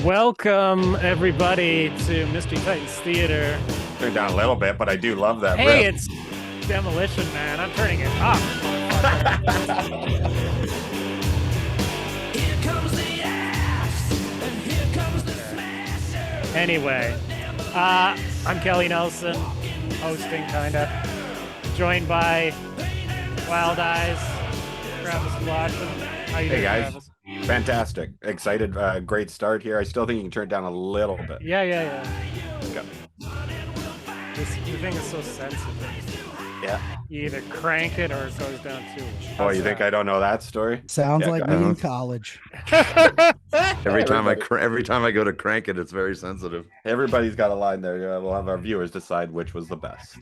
Welcome, everybody, to Mystery Titans Theater. Turned down a little bit, but I do love that Hey, riff. it's Demolition Man. I'm turning it up. Here comes the axe, and here comes the smasher. Anyway, I'm Kelly Nelson, hosting, kind of. Joined by Wild Eyes, Travis Watson. How you Hey doing, guys, Travis? fantastic, excited, great start here. I still think you can turn it down a little bit. Yeah. Okay. The thing is so sensitive. Yeah. You either crank it or it goes down too much. Oh, you think I don't know that story? Sounds Yeah, like go me in ahead. college. Every time I go to crank it, it's very sensitive. Everybody's got a line there. Yeah, we'll have our viewers decide which was the best.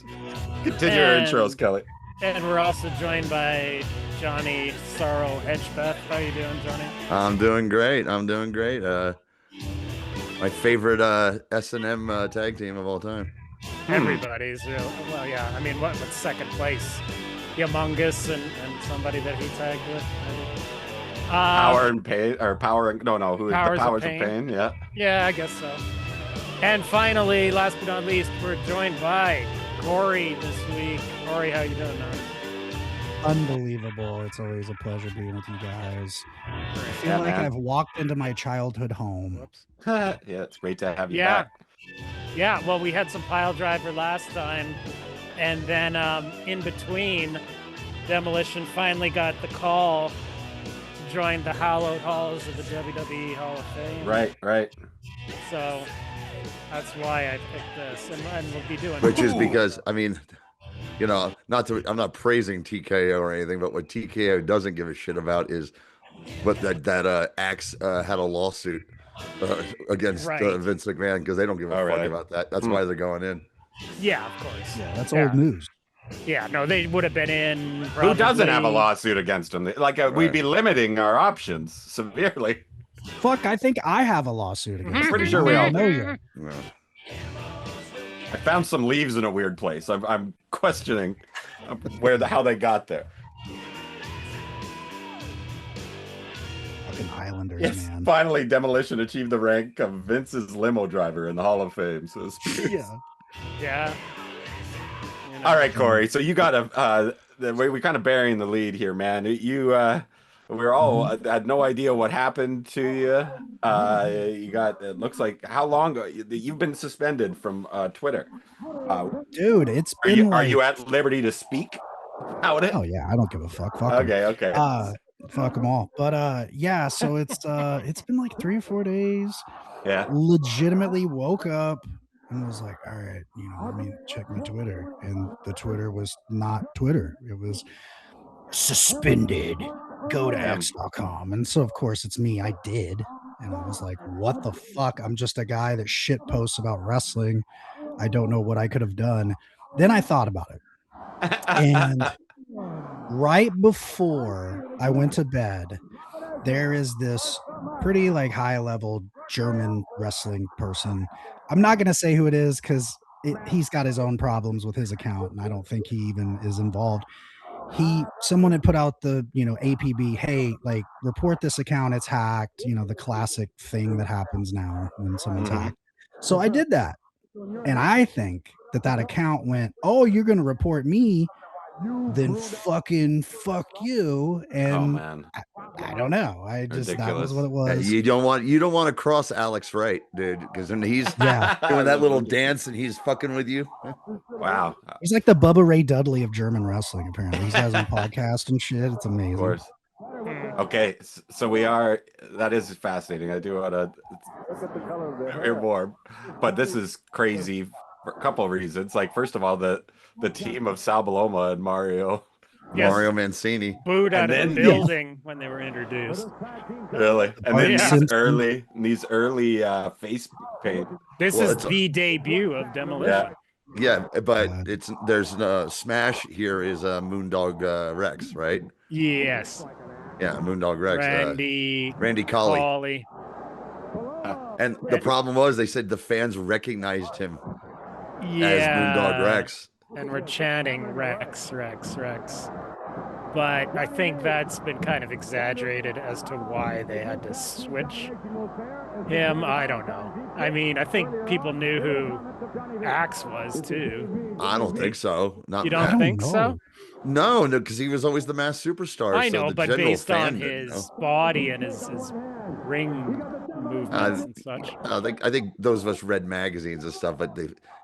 Continue your intros, Kelly. And we're also joined by Johnny Sorrow Hedgebeth. How you doing, Johnny? I'm doing great. My favorite S&M tag team of all time. Everybody's real. Well, yeah. I mean, what's second place? Humongous and somebody that he tagged with. Power and Pain, or Power and no, who is the Powers of Powers of Pain. Pain? Yeah. Yeah, I guess so. And finally, last but not least, we're joined by Corey this week. Corey, how you doing, man? Unbelievable. It's always a pleasure being with you guys. I feel Yeah, like man. I've walked into my childhood home. Whoops. Yeah, it's great to have you Yeah. back. Yeah, well, we had some pile driver last time, and then in between, Demolition finally got the call to join the hallowed halls of the WWE Hall of Fame. Right. So that's why I picked this, and we'll be doing. Which is because, I mean, I'm not praising TKO or anything, but what TKO doesn't give a shit about is what that Axe had a lawsuit against Right. Vince McMahon, because they don't give a fuck really? about that. That's why they're going in. Yeah, of course. Yeah, that's Yeah. old news. Yeah, no, they would have been in. Who doesn't have a probably- lawsuit against him? Like, we'd be limiting our options severely. Fuck, I think I have a lawsuit against I'm pretty them. sure we I all don't know yet. Yeah. I found some leaves in a weird place. I'm questioning how they got there. Fucking Islanders, Yes, man. finally, Demolition achieved the rank of Vince's limo driver in the Hall of Fame. So it's Yeah. Yeah. You know, all right, Corey. So you got we're kind of burying the lead here, man. We're all had no idea what happened to you. You got, it looks like, how long you've been suspended from Twitter. Dude, it's Are been are like... you at liberty to speak about it? Oh, yeah, I don't give a fuck. Fuck 'em. Okay. Fuck them all. But yeah, so it's been like 3 or 4 days. Yeah. Legitimately woke up and was like, all right, let me check my Twitter. And the Twitter was not Twitter. It was suspended. Go to x.com. And so, of course, it's me. I did. And I was like, what the fuck? I'm just a guy that shit posts about wrestling. I don't know what I could have done. Then I thought about it. And right before I went to bed, there is this pretty like high level German wrestling person. I'm not going to say who it is because he's got his own problems with his account, and I don't think he even is involved. Someone had put out the APB, hey, like, report this account, it's hacked, the classic thing that happens now when someone's hacked. So I did that, and I think that account went, oh, you're going to report me, then fucking fuck you. And Oh man. I don't know. That was what it was. You don't want to cross Alex Wright, dude, because when he's Yeah. doing that little dance and he's fucking with you. Wow. He's like the Bubba Ray Dudley of German wrestling, apparently. He's has a podcast and shit. It's amazing. Of course. Okay, so that is fascinating. I do want to hear more, but this is crazy for a couple of reasons. Like, first of all, the team of Sal Baloma and Mario. Yes. Mario Mancini. Booed out And of the then- building when they were introduced. Really? And then Yeah. these early face paint. This Well, is it's- the debut of Demolition. Yeah, but God. there's Smash here is Moondog Rex, right? Yes. Yeah, Moondog Rex. Randy Colley. Colley. And the problem was they said the fans recognized him as Yeah. Moondog Rex. And we're chanting Rex. but I think that's been kind of exaggerated as to why they had to switch him. I don't know. I mean, I think people knew who Axe was too. I don't think so. Not You I don't don't think know. so? No, because he was always the masked superstar. I so know, the but general based on fan didn't his know. body and his ring movements and such. I think those of us read magazines and stuff, but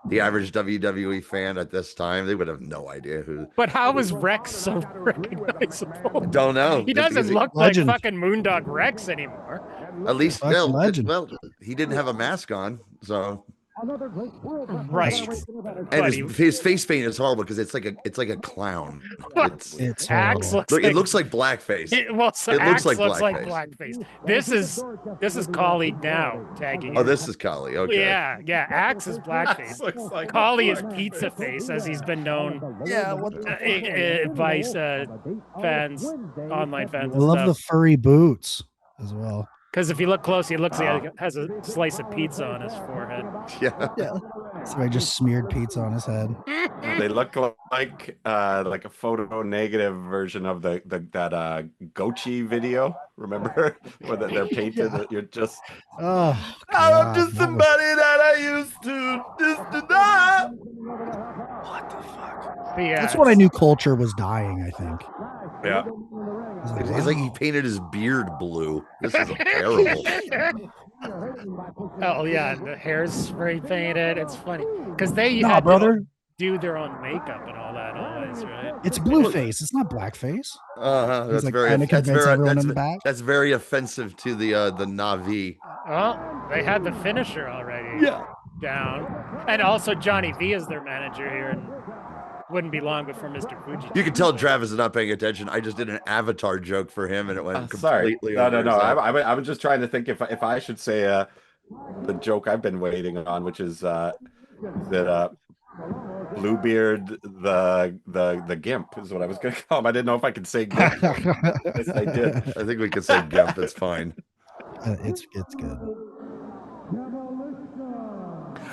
the average WWE fan at this time, they would have no idea who. But how is Rex so recognizable? Don't know. He doesn't look Legend. like fucking Moondog Rex anymore. At least, Fucking legend. well, he didn't have a mask on, so. Right. And But his face paint is horrible because it's like a clown. It's Axe horrible. looks Look, like, it looks like blackface. so it Axe looks looks like like blackface. blackface. This is Collie now tagging. Oh, in. this is Kali. Okay. Yeah. Axe is blackface. Looks like Collie is pizza face, as he's been known. Yeah, what Vice fans, online fans. I love the furry boots as well. Because if you look close, he looks like he has a slice of pizza on his forehead. Yeah. Somebody just smeared pizza on his head. They look like a photo negative version of that Gochi video. Remember where they're painted? That you're just Oh, I'm God, just that was- somebody that I used to just to die. What the fuck? But yeah, That's when I knew culture was dying, I think. Yeah. I was like, It's like he wow. painted his beard blue. This is terrible. Oh yeah, and the hair's spray painted. It's funny because they Nah, had brother. to do their own makeup and all that always, right? It's blueface. It's not blackface. Uh-huh. He's That's like very trying to that's convince very everyone that's, in the back. that's very offensive to the Navi. Well, they had the finisher already down, and also Johnny V is their manager here, and wouldn't be long before Mr. Fuji. You can tell Travis is not paying attention. I just did an Avatar joke for him, and it went Sorry. completely. No. over his head. I was just trying to think if I should say the joke I've been waiting on, which is that Bluebeard the Gimp is what I was going to call him. I didn't know if I could say Gimp. Yes, I did. I think we could say Gimp. It's fine. It's good.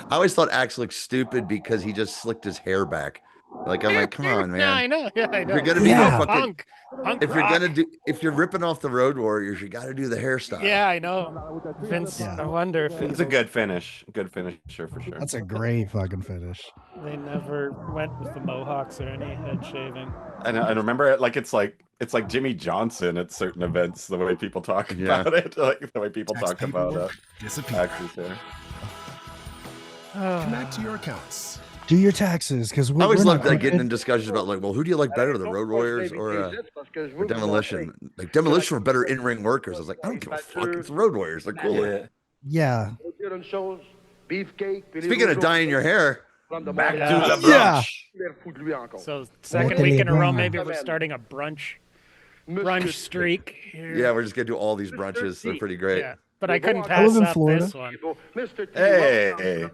I always thought Axe looked stupid because he just slicked his hair back. Like I'm like, come on, man. Yeah, I know. Yeah, I know. If you're gonna be Yeah. the fucking, Punk if you're rock. gonna do, if you're ripping off the Road Warriors, you got to do the hairstyle. Yeah, I know. Vince, Yeah. I wonder if It's a good finish. Good finisher for sure. That's a great fucking finish. they never went with the Mohawks or any head shaving. And I remember it like it's like Jimmy Johnson at certain events. The way people talk Yeah. about it, like the way people Tax talk about paperwork disappear. Axe's hair. Connect to your accounts. Do your taxes, because I always loved getting in discussions about like, well, who do you like better, the Road Warriors or Demolition? Like Demolition were better in-ring workers. I was like, I don't give a fuck. It's the Road Warriors. They're cooler. Yeah. Speaking of dyeing your hair, Back Yeah. to the Yeah. brunch. So second week in a row, maybe we're starting a brunch streak here. yeah, we're just gonna do all these brunches. They're pretty great. Yeah, but I couldn't I pass live in up Florida. this one. Hey,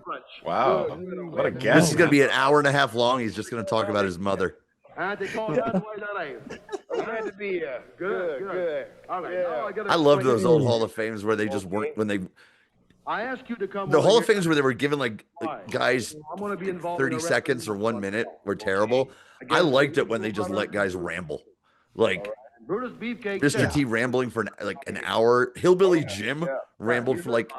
wow, what a guess! This is gonna be an hour and a half long. He's just gonna talk about his mother. I love those old Hall of Fames where they just weren't when they. I ask you to come. The Hall of Fames where they were given like guys 30 seconds or 1 minute were terrible. I liked it when they just let guys ramble, like Mr. T rambling for an hour. Hillbilly Jim rambled for like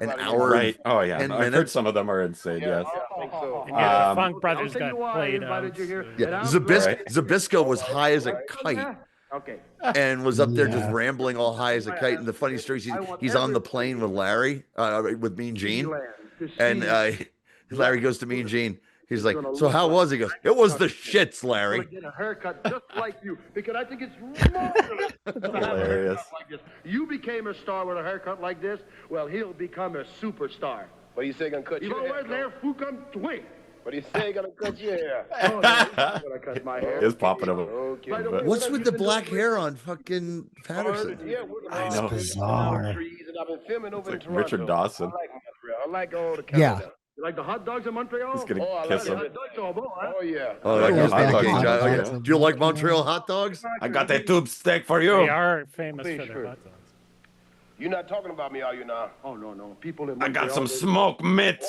an hour. Right? Oh yeah, 10 I've heard minutes. some of them are insane. Yes. And yeah, the Funk Brothers got played out. Yeah, Right. Zabisco was high as a kite Okay. and was up there just Yeah. rambling all high as a kite. And the funny story is he's on the plane with Larry, with Mean Gene, and Larry goes to Mean Gene. He's like, "So how was it?" He goes, "It was the shits, Larry." Get a haircut just like you because I think it's marvelous. to have a Hilarious. haircut like this. You became a star with a haircut like this. Well, he'll become a superstar. What do you say gonna cut You your know hair? what, Larry? Who come twink? What do you say gonna cut your hair? Oh, no, he's not gonna cut my hair. It's popping up. Okay. But- What's with the black hair on fucking Patterson? Yeah, we're I gonna know. have Bizarre. trees, and I've been filming over It's in like Toronto. Richard Dawson. I like Montreal. I like all the Yeah. Canada. You like the hot dogs in Montreal? He's gonna Oh, I kiss like him. it. Huh? Oh yeah. Oh, that Yeah, goes hot back dogs. in, Hot John. dogs. Do you like Montreal hot dogs? I got that tube steak for They you. are famous Please, for their sure. hot dogs. You're not talking about me, are you now? Oh no, no. People in I got Montreal, some they- smoked meat.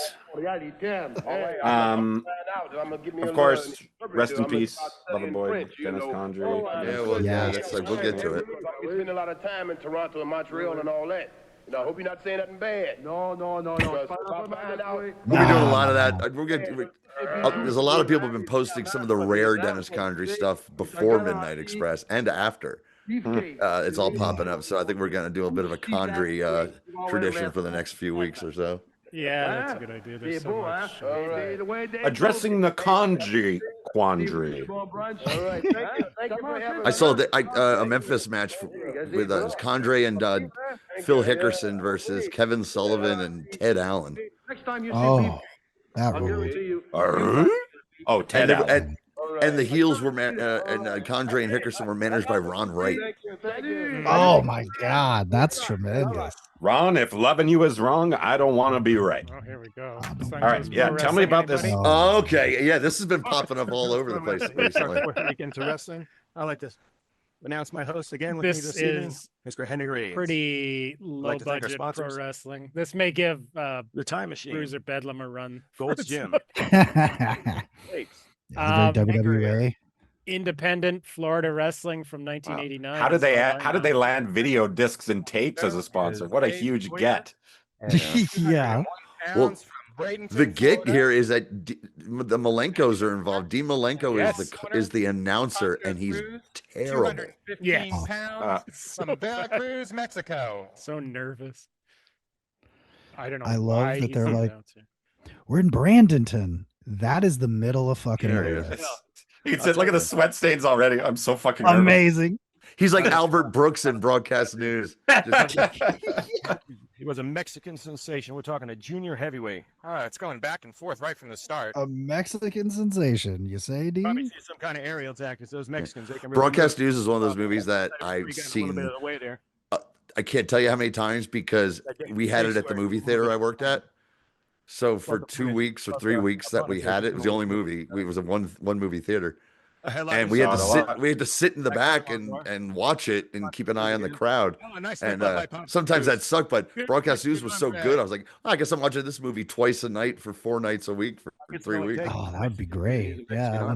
Of course, rest in peace, Loverboy, Dennis Condrey. Yeah, well, yeah, that's like we'll get to it. We spend a lot of time in Toronto and Montreal and all that. You know, I hope you're not saying nothing bad. No. Because if I find out, We'll be doing a lot of that. There's a lot of people have been posting some of the rare Dennis Condrey stuff before Midnight Express and after. It's all popping up. So I think we're going to do a bit of a Condrey tradition for the next few weeks or so. Yeah, that's a good idea. There's so much. Addressing the quandary. all right. Thank you for having I saw a Memphis match with Condrey and Phil Hickerson versus Kevin Sullivan and Ted Allen. Oh, that ruled. Oh, Ted Allen. And the heels were and Condrey and Hickerson were managed by Ron Wright. Oh my God, that's tremendous. Ron, if loving you is wrong, I don't want to be right. Oh, here we go. All right, yeah, tell me about this. Okay, yeah, this has been popping up all over the place recently. Into wrestling, I'd like to announce my host again with This me this evening, is Mr. Henry Reeves. Pretty low like to thank our budget pro sponsors. wrestling. This may give The Time Machine, Bruiser Bedlam a run. Gold's Gym. WWA. Independent Florida Wrestling from 1989. How did they land video discs and tapes as a sponsor? What a huge get. Yeah. Well, the get here is that the Malenkos are involved. Dean Malenko is the announcer, and he's terrible. Yes. Pounds from Veracruz, Mexico. So nervous. I don't know. I love why that he's they're the like, announcer. we're in Bradenton. That is the middle of fucking There he nowhere. is. You can say, look at the sweat stains already. I'm so fucking nervous. Amazing. He's like Albert Brooks in broadcast news. He was a Mexican sensation. We're talking a junior heavyweight. It's going back and forth right from the start. A Mexican sensation, you say, Probably Dean? see some kind of aerial tactics. Those Mexicans, they can really Broadcast move. news is one of those movies that We I've got a little seen. bit of the way there. I can't tell you how many times because we had it at the movie theater I worked at. So for 2 weeks or 3 weeks that we had it, it was the only movie. It was a one movie theater. And we had to sit in the back and watch it and keep an eye on the crowd. And sometimes that sucked, but broadcast news was so good. I was like, I guess I'm watching this movie twice a night for 4 nights a week for 3 weeks. Oh, that would be great. Yeah.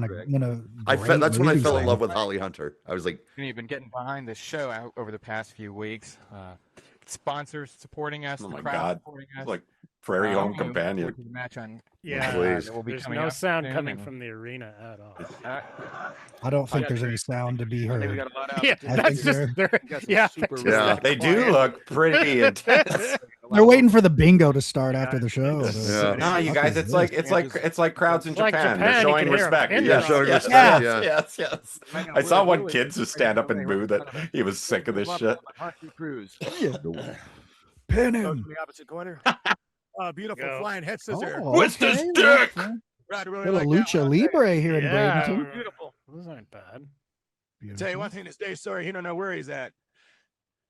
That's when I fell in love with Holly Hunter. I was like, You've been getting behind the show out over the past few weeks. Sponsors supporting us. Oh the my crowd God. supporting us. Like Prairie Home Looking forward Companion. to the match on Yeah, Please. that will be there's coming no up sound soon, coming and- from the arena at all. I don't think there's any sound to be I think we heard. got a lot out. Yeah, I that's think just they're- yeah. super just Yeah, that They do quiet. look pretty intense. They're waiting for the bingo to start after the show. Yeah. No, you guys, it's like crowds in It's like Japan. Japan, They're you showing can hear 'em. respect. Yeah, Yes, showing yes, respect, yes, yeah. yes. I saw one kid just stand up and boo that he was sick of this shit. Cruz. Pin Goes him. to the opposite corner. Beautiful Go. flying head scissor. Oh, What's this okay, dick? okay. Right, I really Little like that lucha one. libre here in Yeah. Bradenton. Beautiful. Those aren't bad. Tell you one thing, this day, sorry, he don't know where he's at.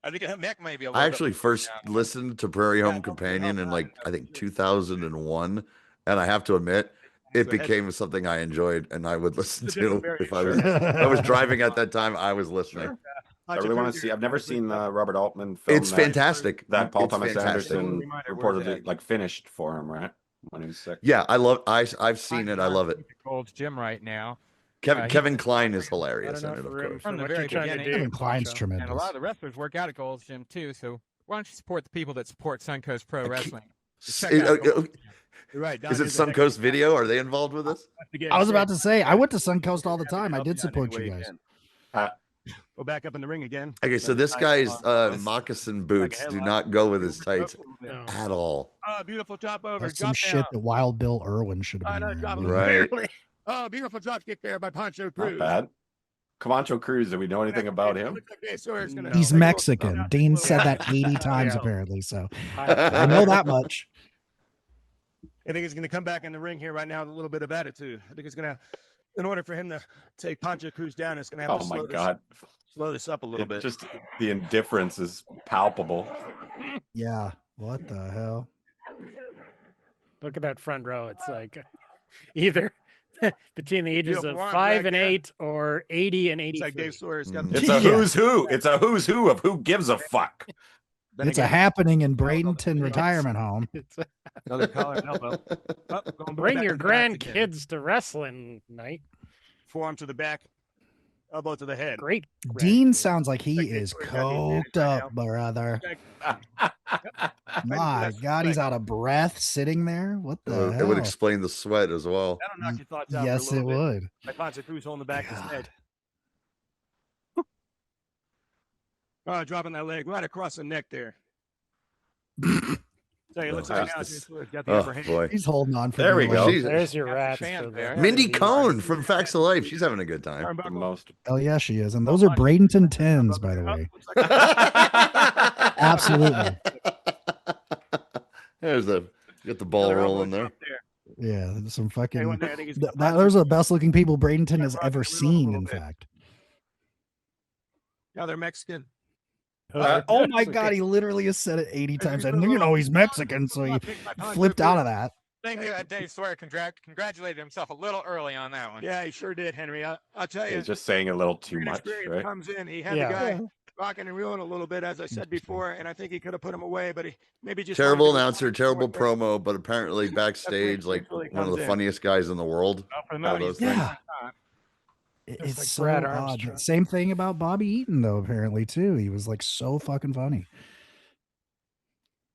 I think Mick may be. I actually first listened to Prairie Home Companion in I think 2001, and I have to admit, it became something I enjoyed and I would listen to if I was driving at that time. I was listening. I really want to see. I've never seen the Robert Altman film. It's fantastic. That Paul It's Thomas fantastic. Anderson Reminder, reportedly finished for him, right? When he was sick. Yeah, I've seen it. I love it. Gold's Gym right now. Kevin Klein is Not hilarious in enough it, of room course. for From the what very you're trying to beginning. do. Kevin Klein's Pancho. tremendous. And a lot of the wrestlers work out at Gold's Gym too. So why don't you support the people that support Suncoast Pro Wrestling? Check out Gold's Gym. You're right. Don Is it is a heck Suncoast Video? Are they involved with this? I was about to say, I went to Suncoast all the time. I did support you guys. Go back up in the ring again. Okay, so this guy's moccasin boots do not go with his tights No. at all. Beautiful drop over. That's some drop shit down. that Wild Bill Irwin should have I know, been drop wearing. Right. Beautiful drop kick there by Pancho Not Cruz. bad. Camacho Cruz. Do we know anything about him? He's Mexican. Dean said that 80 times Yeah. apparently, so I know that much. I think he's going to come back in the ring here right now with a little bit of attitude. I think it's going to, in order for him to take Pancho Cruz down, it's going to have Oh to my God! slow this up a little bit. Just the indifference is palpable. Yeah. What the hell? Look at that front row. It's like either between the ages Beautiful of arms 5 back and there. 8 or 80 and It's 83. like Dave Sawyer's got Mm. the It's a who's who. It's a who's who of who gives a fuck. Then It's a again, happening in Bradenton retirement home. another collar and elbow. Going Bring back your to the back again. grandkids to wrestling night. Forearm to the back, elbow to the head. Great. Dean grandkids. sounds like he is coked up, brother. My God, he's out of breath sitting there. What the It would hell? explain the sweat as well. That'll knock your thoughts out. Yes, for a it little bit. would. My Ponce Cruz holding the back of his head. Dropping that leg right across the neck there. Tell you, it looks like now he's got the upper Oh hand. boy. He's holding on for There we dear go. life. She's- There's your rats. fan for there. the- Mindy Cohn from Facts of Life. She's having a good time. The most. Oh yeah, she is. And those are Bradenton 10s, by the way. Absolutely. There's the get the ball rolling there. Yeah, there's some fucking. Anyone there, I think he's Those are the best looking people Bradenton has ever seen. In fact. Now they're Mexican. Oh my God, he literally has said it 80 times. And you know he's Mexican, so he flipped out of that. I think that Dave Sawyer congratulated himself a little early on that one. Yeah, he sure did, Henry. I'll tell you. He's just saying a little too great much, experience right? comes in. He had Yeah. the guy rocking and reeling a little bit, as I said before, and I think he could have put him away, but he maybe just Terrible wanted to- announcer, terrible promo, but apparently backstage, like really one of comes the in. funniest guys in the world. Well, for the All money, those he's things. Yeah. Just It's like so Brad odd. Armstrong. Same thing about Bobby Eaton, though, apparently, too. He was like so fucking funny.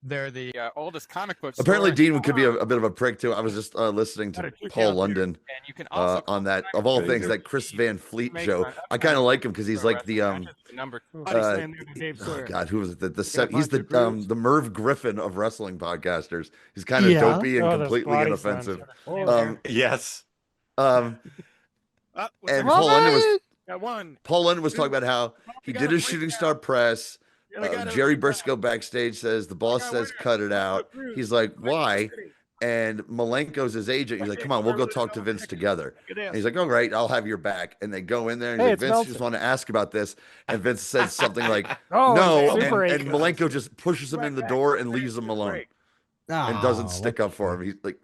They're the oldest comic book. Apparently, store in Dean could be town, a bit of a prick too. I was just listening Got to a kick Paul out London and you can also on that call of all Crazy. things that Chris Van Fleet Makes show. fun. I kind of like him because he's Pro like the Wrestling, not just the number. Body uh, slam there to Dave oh Sawyer. God, who was it? He's Ponce the Cruz. the Merv Griffin of wrestling podcasters. He's kind of Yeah. dopey and Oh, those completely body inoffensive. slams. Yes. Yes. What's And that? Paul London was Got one. talking about how he did his shooting star press. Jerry Briscoe backstage says the boss says cut it out. He's like, why? And Malenko's his agent. He's like, come on, we'll go talk to Vince together. And he's like, all right, I'll have your back. And they go in there and Hey, he's it's like, Vince, Meltzer. just want to ask about this. And Vince says something like, Oh, no. Super And 8. Malenko just pushes him in the door and leaves him alone and doesn't stick up for him. He's like,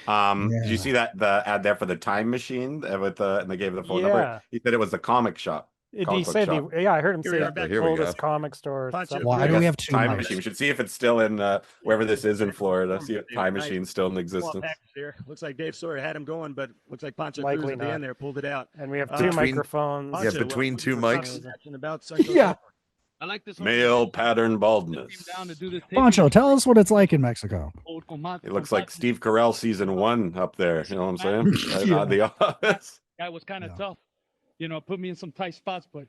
Did you see that the ad there for the time machine with and they gave the phone number? Yeah. He said it was the comic shop. Did he comic book say shop. yeah, I heard him Here say we are the back. Here we oldest go. comic store. or Punch it. something. Why do we have two time mics? machine? We should see if it's still in wherever this is in Florida. See if time machine's still in Well, existence. package there. Looks like Dave Sawyer had him going, but looks like Ponce Cruz Likely at the not. end there pulled it out. And we have Uh, two between- microphones. Yeah, between two mics. About Yeah. I like this. Male pattern baldness. Down to do this Poncho, tell us what it's like in Mexico. It looks like Steve Carell season 1 up there. You know what I'm saying? Right Yeah. on the office. Guy was kind of Yeah. tough. You know, put me in some tight spots, but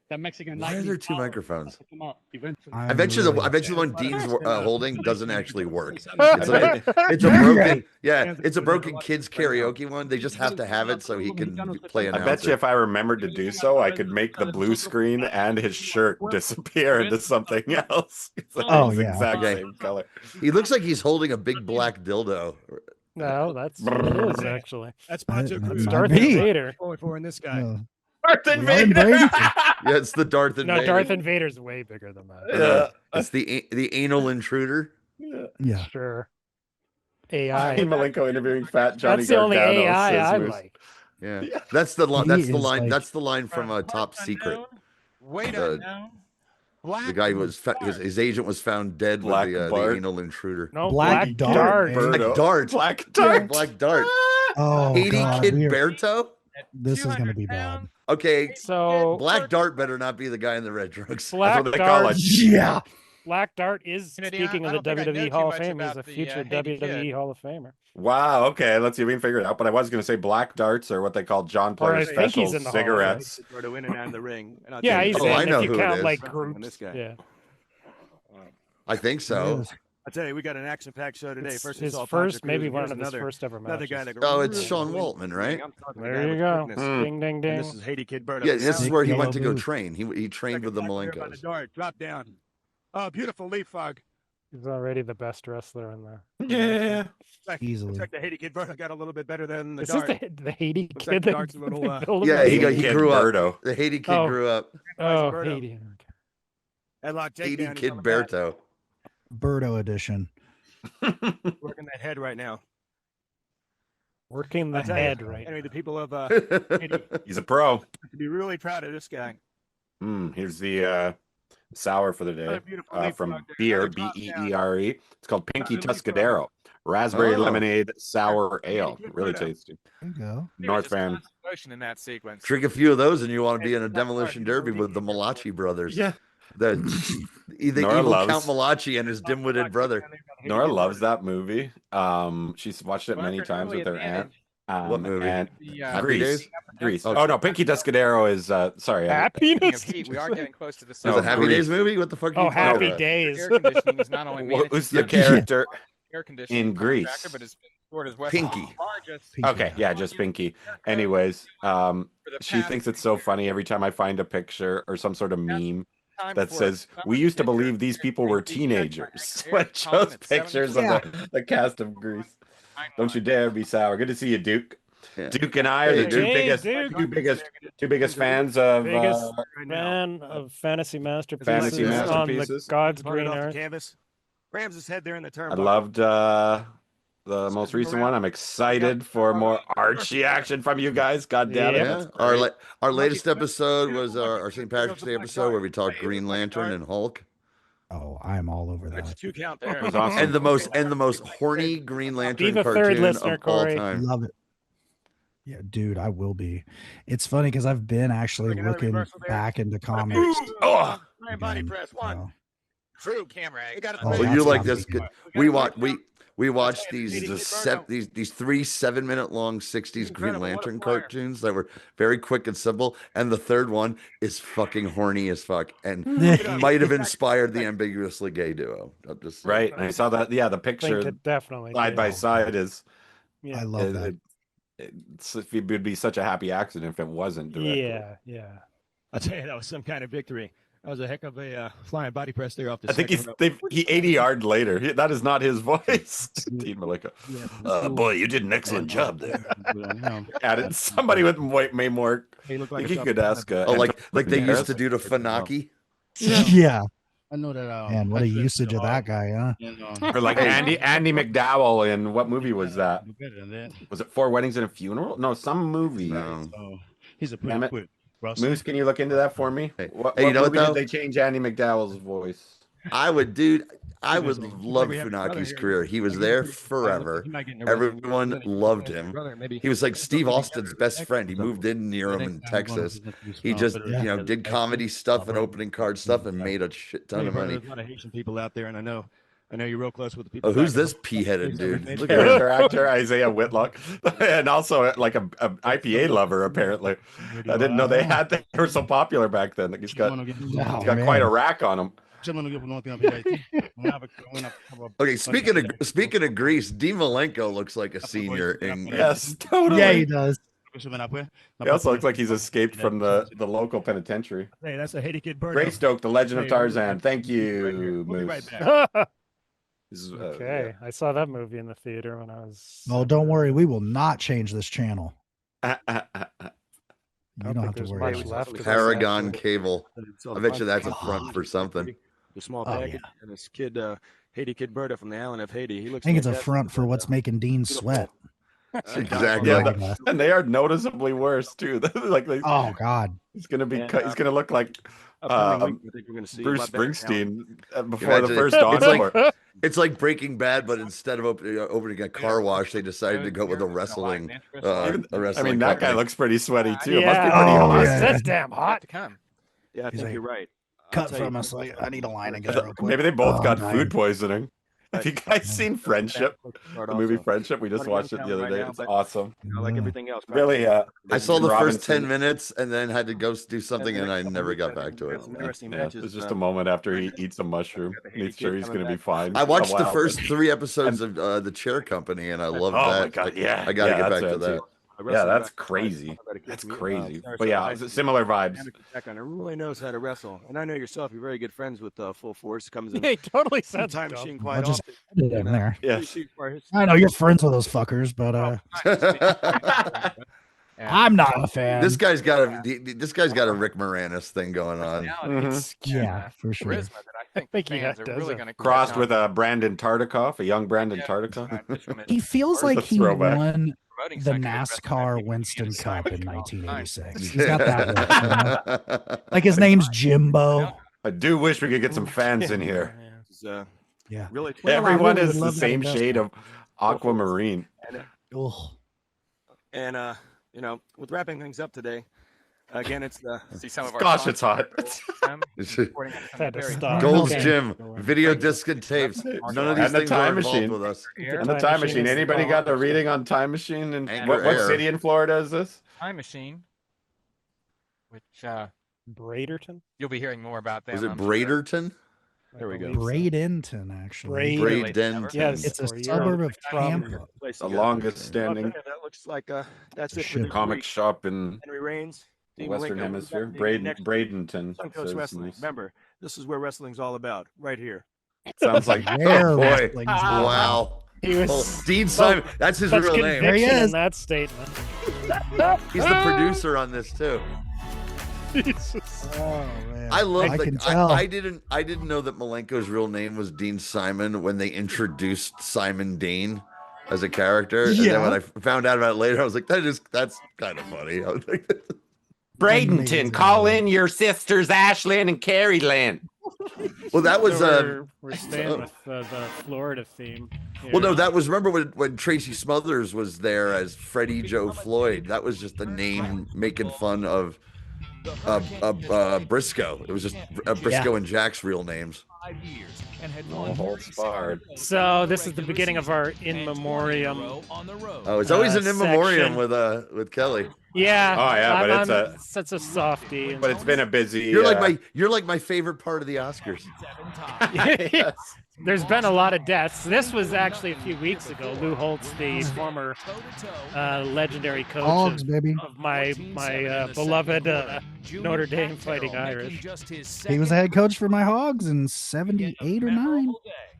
that Mexican. why are lightning there two power microphones? took him out eventually. I'm I bet you really I bet you the one upset. Dean's holding doesn't actually work. It's It's a broken, yeah, it's a broken kids karaoke one. They just have to have it so he can play an I bet you if I remembered to do so, I could make the blue screen and his shirt disappear into something else. It's like Oh, his yeah. exact Okay. same color. He looks like he's holding a big black dildo. No, that's what it is actually. That's Ponce That Cruz. might Darth be. Invader. Going for in this guy. Darth Darth Invader. Invader. Yeah, it's the Darth No, Invader. Darth Invader's way bigger than that. Yeah. It's the anal intruder. Yeah. Sure. Hey, AI. Malenko interviewing Fat Johnny That's the only Gargano AI says I moose. like. Yeah, Yeah. that's the line. He That's the is line. like- That's the line from Top Secret. Wait The- a minute. Black The guy was his agent was found dead Black with the Bart. anal intruder. No, Black Black, Dart, Dart. man. Black Dart. Black Dart. Black Dart. Oh, Haiti God, Kid we are- Berto. this is going to be bad. Okay, So Black Dart better not be the guy in the red drugs. Black what they call Dart. it. Yeah. Black Dart is Kennedy, speaking I of the don't think I know WWE too Hall of much Fame. He's about a the, future Haiti WWE Kid. Hall of Famer. Wow. Okay. Let's see if we can figure it out. But I was going to say black darts or what they call John Or I Player think he's special in the Hall of cigarettes. Sort of in and out of the ring. And I'll Yeah, tell you, he's Oh, I in. know If you who it count is. like This groups. guy. Yeah. I think so. Yes. I tell you, we got an action-packed show today. It's First, we his saw Ponce first, Cruz, maybe and one here's of his first ever another matches. guy that Oh, it's really Sean wins. Waltman, right? I'm talking There guy you with go. quickness. Ding, ding, And ding. this is Haiti Kid Berto. Yeah, this is Big where he yellow went to go boots. train. He trained with the Second back there by Malenkos. the dart, drop down. Oh, beautiful leap frog. He's already the best wrestler in there. Yeah. Easily. Looks like the Haiti Kid Berto got a little bit better than the Is dart. this the Haiti Looks kid like the that dart's a little, they built him Yeah, up? he Kid grew up. Berto. The Haiti kid Oh. grew up. Oh, Berto. Haiti. Okay. Headlock Haiti takedown. Kid Berto. Birdo edition. Working that head right now. Working the I'll tell you, head right. Anyway, the people of He's a pro. to be really proud of this guy. Here's the sour for the day from Beer, Beere. It's called Pinky Tuscadero. Raspberry lemonade sour ale. Really tasty. There you go. North Van. Motion in that sequence. Drink a few of those, and you want to be in a demolition derby with the Malachi brothers. Yeah. The Nora evil loves- Count Malachi and his dim-witted brother. Nora loves that movie. She's watched it many times with her aunt. What movie? And Happy Grease. Days? Grease. Oh no, Pinky Tuscadero is sorry. Happiness. We are getting close to the Is it Happy Days movie? What the fuck? Oh, are you talking Happy about? Days. Air conditioning is not only Who's the character air conditioning in Grease? contractor, but it's been stored as well. Pinky. Okay, yeah, just Pinky. Anyways, she thinks it's so funny every time I find a picture or some sort of meme that says we used to believe these people were teenagers. When it shows pictures of the cast of Grease. Don't you dare be sour. Good to see you, Duke. Yeah. Duke and I are the two biggest fans of fan of fantasy masterpieces, Fantasy on masterpieces. the God's Part it green off the earth. canvas. Rams his head there in the turn. I loved the most recent one. I'm excited for more Archie action from you guys. God damn it. Yeah. Our latest episode was our St. Patrick's Day episode where we talked Green Lantern and Hulk. Oh, I'm all over that. That's 2 count there. It was awesome. And the most horny Green Lantern Be the cartoon third listener, of all Corey. time. Love it. Yeah, dude, I will be. It's funny because I've been actually Another looking reversal there. back into comics. Oh, Ryan body again, press. you 1. know. True camera. They got it. Oh, Well, that's you like what this? I'm Good. We watched these 3 7-minute long 60s Green Lantern cartoons that were very quick and simple, and the third one is fucking horny as fuck and might have inspired the ambiguously gay duo. I'm just right. I saw that. Yeah, the I think picture it definitely side did. by side is. Yeah. I love that. It would be such a happy accident if it wasn't. Directly. Yeah. I'll tell you, that was some kind of victory. That was a heck of a flying body press there off the I think second row. he 80 yard later. That is not his voice. Dean Malika. Boy, you did an excellent job there. Added somebody with way more. He looked I like think a you could ask. like they used to do to Funaki. Yeah. I know that. Man, what a usage of that guy, huh? Or like Andy McDowell in what movie was that? Better than that. Was it 4 Weddings and a Funeral? No, some movie. No. So he's a Damn pretty it. quick. Russell. Moose, can you look into that for me? Hey, What you know what, movie though? did they change Andy McDowell's voice? I would love Funaki's career. He was there forever. Everyone loved him. He was like Steve Austin's best friend. He moved in near him in Texas. He just, did comedy stuff and opening card stuff and made a shit ton of money. There's a lot of Haitian people out there, and I know you're real close with the people. Oh, who's back this pea-headed dude? Look at Character him. actor Isaiah Whitlock, and also like a IPA lover. Apparently, I didn't know they were so popular back then. He's got quite a rack on him. Okay, speaking of Greece, Dean Malenko looks like a senior in Yes, totally. Yeah, he does. He also looks like he's escaped from the local penitentiary. Hey, that's a Haiti kid bird. Greystoke, The Legend of Tarzan. Thank you, We'll be Moose. right back. This is, Okay, I saw that movie in the theater when I was. Oh, don't worry. We will not change this channel. You don't have to there's worry. much about left it. of this, Paragon actually. Cable. I bet you that's a front for something. The small Oh, package yeah. and this kid, Haiti kid Berta from the island of Haiti. He I looks. think it's a fantastic. front for what's making Dean sweat. Exactly. Yeah, and they are noticeably worse too. Oh God, he's gonna be. And, He's gonna look like upcoming week, I think we're gonna see a Bruce lot better Springsteen before Imagine the it. first It's like- Encore. It's like Breaking Bad, but instead of opening a car wash, they decided to go with a wrestling. I mean, that guy company. looks pretty sweaty too. It must be Yeah, pretty Oh, hot. yeah. that's damn hot. To come. Yeah, I He's think like, you're right. cut from us. Like, I need a line again real quick. Maybe they both Oh, got I'm food dying. poisoning. Have you guys seen Friendship? The movie Friendship? We just watched it the other day. It's awesome. Like everything else. Really, I saw the first Robinson. 10 minutes and then had to go do something, and I never got back to it. Yeah, it's just a moment after he eats a mushroom. Makes sure he's going to be fine. I watched the Wow. first 3 episodes of The Chair Company, and I loved Oh that. my god, yeah. I gotta yeah, get back that's to that. too. Yeah, that's crazy. That's crazy. But yeah, similar vibes. And really knows how to wrestle. And I know yourself, you're very good friends with Full Force. Comes in He totally said time so. machine I'll quite just often. edit it in there. Yes. I know you're friends with those fuckers, but I'm not a fan. This guy's got a Rick Moranis thing going on. Yeah, for sure. Charisma that I think he fans does are really it. going to Crossed with a Brandon Tartikoff, a young Brandon Tartikoff. He feels Where's like the he throwback? won the NASCAR Winston Cup in 1986. He's got that look, you know? Like his name's Jimbo. I do wish we could get some fans in here. It's, Yeah. really. Everyone really is would the love that same shade of aquamarine. Oh, And you know, with wrapping things up today, again, it's the See some of our Gosh, it's hot. Had to stop. Gold's Okay. Gym, video disc and tapes. None of these And the things are time involved machine. with us. And the time machine. is Anybody the got a reading on time machine? And Anchor what Air. city in Florida is this? Time Machine, which Braderton? you'll be hearing more about them. Was it I'm sure. Braderton? There we go. Bradenton, actually. Bradenton. Yes. It's a or suburb of from- Tampa. The longest standing That looks like that's it. Shit. For comic shop in Henry Reigns, the Dean Western Malenko. Hemisphere. Next- Bradenton. Suncoast says Wrestling. nice. Remember, this is where wrestling's all about, right here. Sounds like Where oh boy. wrestling's all Wow. He was Oh, Dean Simon. That's his such real name. There he conviction in is. that statement. He's the producer on this too. Oh man. I love. I like, can tell. I didn't know that Malenko's real name was Dean Simon when they introduced Simon Dean as a character. And Yeah. then when I found out about it later, I was like, that's kind of funny. I was like, Bradenton, Amazing. call in your sisters Ashlyn and Carrie Lynn. well, that was So we're staying with the Florida theme. well, no, here. that was remember when Tracy Smothers was there as Freddie Joe Floyd. That was just the name making fun of Briscoe. It was just Briscoe and Jack's real names. No holds barred. So this is the beginning of our in memoriam. Oh, it's always an in memoriam section. with Kelly. Yeah. Oh, yeah, but it's I'm such a softie. But it's been a busy. You're like my favorite part of the Oscars. Yes. There's been a lot of deaths. This was actually a few weeks ago. Lou Holtz, the former legendary coach Hogs, baby. of my beloved Notre Dame Fighting Irish. He was the head coach for my Hogs in 78 or 9.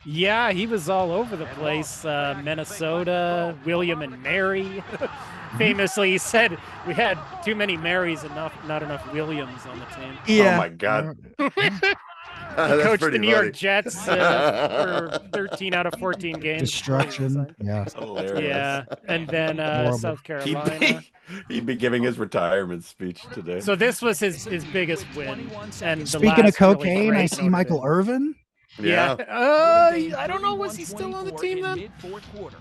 Yeah, he was all over the place. Minnesota, William and Mary. Famously, he said we had too many Marys and not enough Williams on the team. Oh my God. He That's coached the pretty New York funny. Jets for 13 out of 14 games. Destruction. Yeah. Hilarious. Yeah, and then Horrible. South Carolina. He'd be giving his retirement speech today. So this was his biggest win. And the Speaking last of really cocaine, I great see Notre Michael Dame. Irvin. Yeah. I don't know. Was he still on the team then?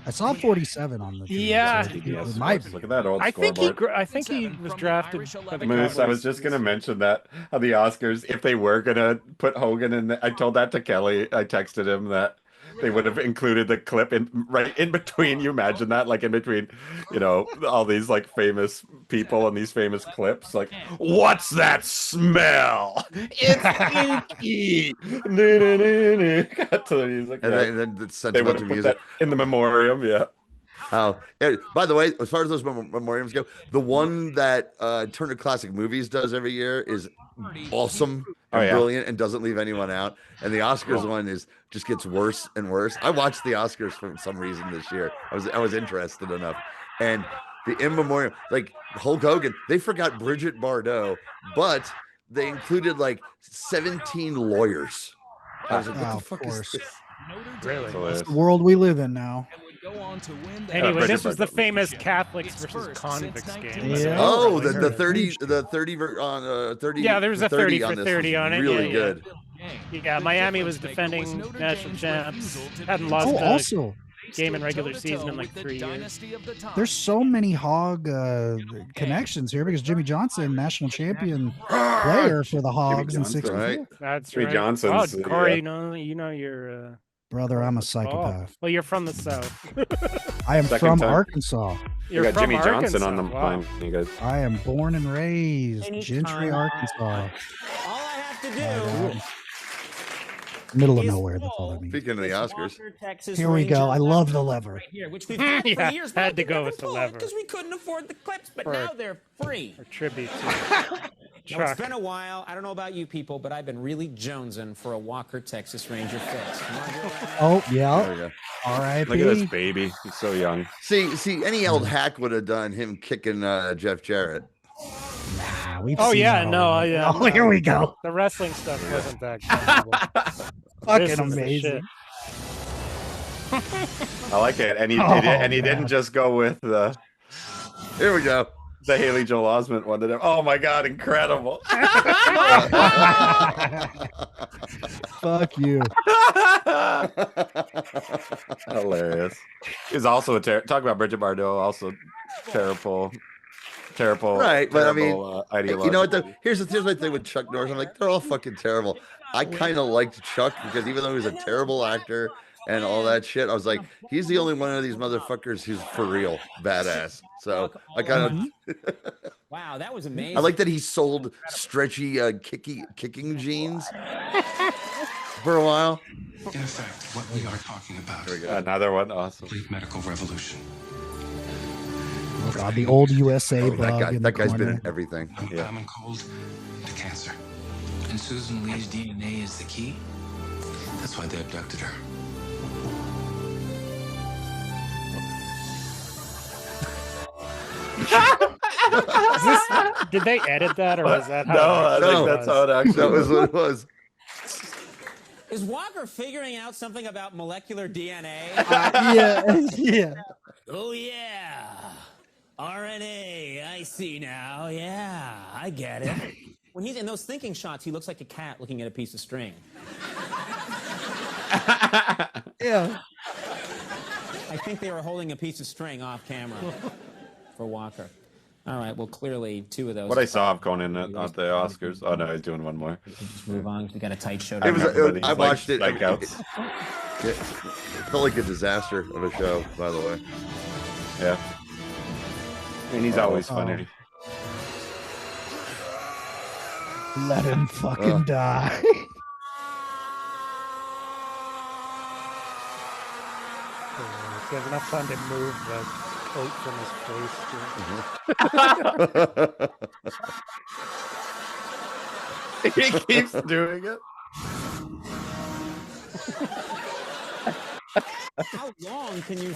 I saw 47 on the team. Yeah. so Yes, it might be. look at that old I think scoreboard. I think he was drafted by the Moose, I was Cowboys. just gonna mention that how the Oscars, if they were gonna put Hogan in, I told that to Kelly. I texted him that they would have included the clip right in between. You imagine that, like in between, all these like famous people and these famous clips. Like, what's that smell? It's stinky. Got to the music. And yeah. then the They would sentimental have put music. that in the memoriam. Yeah. Oh, yeah, by the way, as far as those memoriams go, the one that Turner Classic Movies does every year is awesome and Oh, yeah. brilliant and doesn't leave anyone out. And the Oscars one just gets worse and worse. I watched the Oscars for some reason this year. I was interested enough. And the in memoriam, like Hulk Hogan, they forgot Bridget Bardot, but they included like 17 lawyers. I was like, what Oh, the of fuck is course. this? Hilarious. It's the world we live in now. Anyway, this was the Bridget Bardot. famous Catholics versus convicts game. Yeah. Oh, I the heard 30 it. the 30 on 30. Yeah, there was the a 30 for on this 30 was on it. Really Yeah, good. Yeah, Miami was defending national champs. Hadn't lost Oh, a also, game in regular season in like 3 years. there's so many Hog connections here because Jimmy Johnson, national champion player for the Hogs in Johnson, 64. right? That's Jimmy right. Johnson's, Oh, Corey, yeah. you know you're. Brother, I'm a Oh, psychopath. well, you're from the South. I am Second from time. Arkansas. We You're got from Jimmy Johnson Arkansas. on the Wow. line. You guys. I am born and raised Gentry, Arkansas. All I have to do Middle of nowhere. That's all that means. Speaking of the Oscars, Texas Here we go. I love the lever. here, which we've had for Yeah, years. had to go with the lever. because we couldn't afford the clips, but For- now they're free. Or tribute to Now, it's Chuck. been a while. I don't know about you people, but I've been really jonesing for a Walker Texas Ranger fix. Come on, Joe. Oh, there yeah. we go. R.I.P. Look at this baby. He's so young. See, any old hack would have done him kicking Jeff Jarrett. Nah, we've Oh seen yeah, that no, already. yeah. Oh, here we go. The wrestling stuff wasn't that comfortable. Fucking This is the amazing. shit. I like it. And he Oh, did it, and he man. didn't just go with the. Here we go. the Haley Joel Osment one. Oh my god, incredible! Fuck you. Hilarious. He's also a talk about Bridget Bardot. Also terrible. Right, but I mean, ideology. you know what? Here's my thing with Chuck Norris. I'm like, they're all fucking terrible. I kind of liked Chuck because even though he was a terrible actor and all that shit, I was like, he's the only one of these motherfuckers who's for real badass. So I kind of. Wow, that was amazing. I like that he sold stretchy kicking jeans for a while. In effect, what we are talking about. There we go. Another one. Awesome. Complete medical revolution. Oh God, the old USA bug. That guy's been in everything. From common cold to cancer. And Susan Lee's DNA is the key? That's why they abducted her. Did they edit that, or was that how? No, I think that's how it actually. That was what it was. Is Walker figuring out something about molecular DNA? Yeah. Oh yeah. RNA, I see now. Yeah, I get it. When he's in those thinking shots, he looks like a cat looking at a piece of string. Yeah. I think they were holding a piece of string off camera for Walker. All right, well, clearly two of those. What I saw of Conan at the Oscars. Oh no, he's doing one more. Just move on. We got a tight show. I watched it. It felt like a disaster of a show, by the way. Yeah. I mean, he's always funny. Let him fucking die. He has enough time to move the coat from his face. He keeps doing it. How long can you?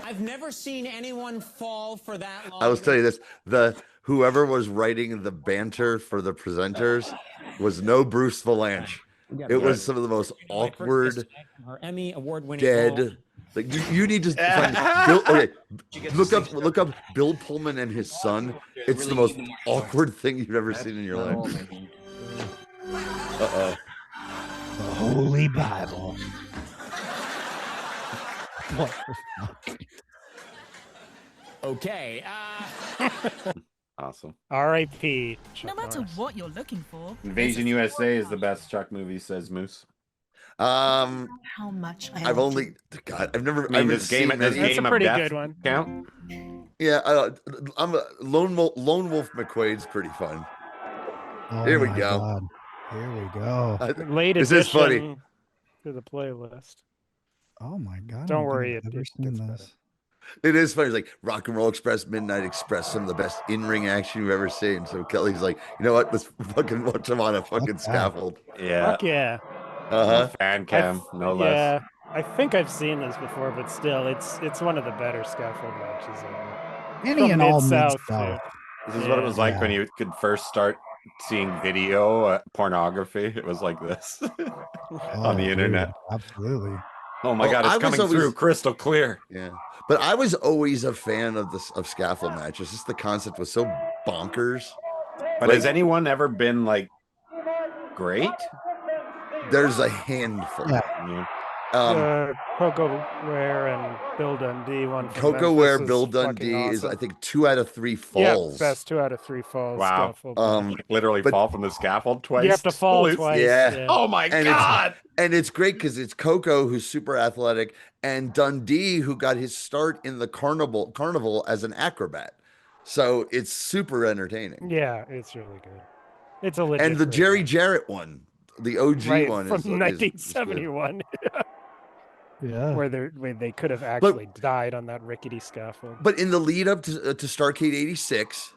I've never seen anyone fall for that long. I will tell you this: whoever was writing the banter for the presenters was no Bruce Valanche. It was some of the most awkward, Emmy award-winning dead. Like you need to find Bill, okay, look up Bill Pullman and his son. It's the most awkward thing you've ever seen in your life. The Holy Bible. What the fuck? Okay. Awesome. R.I.P. No matter what you're looking for. Invasion USA is the best Chuck movie, says Moose. How much I I've only I've never. I mean, this game. That's a pretty good one. Count. Yeah, I'm a Lone Wolf McQuade's pretty fun. Oh Here we my go. God. Here we go. Late This is funny. addition to the playlist. Oh my God. Don't worry, I've it never seen this. It is funny. It's like Rock and Roll Express, Midnight Express, some of the best in-ring action you've ever seen. So Kelly's like, you know what? Let's fucking watch him on a fucking scaffold. Yeah. Fuck yeah. Fan cam, no less. Yeah, I think I've seen this before, but still, it's one of the better Scaffold matches ever. Any and all Mid-South, Mid-South. This is what it was like when you could first start seeing video pornography. It was like this on the internet. Dude, absolutely. Oh my God, it's coming through crystal clear. Yeah. But I was always a fan of scaffold matches. Just the concept was so bonkers. But has anyone ever been like great? There's a handful. Yeah. Coco Ware and Bill Dundee one. Coco Ware, Bill Dundee is I think 2 out of 3 falls. Yeah, best 2 out of 3 falls. Wow. Scaffold. Literally fall from the scaffold twice. You have to fall twice. Yeah. Oh my God. And it's great because it's Coco, who's super athletic, and Dundee, who got his start in the carnival as an acrobat. So it's super entertaining. Yeah, it's really good. It's a legit. And the Jerry Jarrett one, the OG one, from is 1971. Yeah, where they could have actually died on that rickety scaffold. But in the lead up to Starrcade '86,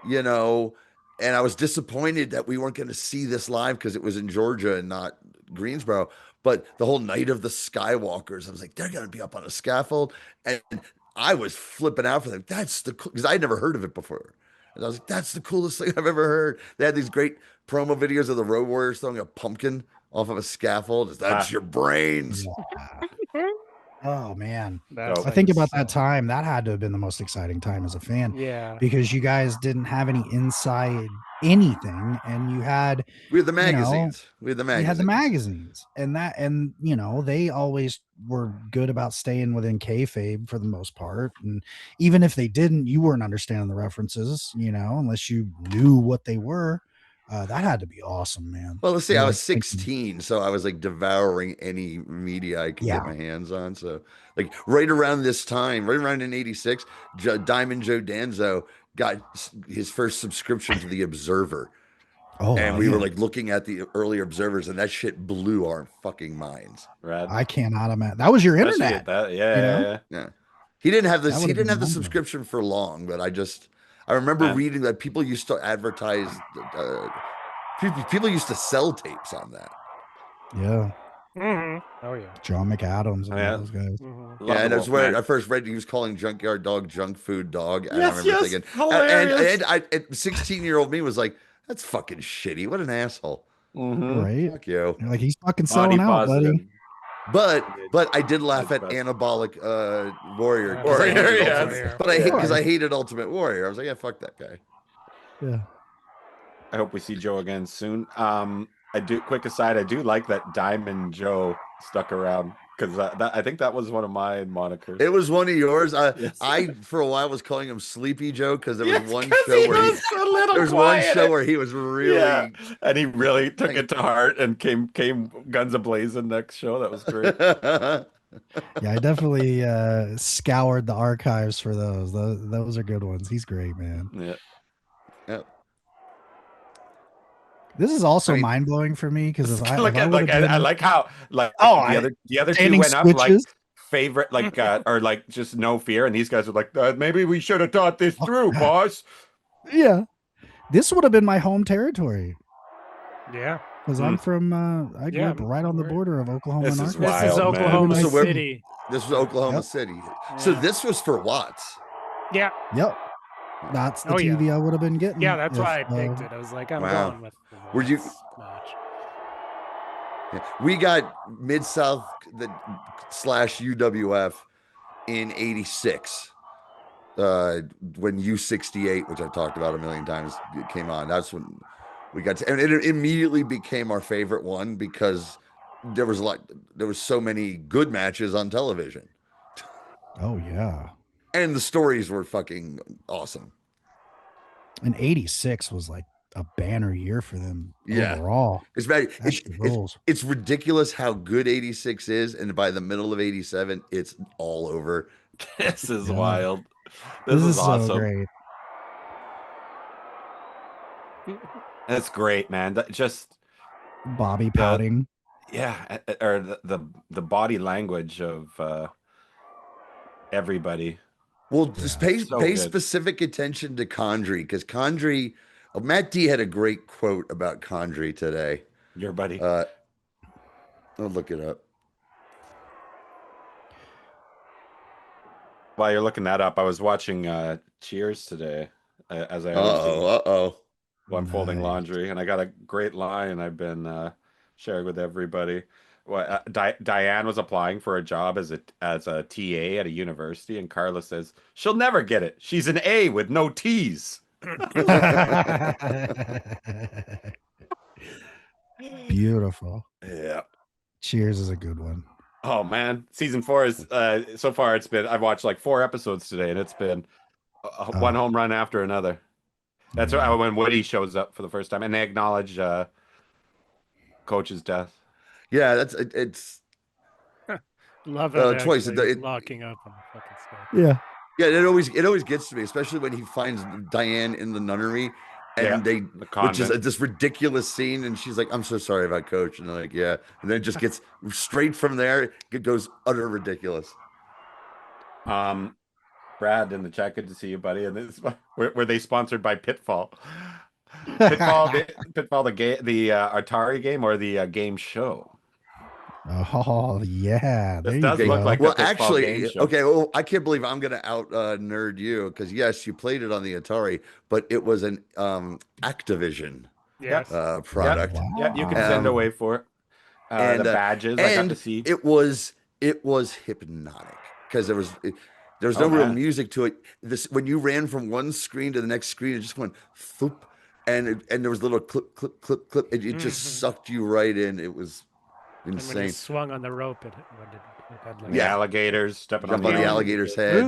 you know, and I was disappointed that we weren't going to see this live because it was in Georgia and not Greensboro. But the whole night of the Skywalkers, I was like, they're going to be up on a scaffold, and I was flipping out for them. That's because I'd never heard of it before. And I was like, that's the coolest thing I've ever heard. They had these great promo videos of the Road Warriors throwing a pumpkin off of a scaffold. That's your brains. Yeah. Oh man, That's I think about so- that time. That had to have been the most exciting time as a fan. Yeah. because you guys didn't have any inside anything, and you had We had the you know, magazines. We had the you had the magazines. magazines, and they always were good about staying within kayfabe for the most part. And even if they didn't, you weren't understanding the references, unless you knew what they were. That had to be awesome, man. Well, let's see. You're, I like, was 16, so I was like devouring any media I could Yeah. get my hands on. So, like right around this time, right around in '86, Diamond Joe Danzo got his first subscription to the Observer. Oh, and we were yeah. like looking at the earlier Observers, and that shit blew our fucking minds. Rad. I cannot imagine. That was your Especially internet. at that. Yeah. Yeah. He didn't have this. That He would've didn't been have the mind-blowing. subscription for long, but I remember Man. reading that people used to advertise. People used to sell tapes on that. Yeah. Oh yeah. John McAdams and Oh, yeah. all those guys. Love Yeah, the and that's where Wolfman. I first read he was calling Junkyard Dog junk food dog. And Yes, I remember yes, thinking, hilarious. and 16-year-old me was like, "That's fucking shitty. What an asshole." Mhm. Right? Fuck you. You're like, he's fucking Body selling out, positive. buddy. But I did laugh at That's best. Anabolic Warrior. 'cause I Warrior, hated yes. Ultimate- But I hate because I hated Ultimate Warrior. I was like, yeah, fuck that guy. Yeah. I hope we see Joe again soon. I do. Quick aside, I do like that Diamond Joe stuck around because I think that was one of my monikers. It was one of yours. Yes. I for a while was calling him Sleepy Joe because there was Yes, one 'cause show he where was a little there was one quiet. show where he was really Yeah, and he really took it to heart and came guns ablazing next show. That was great. Yeah, I definitely scoured the archives for those. Those are good ones. He's great, man. Yeah. Yeah. This is also I mean, mind blowing for me because if I Look if I at would like have been, I like how like the other two standing went up like switches. favorite like or like just no fear, and these guys are like maybe we should have thought this through, boss. Yeah, this would have been my home territory Yeah. because I'm from I grew Yeah, up right on the border of Oklahoma This and is Arkansas. This is wild, man. Oklahoma So where- City. This was Oklahoma Yep. City. So Yeah. this was for Watts. Yeah. Yep, that's the Oh, yeah. TV I would have been getting. Yeah, that's if, why I picked it. I was like, I'm Wow. going with the Were you- Watts match. Yeah. We got Mid South / UWF in '86 when U68, which I've talked about a million times, came on. That's when we got to, and it immediately became our favorite one because there was so many good matches on television, Oh yeah, and the stories were fucking awesome. and '86 was like a banner year for them Yeah. overall. It's bad. That shit rules. It's ridiculous how good '86 is, and by the middle of '87, it's all over. This is Yeah. wild. This is awesome. so great. That's great, man. That just Bobby pouting. yeah, or the body language of everybody. Well, just pay so pay good. specific attention to Condrey because Condrey, Matt D had a great quote about Condrey today. Your buddy. I'll look it up. While you're looking that up, I was watching Cheers today, as I always do Uh-oh. while I'm folding laundry, and I got a great line I've been sharing with everybody. Well, Diane was applying for a job as a TA at a university, and Carla says she'll never get it. She's an A with no T's. Beautiful. Yeah. Cheers is a good one. Oh man, season 4 is so far. I've watched like 4 episodes today, and it's been one home run after another. That's why when Woody shows up for the first time, and they acknowledge Coach's death. Yeah, it's Love it. twice. Locking up on the fucking stuff. Yeah. Yeah, it always gets to me, especially when he finds Diane in the nunnery, and Yeah, which is this ridiculous scene, and she's like, "I'm so sorry about Coach," and they're like, "Yeah," and then it just gets straight from there. It goes utter ridiculous. Brad in the chat, good to see you, buddy. And this were they sponsored by Pitfall? Pitfall, the Atari game or the game show? Oh yeah, This there does you look go. like Well, a Pitfall game actually, show. okay. Well, I can't believe I'm gonna out nerd you because yes, you played it on the Atari, but it was an Activision Yes. product. Yeah, you can send away for it. The badges I got to see. It was It was hypnotic because there was no Oh, real man. music to it. When you ran from one screen to the next screen, it just went thoop, and there was little clip, clip, clip, clip. It just sucked you right in. It was And when you insane. swung on the rope, it had like The alligators stepping Jump on on the alligator's head.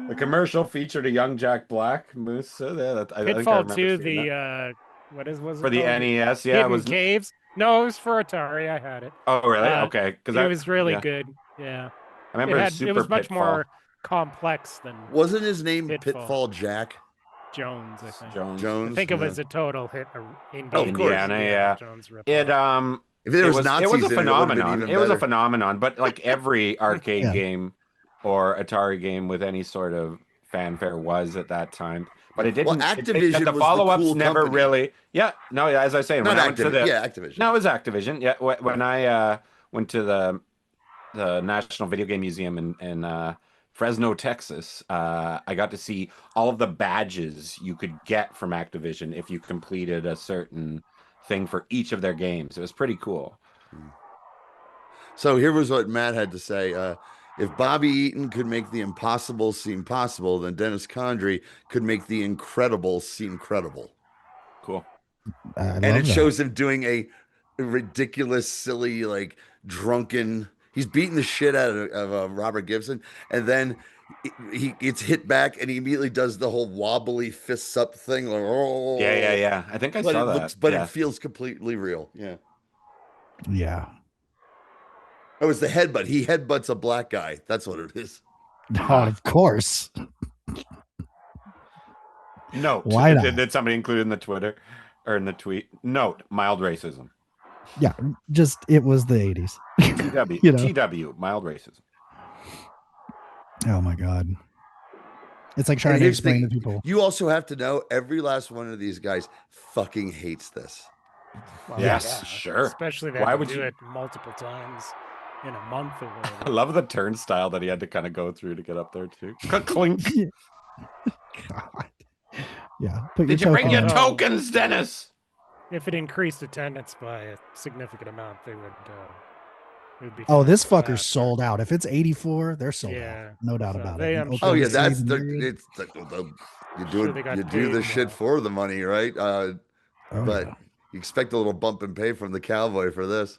The commercial featured a young Jack Black moose. I think I Pitfall remember 2, seeing that. what was it For the called? NES, yeah, it Hidden was. Caves. No, it was for Atari. I had it. Oh, really? Okay, because it was really good. Yeah, I remember it was much Pitfall. more complex than. Wasn't his name Pitfall Jack? Jones, I think. Jones. I think it yeah. was a total hit. Indiana, yeah. Jones ripoff. It If there was it was Nazis a in it, it would've been phenomenon. even It was a better. phenomenon, but like every arcade Yeah. game or Atari game with any sort of fanfare was at that time. But it didn't. Well, Activision the was the follow-ups cool never company. really. Yeah, no, as I say, Not when I went to the Activision. No, it was Activision. Yeah, when I went to the National Video Game Museum in Fresno, Texas, I got to see all of the badges you could get from Activision if you completed a certain thing for each of their games. It was pretty cool. So here was what Matt had to say. If Bobby Eaton could make the impossible seem possible, then Dennis Condrey could make the incredible seem credible. Cool. I And love it that. shows him doing a ridiculous, silly, like drunken. He's beating the shit out of Robert Gibson, and then he gets hit back, and he immediately does the whole wobbly fists up thing. Like, oh, Yeah. I think I saw that. But Yeah. it feels completely real. Yeah. Yeah. Oh, it's the headbutt. He headbutts a black guy. That's what it is. Oh, of course. Note. Why not? Did somebody include in the Twitter or in the tweet? Note, mild racism. Yeah, just it was the 80s. TW, You know? TW, mild racism. Oh my god. It's like trying to explain to people. You also have to know every last one of these guys fucking hates this. Well, Yes, yeah, sure. Especially they Why had to would do you- it multiple times in a month or I whatever. love the turnstile that he had to kind of go through to get up there too. Clink. God. Yeah. Put Did you your bring your token on. tokens, Dennis? If it increased attendance by a significant amount, it would be. Oh, this fine. fucker's sold out. If it's 84, they're sold Yeah. out. No doubt So about they, it. I'm Oh yeah, sure that's the you do Sure it. they got You do the paid shit for the money, right? But yeah. you expect a little bump and pay from the cowboy for this.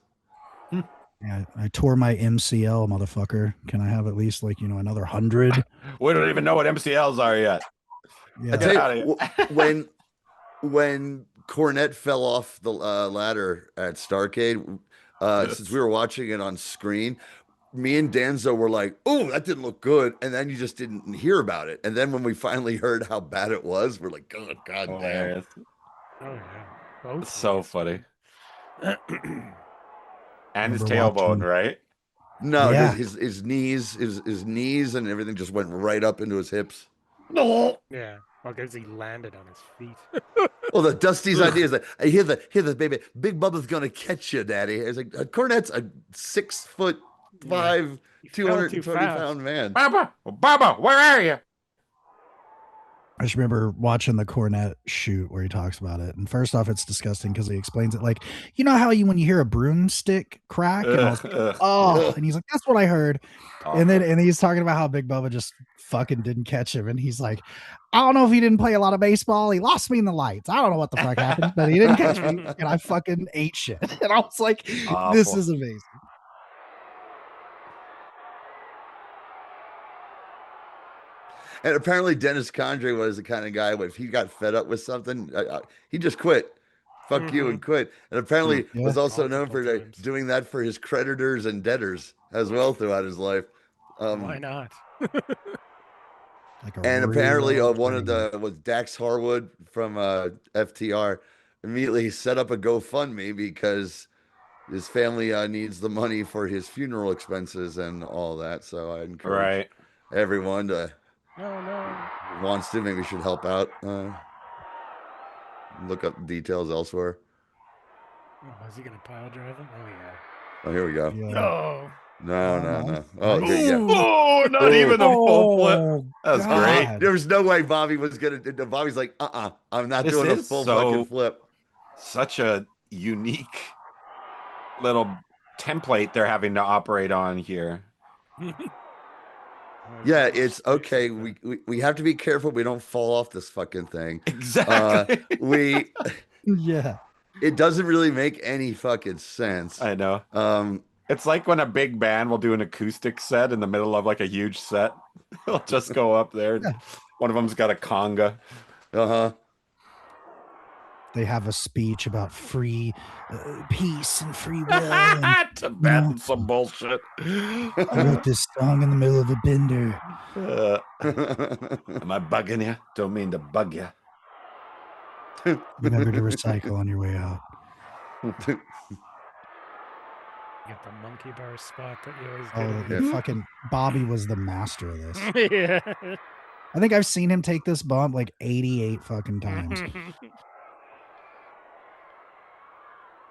Yeah, I tore my MCL, motherfucker. Can I have at least another 100? We don't even know what MCLs are yet. Yeah. I Get tell out of you, here. when Cornette fell off the ladder at Starcade, since we were watching it on screen, me and Danzo were like, "Oh, that didn't look good," and then you just didn't hear about it. And then when we finally heard how bad it was, we're like, "God, damn!" Hilarious. Oh yeah. Both So funny. And his Remember tailbone, watching- right? No, Yeah. his knees, his knees, and everything just went right up into his hips. No. Yeah. Well, because he landed on his feet. Well, the Dusty's idea is like, I hear the baby, Big Bubba's gonna catch you, Daddy. It's like Cornette's a 6'5", He fell too 220 fast. pound man. Baba, where are you? I just remember watching the Cornette shoot where he talks about it. And first off, it's disgusting because he explains it like, you know how when you hear a broomstick crack, and I was like, oh, and he's like, that's what I heard. And he's talking about how Big Bubba just fucking didn't catch him. And he's like, I don't know if he didn't play a lot of baseball. He lost me in the lights. I don't know what the fuck happened, but he didn't catch me. And I fucking ate shit. And I was like, this Awful. is amazing. And apparently Dennis Condrey was the kind of guy if he got fed up with something, he just quit. Fuck you and quit. And apparently Yeah. was also known for Multiple times. doing that for his creditors and debtors as well throughout his life. Why not? Like a And apparently real one of thing. was Dax Harwood from FTR immediately set up a GoFundMe because his family needs the money for his funeral expenses and all that. So I encourage everyone to who wants to maybe should help out. Look up details elsewhere. Oh, is he gonna pile drive him? Oh yeah. Oh, here we go. Yeah. No. No. Oh, Nice. yeah. Oh, not even a full flip. Oh, That was God. great. There was no way Bobby was gonna. Bobby's like, I'm not This doing a is full so- fucking flip. Such a unique little template they're having to operate on here. Yeah, it's okay. We have to be careful we don't fall off this fucking thing. Exactly. Yeah. It doesn't really make any fucking sense. I know. It's like when a big band will do an acoustic set in the middle of like a huge set. They'll just go up there. Yeah. One of them's got a conga. They have a speech about free peace and free will. And, Tibetan some bullshit. I wrote this song in the middle of a bender. Am I bugging you? Don't mean to bug you. Remember to recycle on your way out. Get the monkey bar spot that you always Oh, get. fucking Bobby was the master of this. Yeah. I think I've seen him take this bump like 88 fucking times.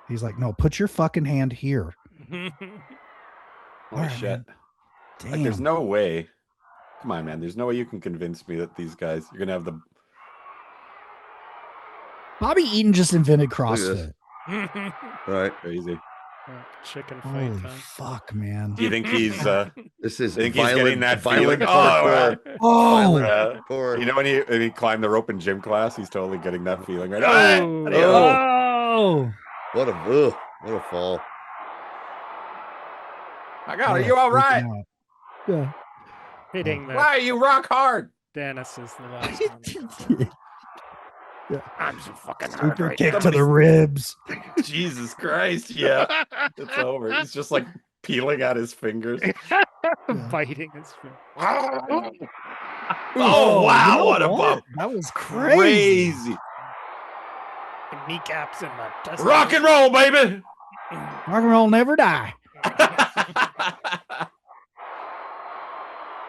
He's like, no, put your fucking hand here. Holy Alright, shit. man. Like, there's Damn. no way. Come on, man. There's no way you can convince me that these guys, you're going to have the. Bobby Eaton just invented Look at this. CrossFit. Right. Crazy. Chicken fight Holy time. fuck, man. Do you think he's This is think he's getting that violent feeling? parkour. Oh, Parkour. You know when he climbed the rope in gym class, he's totally getting that feeling right. oh. What a fall. I got it. You all right? Yeah. Hitting that. Why are you rock hard? Dennis is the last one. Yeah. I'm so fucking Super hard right kick now. to the ribs. Jesus Christ. Yeah. It's over. He's just like peeling at his fingers. Biting his finger. Oh, wow. you know What a bump. That was crazy. The kneecaps in the dust. Rock and roll, baby. Rock and roll never die.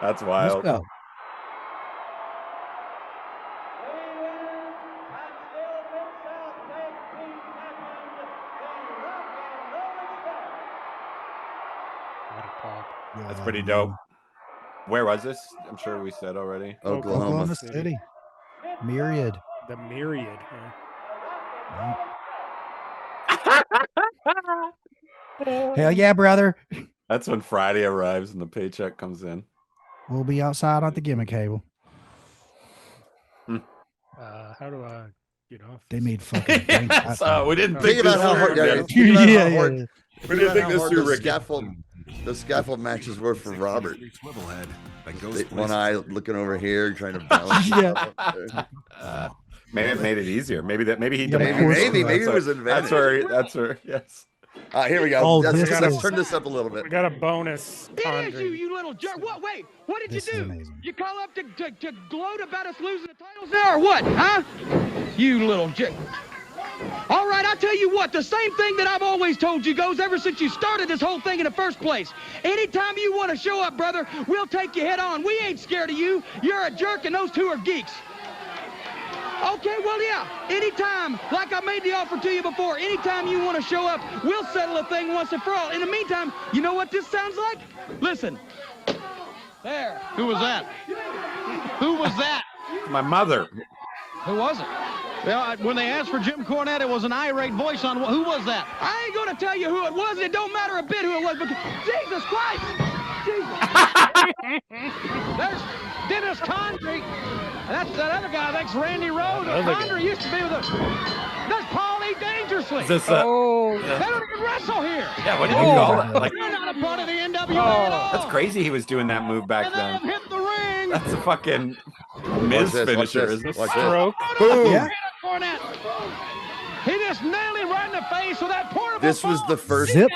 That's Let's wild. go. What a pop. That's pretty dope. Where was this? I'm sure we said already. Oklahoma City. Myriad. The myriad. Hell yeah, brother. That's when Friday arrives and the paycheck comes in. We'll be outside on the gimmick cable. How do I get off? They made fucking bank that So time. we didn't Think think about this how hard. through. Yeah, man. think about Yeah, how hard. yeah. We didn't think this through, the Ricky. scaffold matches were for Robert. Swivelhead that goes One eye looking over here, trying to balance. Yeah. Maybe it made it easier. Maybe he Maybe demanded maybe That's it was invented. That's where yes. Here we go. Oh, Let's turn this up a little bit. We got a bonus. It is pondering. you little jerk. What? Wait, what did This you is do? amazing. You call up to gloat about us losing the titles now or what, huh? You little jerk. All right, I'll tell you what, the same thing that I've always told you goes ever since you started this whole thing in the first place. Anytime you want to show up, brother, we'll take you head on. We ain't scared of you. You're a jerk and those two are geeks. Okay, well, yeah, anytime, like I made the offer to you before, anytime you want to show up, we'll settle a thing once and for all. In the meantime, you know what this sounds like? Listen. There. Who was that? Who was that? My mother. Who was it? Well, when they asked for Jim Cornette, it was an irate voice on who was that? I ain't going to tell you who it was, and it don't matter a bit who it was, because Jesus Christ! There's Dennis Condrey. That's that other guy. That's Randy Rhodes. Other Condrey used to be with us. That's Paul E. Dangerously. Is this They don't even wrestle here. yeah, what did you call it? Like, You're not a part of the NWA at all. that's crazy he was doing that move back And they have then. hit the ring. That's a fucking Watch Miz this, watch finisher. this, Isn't it? watch this. Stroke. Boom. Yeah. Cornette. He just nailed him right in the face with that portable This was the phone. first. Zip.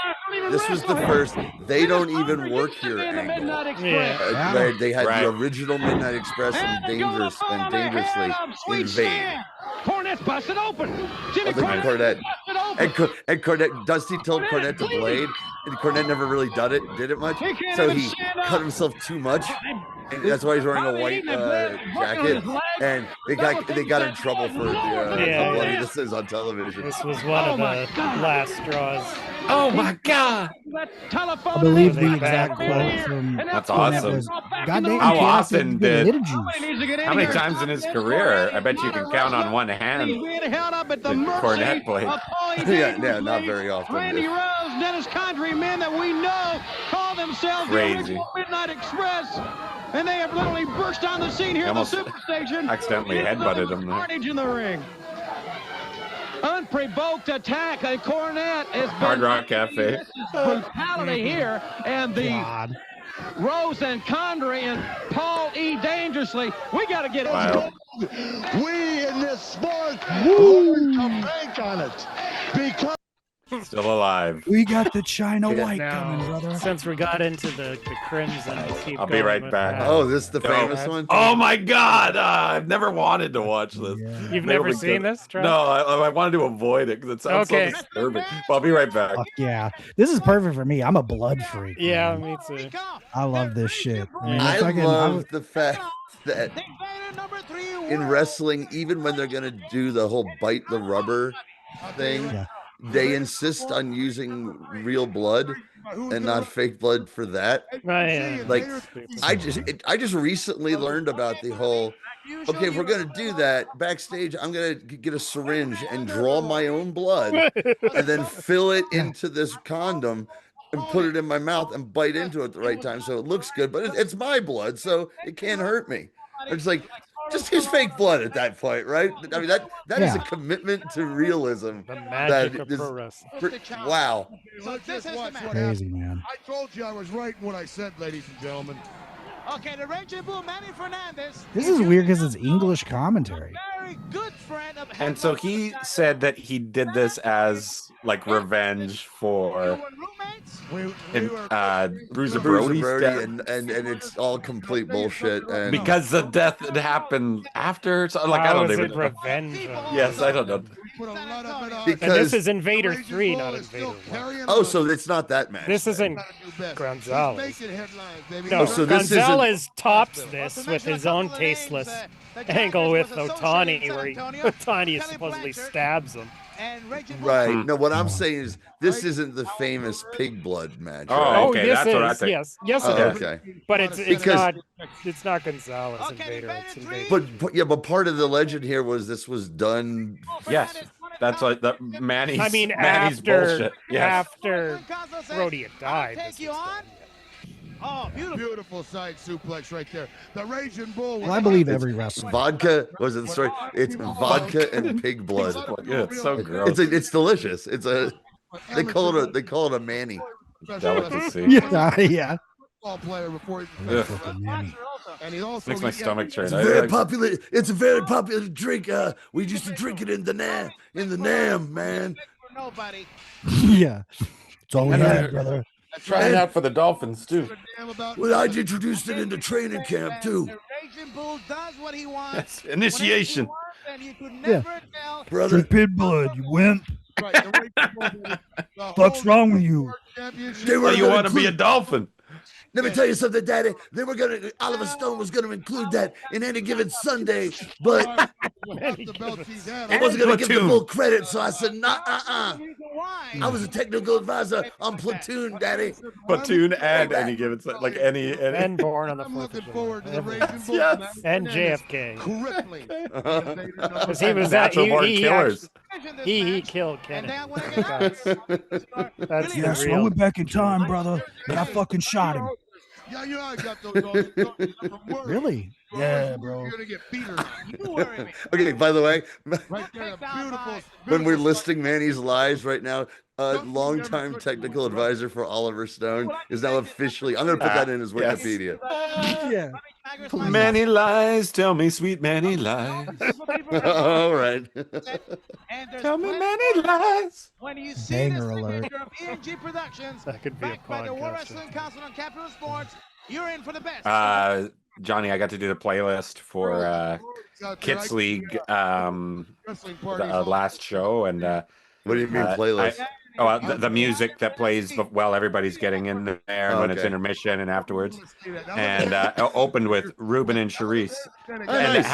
This was the first. They don't even work here angle. Yeah. Where they had Right. the original Midnight Express and dangerously invade. Cornette's busted open. Jimmy Of the Cornette Cornette. busted open. And Cornette, Dusty told Cornette to blade, and Cornette never really did it much. He can't So even he stand up. cut himself too much. And that's why he's wearing a white jacket. And they got in trouble for how bloody this is on television. This was one of the last straws. Oh my god! That telephone. I believe They the exact bad quote here. from And That's Cornette awesome. was, God damn, How you can't often get did- little Somebody juice. needs to get in How many here. times in his career? I bet you can count on one hand. He's being held up at the The mercy Cornette blade. of Paul E. Yeah, Dangerously, not very often. Randy Rose, Dennis Condrey men that we know call themselves the Crazy. original Midnight Express, and they have literally burst on the scene here at the Almost Superstation. accidentally headbutted him there. Carnage in the ring. Unprovoked attack. A Cornette has Hard been Rock Cafe. brutality here, and the Rose and Condrey and Paul E. Dangerously. We got to get it. Wow. We in this sport learn to bank on it because Still alive. We got the China Yeah, White now, coming, brother. Since we got into the Crimson, let's keep I'll be going right with back. that. Oh, this is the famous one? Oh my God! I've never wanted to watch this. You've never seen this, Trev? No, I wanted to avoid it because it sounds so disturbing. Well, I'll be right back. Fuck yeah. This is perfect for me. I'm a blood freak. Yeah, man. me too. I love this shit. I mean, I fucking- love the fact that in wrestling, even when they're gonna do the whole bite the rubber thing, they insist on using real blood and not fake blood for that. Right. Like, I just recently learned about the whole. Okay, if we're gonna do that backstage, I'm gonna get a syringe and draw my own blood, and then fill it into this condom and put it in my mouth and bite into it at the right time so it looks good. But it's my blood, so it can't hurt me. It's like, just use fake blood at that point, right? I mean, that is a commitment to realism. The magic of is pro wrestling. Wow. So just watch what Crazy, happened. man. I told you I was right in what I said, ladies and gentlemen. Okay, the Raging Bull, Manny Fernandez. This is weird because it's English commentary. Very good friend of And so he said that he did this as like revenge for Bruiser Brody's death. and it's all complete bullshit. And Because the death had happened after, so like I How don't is even it know. revenge? Yes, I don't know. And this is Invader 3, not Invader 1. Oh, so it's not that match. This isn't Gonzalez. No, Oh, so this Gonzalez tops this with his own tasteless angle with Otani, where Otani supposedly stabs him. Right. No, what I'm saying is this isn't the famous pig blood match. Oh, right? okay, this that's is, what I think. yes, it is. Okay. But it's Because- not Gonzalez Invader. It's Invader. But part of the legend here was this was done. Yes, that's like that Manny's. I mean, Manny's bullshit. Yes. after Brody had died. Take you on. Oh, beautiful side suplex right there. The Raging Bull. Well, I believe every wrestler. Vodka was it the story? It's vodka and pig blood. Yeah, it's so gross. It's delicious. It's a they call it a Manny. Delicacy. Yeah. Ball player before he Ugh. and he also Makes my stomach churn. It's I- very I- popular. It's a very popular drink. We used to drink it in the Nam, man. Nobody. Yeah. It's all we had, brother. Try it out for the Dolphins too. Well, I introduced it into training camp too. The Raging Bull does what he wants. Yes, initiation. And you could Yeah. never tell. Brother, Drink pig blood, you wimp. right, the Raging Bull, the Fuck's whole wrong with you? championship. they were Well, you gonna want to be a include- dolphin? Let me tell you something, Daddy. They were Oliver Stone was gonna include that in any given Sunday, but The belts he's had. I wasn't gonna give the Platoon. full credit, so I said, nah, I was a technical advisor on Platoon, Daddy. Platoon and any given like any. And Born on the I'm 4th of looking forward to the July. Raging Bull. Yes. tonight. And JFK. Crippling. Because he was that Natural born he killers. he killed And Kennedy. then when it That's, that's Yeah, the so I real. went back in time, brother, and I fucking shot him. Yeah, you know I got those all from work. Really? Yeah, bro. You're gonna get beater. you worry me. Okay, by the way, Right there, beautiful. when we're listing Manny's lies right now, longtime technical advisor for Oliver Stone is now officially. I'm gonna put that in his Yes. Wikipedia. Yeah. Many lies, tell me sweet many lies. All right. And there's Tell me plenty many more lies. when you see Banger this alert. signature of ENG Productions, That could be a backed by the World podcast, Wrestling yeah. Council on Capital Sports, you're in for the best. Johnny, I got to do the playlist for Kits League Wrestling the parties. last show, and What do you mean playlist? the music that plays while everybody's getting in there and when it's Okay. intermission and afterwards, and opened with Ruben and Charisse. And nice.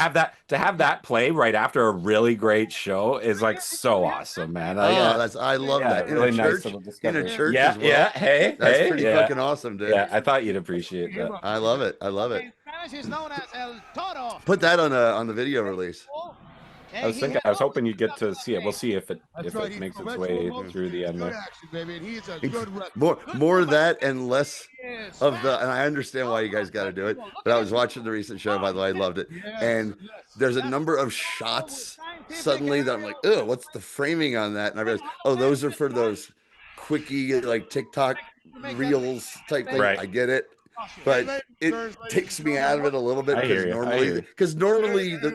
to have that play right after a really great show is like so awesome, man. I love yeah, that. In really a nice church, little in discovery. a church Yeah, as well. yeah. Hey, That's hey, pretty yeah. fucking awesome, dude. Yeah, I thought you'd appreciate that. I love it. I love it. In Spanish is known as El Toro. Put that on the video release. I was hoping you'd get to see it. We'll see if it makes its way through the end there. More of that and less of the. And I understand why you guys got to do it. But I was watching the recent show. By the way, I loved it. And there's a number of shots suddenly that I'm like, oh, what's the framing on that? And I realized, oh, those are for those quickie like TikTok reels type thing. Right. I get it. But it takes me out of it a little bit because normally one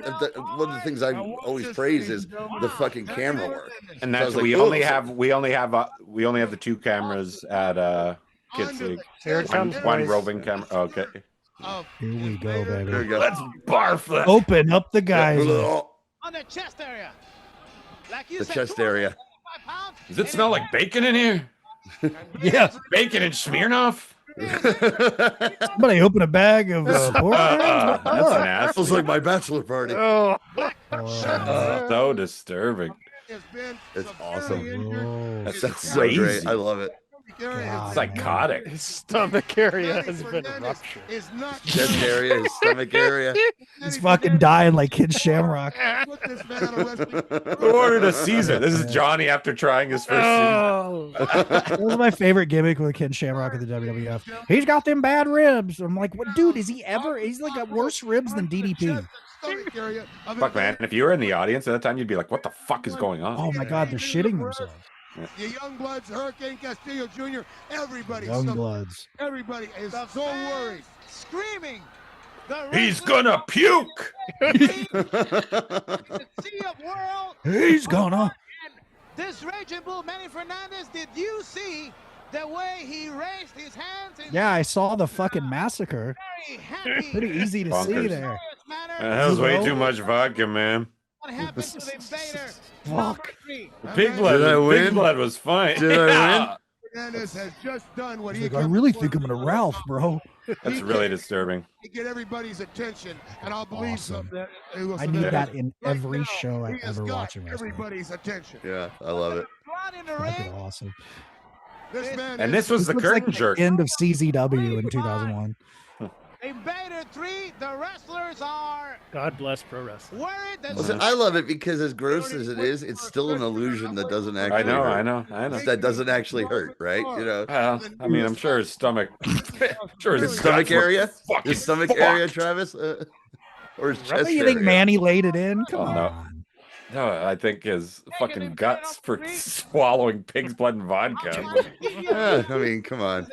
of the things I always praise is the fucking camera work. And that's we only have the 2 cameras at Kids League. Here it comes, one boys. roving camera. Okay. Here we go, baby. Here we go. Let's barf that. Open up the guys. On the chest area. Like you The said, chest area. Does it smell like bacon in here? Yeah. Bacon and Smirnoff? Somebody open a bag of pork. That's nasty. Feels like my bachelor party. So disturbing. It's awesome. That's so great. I love it. It's psychotic. His stomach area has been ruptured. Chest area, his stomach area. He's fucking dying like Kid Shamrock. Who ordered a Caesar? This is Johnny after trying his first Caesar. That was my favorite gimmick with Ken Shamrock at the WWF. He's got them bad ribs. I'm like, what, dude? Is he ever? He's like got worse ribs than DDP. Fuck, man. If you were in the audience at that time, you'd be like, what the fuck is going on? Oh my God, they're shitting themselves. The Young Bloods, Hurricane Castillo Jr., everybody. Young Bloods. Everybody is so worried. Screaming. He's gonna puke. Sea of world. He's gonna. This Raging Bull, Manny Fernandez, did you see the way he raised his hands? Yeah, I saw the fucking massacre. Pretty easy to see Bonkers. there. That was way too much vodka, man. What happened to the invader? Fuck. Pig blood was fine. Did I win? Fernandez has just done what he Like, I really think I'm gonna Ralph, bro. That's really disturbing. to get everybody's attention, and I'll believe Awesome. that it was I need that in every show I he has ever got watch in wrestling. everybody's attention. Yeah, I love it. Fucking awesome. This man And this was the looks like curtain the jerk. end of CZW in 2001. Invader 3, the wrestlers are God bless pro wrestling. worried that Listen, I love it because as gross as it is, it's still an illusion that doesn't actually hurt. I know. That doesn't actually hurt, right? You know. Well, I mean, I'm sure his stomach. Sure His stomach area? Fucking His stomach fucked. area, Travis? Or his chest Really? You area? think Manny laid it in? Come Oh, no. on. No, I think his fucking guts for swallowing pig's blood and vodka. Yeah, I mean, come on.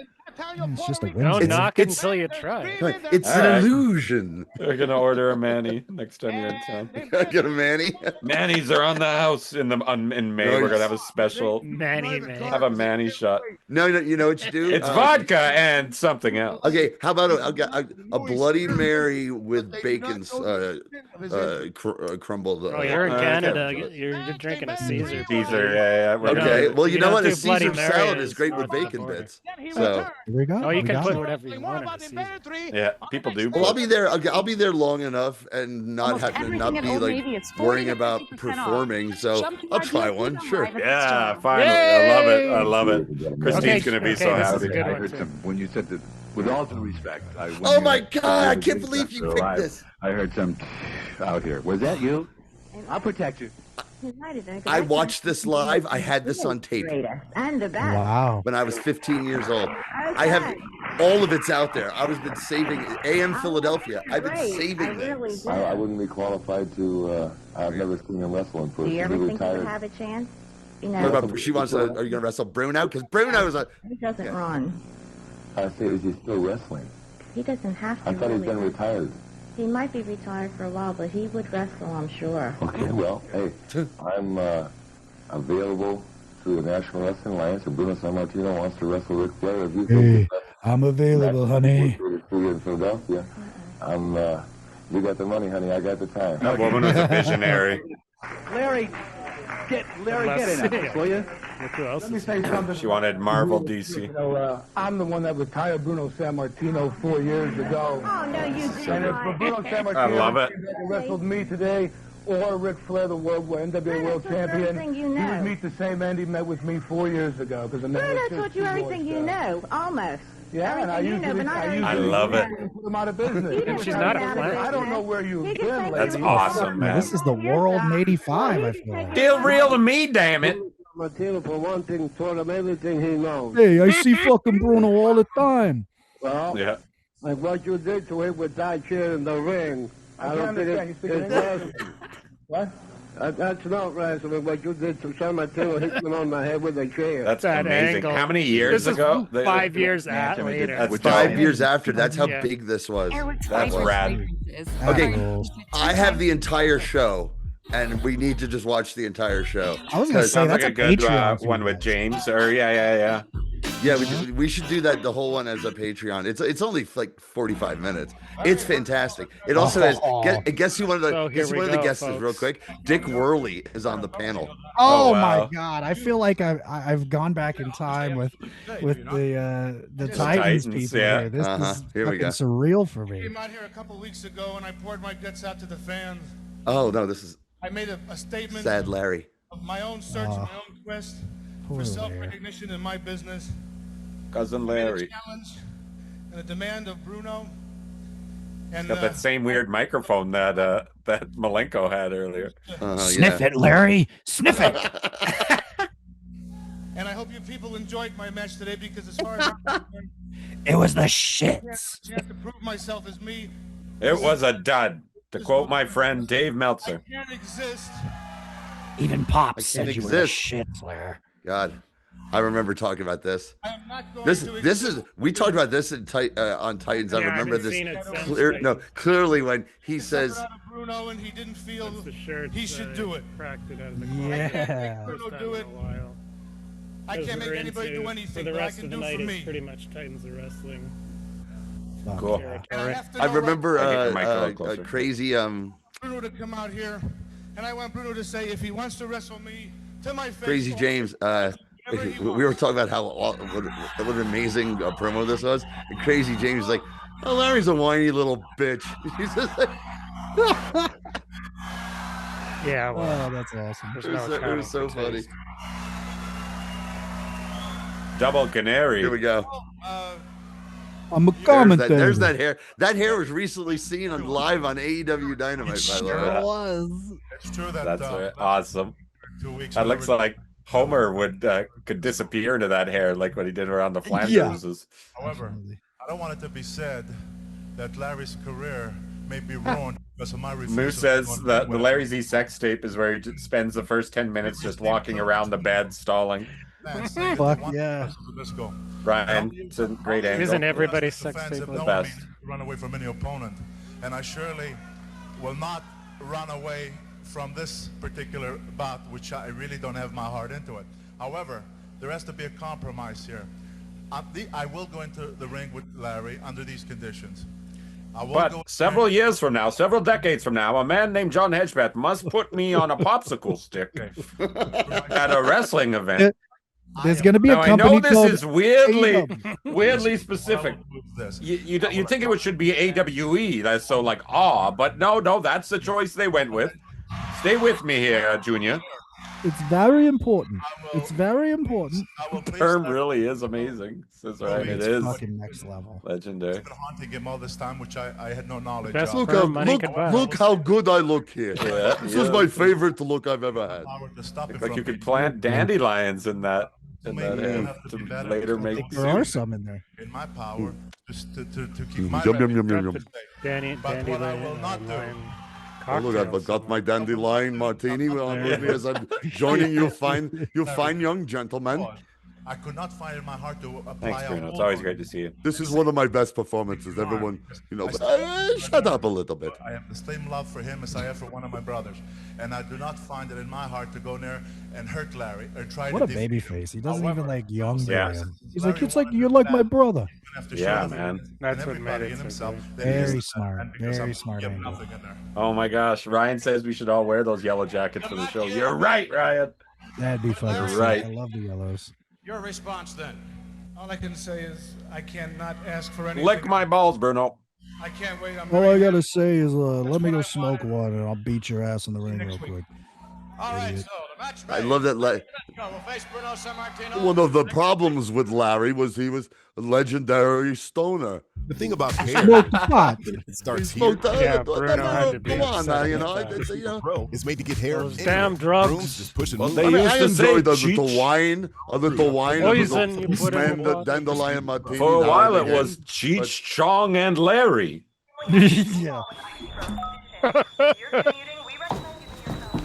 It's just a Don't whimsy. knock it until you try. It's All an right. illusion. They're gonna order a Manny next time you're in town. Get a Manny. Manny's are on the house in May. We're gonna have a special. Manny, man. Have a Manny shot. No, you know what you do? It's vodka and something else. Okay, how about a Bloody Mary with bacon crumbled? Oh, you're in Canada. okay. You're drinking a Caesar. Caesar, yeah. We're Okay, gonna- well, you know don't what? A do Bloody Caesar Mary salad is as great with part of the bacon order. bits. So, Here we go. Oh, you We can got put it. whatever you want in a Caesar. Yeah, people do. well, I'll be there. I'll be there long enough and not have to not be like worrying about performing. So I'll try one. Sure. Yeah, finally. I love it. Christine's Okay, gonna be okay, so this is happy. a good I one, heard too. some when you said that. With all due respect, Oh my God! I can't believe you picked this. I heard some out here. Was that you? I'll protect you. I watched this live. I had this on tape Wow. when I was 15 years old. I have all of it's out there. I was been saving AM Philadelphia. I've been saving things. I wouldn't be qualified to. I've never seen him wrestle in person. Do you ever He think retired. you'll have a chance? You know, What about she wants to? Are you gonna wrestle Bruno? Because Bruno is a. he doesn't run. I say, is he still wrestling? He doesn't have to. I thought he's really been wrestle. retired. He might be retired for a while, but he would wrestle, I'm sure. Okay, well, hey, I'm available to the National Wrestling Alliance. If Bruno Sammartino wants to wrestle Ric Flair, if you Hey, I'm available, honey. in Philadelphia, you got the money, honey. I got the time. That woman was a visionary. Larry, get in it, will you? Look who else Let me is say something. She wanted Marvel DC. You know, I'm the one that retired Bruno Sammartino 4 years ago. Oh, no, you didn't. And if for Bruno Sammartino I love it. wrestled me today, or Ric Flair, the NWA World Champion, everything you he know. would meet the same end he met with me 4 years ago. Because Bruno taught you everything you know, almost. Yeah, and I I love it. put them out of business. And she's not a plant. I don't know where you've been, That's lady. awesome, man. This is the world in '85. I feel like. Feel real to me, damn it. Martino, for one thing, told him everything he knows. Hey, I see fucking Bruno all the time. Well, Yeah. like what you did to him with that chair in the ring, I don't think it's wrestling. What? That's not wrestling. What you did to San Martino, hitting on the head with a chair. That's That amazing. angle. How many years This is ago? 5 years later. That's With dope. 5 years after, that's how Yeah. big this was. That's rad. Okay, I have the entire show, and we need to just watch the entire show. I was gonna say Sounds that's like a a good Patreon one with James. Or yeah. Yeah, we should do that, the whole one as a Patreon. It's only like 45 minutes. It's fantastic. It also has guess who one of the So here guess we one of the go, guests is real folks. quick. Dick Worley is on the panel. Oh, wow. my god! I feel like I've gone back in time with the Titans people yeah. here. This is Here we fucking go. surreal for me. Came out here a couple weeks ago and I poured my guts out to the fans. Oh no, this is I made a statement sad Larry. of my own search, my own quest poor for Larry. self-recognition in my business. Cousin I made a Larry. challenge and a demand of Bruno. And Got that same weird microphone that that Malenko had earlier. Sniff it, Larry. Sniff it. and I hope you people enjoyed my match today because as far as I'm concerned, It was the I shits. have to prove myself as me. It was a dud. To quote my friend Dave Meltzer. I can't exist. Even Pop can't said you were the exist. shits, Larry. God, I remember talking about this. I am not going This to is we talked about this in on Titans. I Yeah, I remember haven't this seen it since, clearly when he says out of Bruno and he didn't feel The shirt, he should do it. Cracked it out of the Yeah. First Bruno time do in it. a while. I As can't make we're anybody into- do anything, For the but I rest can of the do night, for it's me. pretty much Titans of Wrestling. Cool. And I have to I know remember I get the mic a little closer. crazy Bruno to come out here, and I want Bruno to say if he wants to wrestle me to my face. Crazy James. We were talking about how what an amazing promo this was. And Crazy James is like, "Oh, Larry's a whiny little bitch." He's just like, Yeah, well, Oh, that's awesome. there's it was no so, it was accounting so for funny. taste. Double Canary. Here we go. I'm a There's commentator. there's that hair. That hair was recently seen on live on AEW Dynamite. By the way, was. It's true that That's right. Awesome. 2 weeks. That looks like Homer would could disappear into that hair, like what he did around the Flanderses. However, I don't want it to be said that Larry's career may be ruined because of my refusal. Moose says that the Larry Z sex tape is where he just spends the first 10 minutes just walking around the bed stalling. Fuck yeah. Brian, it's a great angle. Isn't everybody's The sex fans tape have like known best. me to run away from any opponent, and I surely will not run away from this particular bout, which I really don't have my heart into it. However, there has to be a compromise here. I will go into the ring with Larry under these conditions. I will But go several years from now, several decades from now, a man named John Hedgepath must put me on a popsicle stick at a wrestling event. There's going to be a Now, I company know this called is weirdly, AEW. weirdly specific. You think it should be AWE? That's so like but no, that's the choice they went with. Stay with me here, Junior. It's very important. It's very important. The term really is amazing. Says right, it is fucking next level. Legendary. I've been haunting him all this time, which I had no knowledge Best of. Look how good I look here. Yeah, This is my favorite look I've ever had. Look like you could plant dandelions in that hair to later make. There are some in there. In my power, just to keep my Yum, yum, yum, yum, yum. But what I will not do. Oh, look, I've got my dandelion martini on with me as I'm joining you fine young gentlemen. I could not find in my heart to apply. Thanks, Bruno. It's always great to see you. This is one of my best performances. Everyone, shut up a little bit. I have the same love for him as I have for one of my brothers, and I do not find it in my heart to go in there and hurt Larry or try What to. a baby face. He doesn't even like young Yeah. him. He's like, it's like you're like my brother. Yeah, man. That's what made it so good. Very smart. Very smart angle. Oh my gosh, Ryan says we should all wear those yellow jackets for the show. You're right, Ryan. That'd be fucking sick. Right. I love the yellows. Your response then? All I can say is I cannot ask for anything. Lick my balls, Bruno. I can't wait. I'm All very I gotta say is, let me go smoke one, and I'll beat your ass in the ring real quick. All right, so the match. I love that. We'll face Bruno Sammartino. One of the problems with Larry was he was legendary stoner. The thing about Smoked pot. it starts He smoked here. Bruno had to be Come on upset now, you about know. that. You know. Pro is made to get hair. Those anywhere. damn drugs. Brooms just push and Well, move. they I mean, used I to say enjoyed the cheech. wine, a little wine, Poison you put in the water. dandelion martini. For a now while, and it was again. Cheech, Chong, and Larry. Yeah.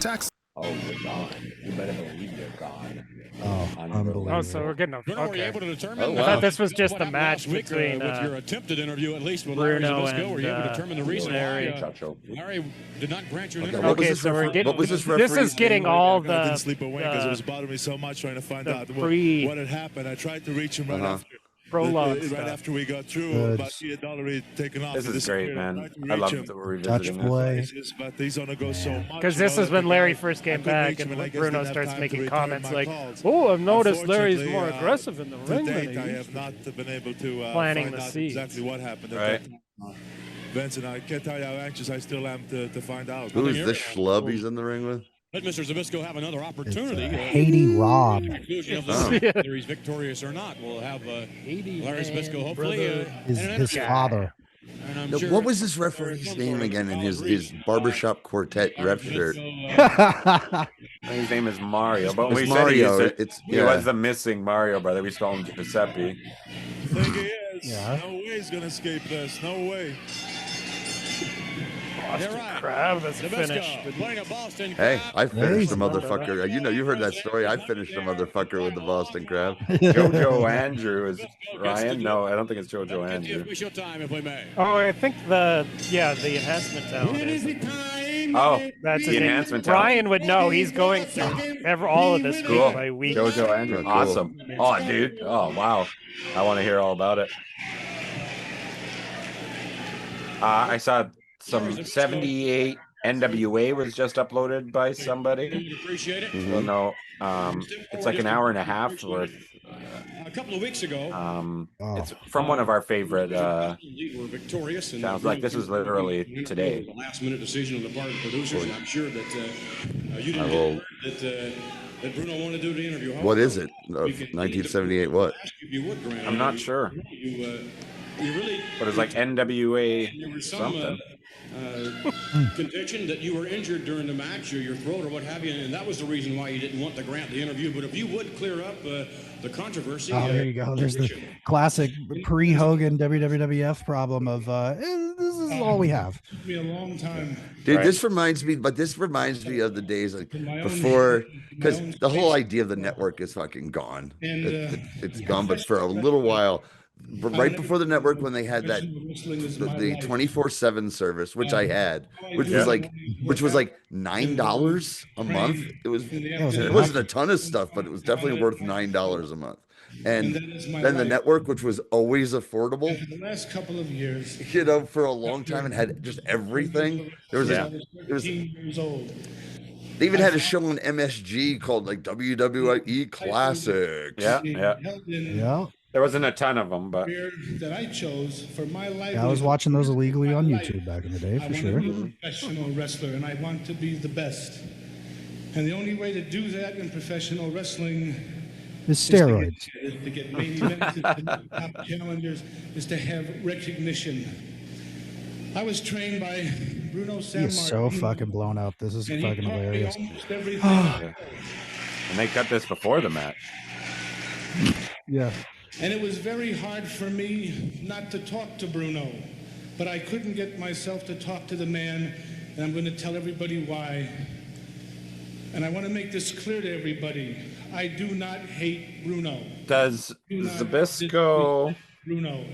Tax. Oh, we're gone. You better believe you're gone. Oh, unbelievable. Oh, so we're getting a. Bruno, were you Okay. able to determine? Oh, I wow. thought this was just What the happened match last week, between with your attempted interview, at least with Bruno Larry Zbyszko. Were you able to and, determine the reason Larry. why Larry did not grant you an Okay, interview? what was Okay, this so we're getting. what was this This is referee's getting name? all I didn't the. sleep away because it was bothering me so much trying to find out pre- what had happened. I tried to reach him right after. Prologue Right stuff. after we got through, about he had already taken off. This He is great, disappeared. man. tried to I reach love him. that we're Touch revisiting play. this. But he's on the go so much. Because this is when Larry first came back, and Bruno starts making comments like, "Oh, I've noticed Larry's more aggressive in the ring than date, he I used have to." not been able to Planting find the out seeds. exactly what happened. at Right. that time. Vince, and I can't tell you how anxious I still am to find out. Who is this schlub he's in the ring with? Let Mr. Zbyszko have another opportunity. Haiti Rob. Conclusion of Oh. this, whether he's victorious or not, we'll have Larry Zbyszko hopefully His father. And I'm No, sure what was this referee's name again in his barbershop quartet ref shirt? His name is Mario, but when It's we said Mario. he was the missing Mario brother. We call him Giuseppe. I think he is. Yeah. No way he's gonna escape this. No way. Boston Crab as a finish. playing a Boston Hey, I finished the Nice. motherfucker. You know, you heard that story. I finished the motherfucker with the Boston Crab. Jojo Andrew is Ryan. No, I don't think it's Jojo Andrew. Official time, if we may. Oh, I think the enhancement talent. It is the time. Oh, That's the his name. enhancement talent. Ryan would know. He's going through all of this Cool. week by week. Jojo Andrew. Cool. Awesome. Oh, dude. Oh, wow. I want to hear all about it. I saw some 78 NWA was just uploaded by somebody. Appreciate it. Well, no, it's like an hour and a half worth. A couple of weeks ago, It's from one of our favorite we were victorious. And sounds like this is literally today. The last-minute decision on the part of the producers. And I'm sure that you didn't will- that Bruno wanted to do the interview. What is it? 1978 what? If you would, Grant, I'm not sure, You really. but it's like NWA There was some something. conviction that you were injured during the match, or your throat, or what have you, and that was the reason why you didn't want to grant the interview. But if you would clear up the controversy, Oh, there you go. There's the classic pre-Hogan WWF problem of this is all we have. It took me a long time. Dude, this reminds me of the days like before, because the whole idea of the network is fucking gone. It's gone, but for a little while, right before the network, when they had that the 24/7 service, which I had, which was like $9 a month. It wasn't a ton of stuff, but it was definitely worth $9 a month. And then the network, which was always affordable, The last couple of years, you know, for a long time, and had just everything. There was I was 13 years old. they even had a show on MSG called like WWE Classics. Yeah. There wasn't a ton of them, but That I chose for my life. Yeah, I was watching those illegally on YouTube back in the day I for want sure. to be a professional wrestler, and I want to be the best. And the only way to do that in professional wrestling It's steroids. to get main events, to the top challengers, is to have recognition. I was trained by Bruno He is so Sammartino, fucking blown out. This is and he fucking taught me hilarious. almost everything I know. and they cut this before the match. Yeah. And it was very hard for me not to talk to Bruno, but I couldn't get myself to talk to the man, and I'm going to tell everybody why. And I want to make this clear to everybody. I do not hate Bruno. Does Do not Zbyszko? disrespect Bruno,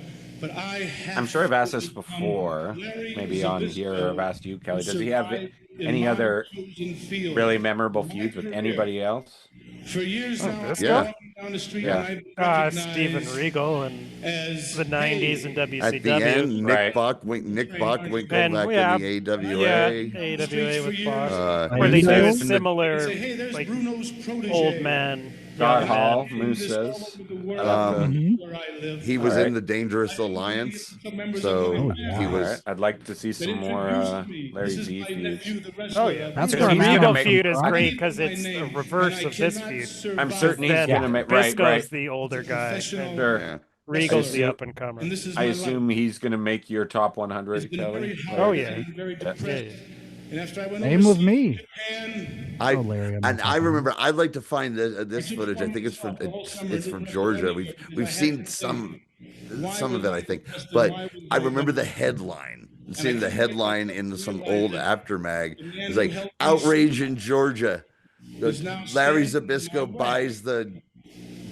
but I have I'm sure I've asked this to become before, Larry maybe on Zbyszko here, or I've asked you, Kelly. Does he have survive in any my other chosen field. really memorable feuds with anybody else? For years now, I've been Yeah. walking down the street Yeah. and I Steven Regal and the 90s and WCW. At the end, Nick Bockwinkel And, back yeah, in the AWA. Yeah, AWA with Fox. Uh, where they do a Moose. similar, like, old man. God young Hall, man. Moose says. He was All in the Dangerous Alliance, so Oh, he was. Alright, I'd like to see some more Larry Z feuds. Oh yeah, That's the where I'm at. Regal feud is great because it's a reverse of this feud. I'm certain he's Then gonna make Briscoe's right. the older guy. Sure. Regal's the assume- up and comer. And this is I my assume life. he's going to make your top 100, It's been Kelly. very hard. Oh, yeah. I've been very depressed. And after I went Same with overseas me. to Japan, I Oh, Larry, I'm and not I talking. remember I'd like to find this footage. I think it's from Georgia. We've seen some of it, I think, but I remember the headline and seeing the headline in some old aftermag. It's like outrage in Georgia. Larry Zbyszko buys the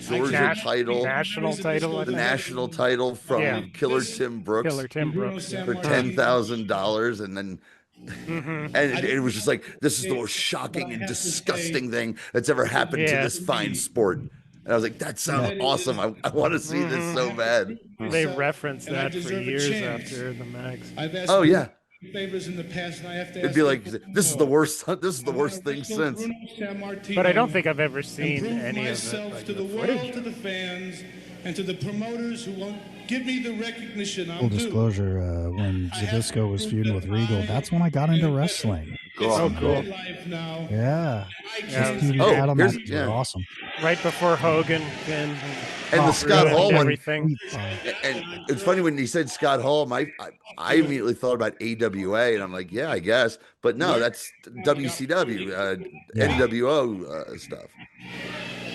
Georgia title, national title, I the think. national title from Yeah. Killer Tim Brooks Killer Tim Brooks, yeah. for $10,000, and then. Mhm. And it was just like, this is the most shocking and disgusting thing that's ever happened to Yeah. this fine sport. And I was like, that sounds awesome. I want to see this so bad. They referenced and I that for deserve a years chance. after the mags. I've asked Oh, yeah. favors in the past, and I have to It'd ask be like, them this is the worst. This is the worst thing Bruno since. Sammartino But I don't think I've ever and seen prove any of it. myself Like, to the the world, footage. to the fans, and to the promoters who won't give me the recognition I'm Full due. disclosure, when Zbyszko was feuding with Regal, that's when I got into wrestling. Oh, cool. Life now. Yeah. Yeah, Those feud Oh, battle here's- matches yeah. were awesome. Right before Hogan and And the Scott ruined Hall one. everything. And it's funny when he said Scott Hall, I immediately thought about AWA, and I'm like, yeah, I guess. But no, that's WCW, NWO stuff.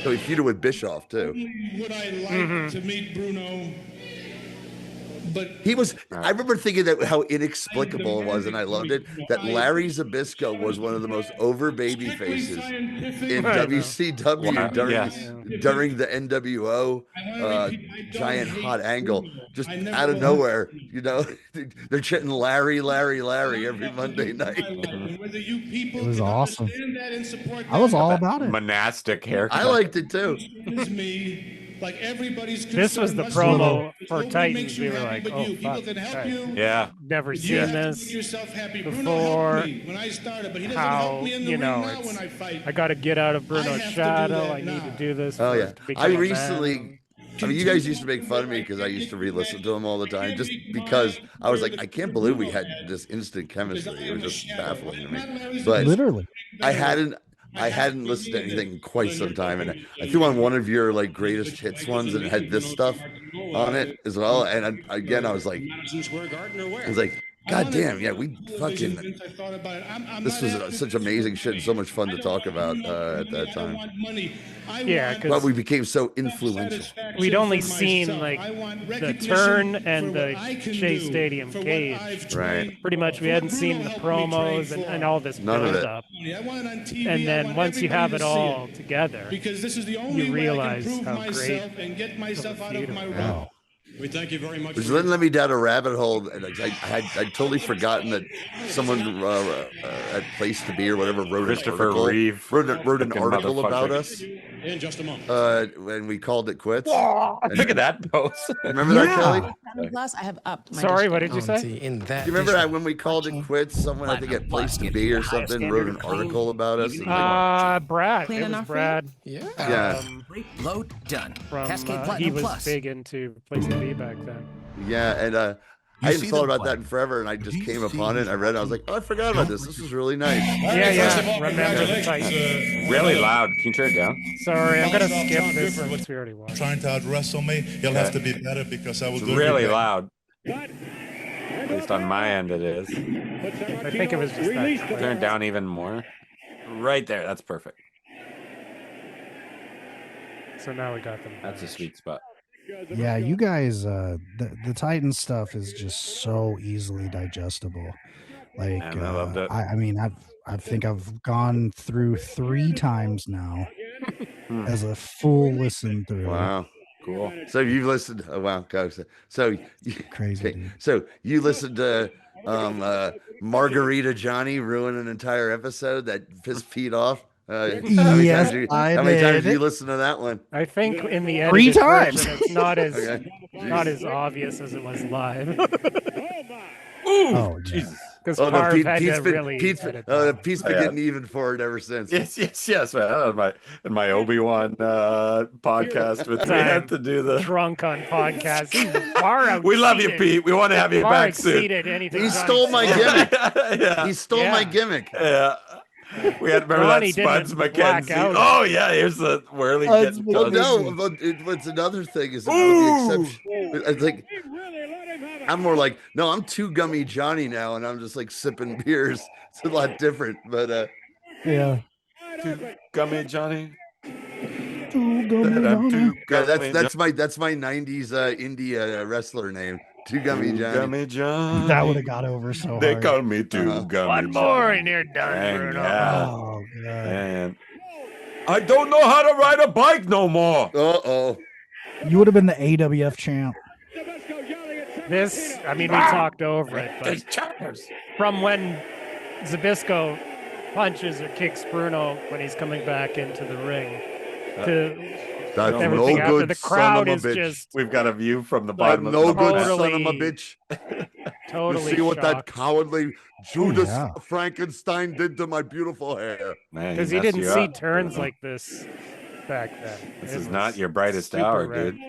So he feuded with Bischoff, too. Would I like to meet Bruno? But He was. I remember thinking that how inexplicable it was, and I loved it. That Larry Zbyszko was one of the most over baby faces in WCW Wow, during yes. during the NWO giant hot angle. Just out of nowhere, you know, they're chanting Larry, Larry, Larry every Monday night. whether you people It was can awesome. understand that and support I was that, all about it. Monastic haircut. I liked it too. is me. Like everybody's This was concern the must promo be, for nobody Titans. makes you We were happy like, but oh, you. People fuck. can help okay. you. Yeah. Never You seen have to this make yourself happy. Bruno before. helped me when I started, but he doesn't How, help me in the you ring know, now it's, when I fight. I got to get out of Bruno's have to do shadow. that I need to now. do this. Oh for- yeah, to become I a man. recently. I mean, you guys used to make fun of me because I used to re-listen to him all the time, just because I was like, I can't believe we had this instant chemistry. It was just baffling to me. But Literally. I hadn't listened to anything in quite some time, and I threw on one of your like greatest hits ones, and it had this stuff on it as well. And I was like, God damn, yeah, we fucking. This was such amazing shit and so much fun to talk about at that time. Yeah, But because we became so influential. we'd only seen like the turn and the Shea Stadium cage. Right. Pretty much, we hadn't seen the promos and all this None of build it. up. I want it on TV. And I then want once you have it everybody to see all together, because this is the only you way I realize can prove how great myself and get myself out of my role. We thank you very much. Which then led me down a rabbit hole, and I'd totally forgotten that someone at Place to Be or whatever wrote Christopher an article, Reeve. wrote an Fucking article about motherfucker. us In just a moment. when we called it quits. Look at that post. Remember that, Kelly? Plus, I have upped my Sorry, what did you say? in that. Do you remember that when we called it quits? Someone I think at Place to Be or something wrote an article about us. And Brad. Clean It was enough for Brad. Yeah. yeah, Load done. From Cascade he Platinum was Plus. big into Place to Be back then. yeah, and I hadn't thought about that in forever, and I just came upon it. And I read it. I was like, oh, I forgot about this. This was really nice. Yeah. Remember the Titans. Really loud. Can you turn it down? Sorry, I'm gonna skip this since we already watched. Trying to out-wrestle me, you'll have to be better because I will It's do really everything. loud. At least on my end it is. I think it was just that. Turn it down even more. Right there. That's perfect. So now we got them. That's a sweet spot. Yeah, you guys, the Titan stuff is just so easily digestible. Like, And I loved it. I mean, I think I've gone through 3 times now as a full listen through. Wow. Cool. So you listened. Oh, wow. Gosh. So Crazy. okay. So you listened to Margarita Johnny ruin an entire episode that pissed Pete off. How many Yes, how many times did. did you listen to that one? I think in the 3 edited times. version, it's not as Okay. not as obvious as it was live. Oh, Jesus. Because Oh no, Marv had to been really Pete's edit been that. getting even for it ever since. Yes, man. In my Obi-Wan podcast with we had to do the drunk on podcast. He far We love you, exceeded- Pete. We want to have you far back soon. exceeded anything He Johnny stole my said. gimmick. Yeah. He stole my gimmick. Yeah. We had remember Johnny that Spuds didn't black McKenzie. out. Oh yeah, here's the whirly getting Well, done. no, but what's another thing is with the exception. I think I'm more like, no, I'm too gummy Johnny now, and I'm just like sipping beers. It's a lot different, but yeah. Too gummy Johnny. Too gummy Yeah, that's my 90s indie wrestler name. Too Gummy Too Johnny. Gummy Johnny. That would have got over so They hard. call me Too Gummy One more Johnny. and you're done, Dang, Bruno. yeah. Oh god. Man. I don't know how to ride a bike no more. Uh-oh. You would have been the AWF champ. This, I mean, we talked over it, but from when Zbyszko punches or kicks Bruno when he's coming back into the ring to That's everything no after good the son crowd of is a bitch. just We've got a view from the That bottom of no the good back. son of a bitch. Totally You see what that shocked. cowardly Judas yeah. Frankenstein did to my beautiful hair. Man, Because he messed didn't you see up. turns like this back then. This It is was not your brightest super hour, rare. dude.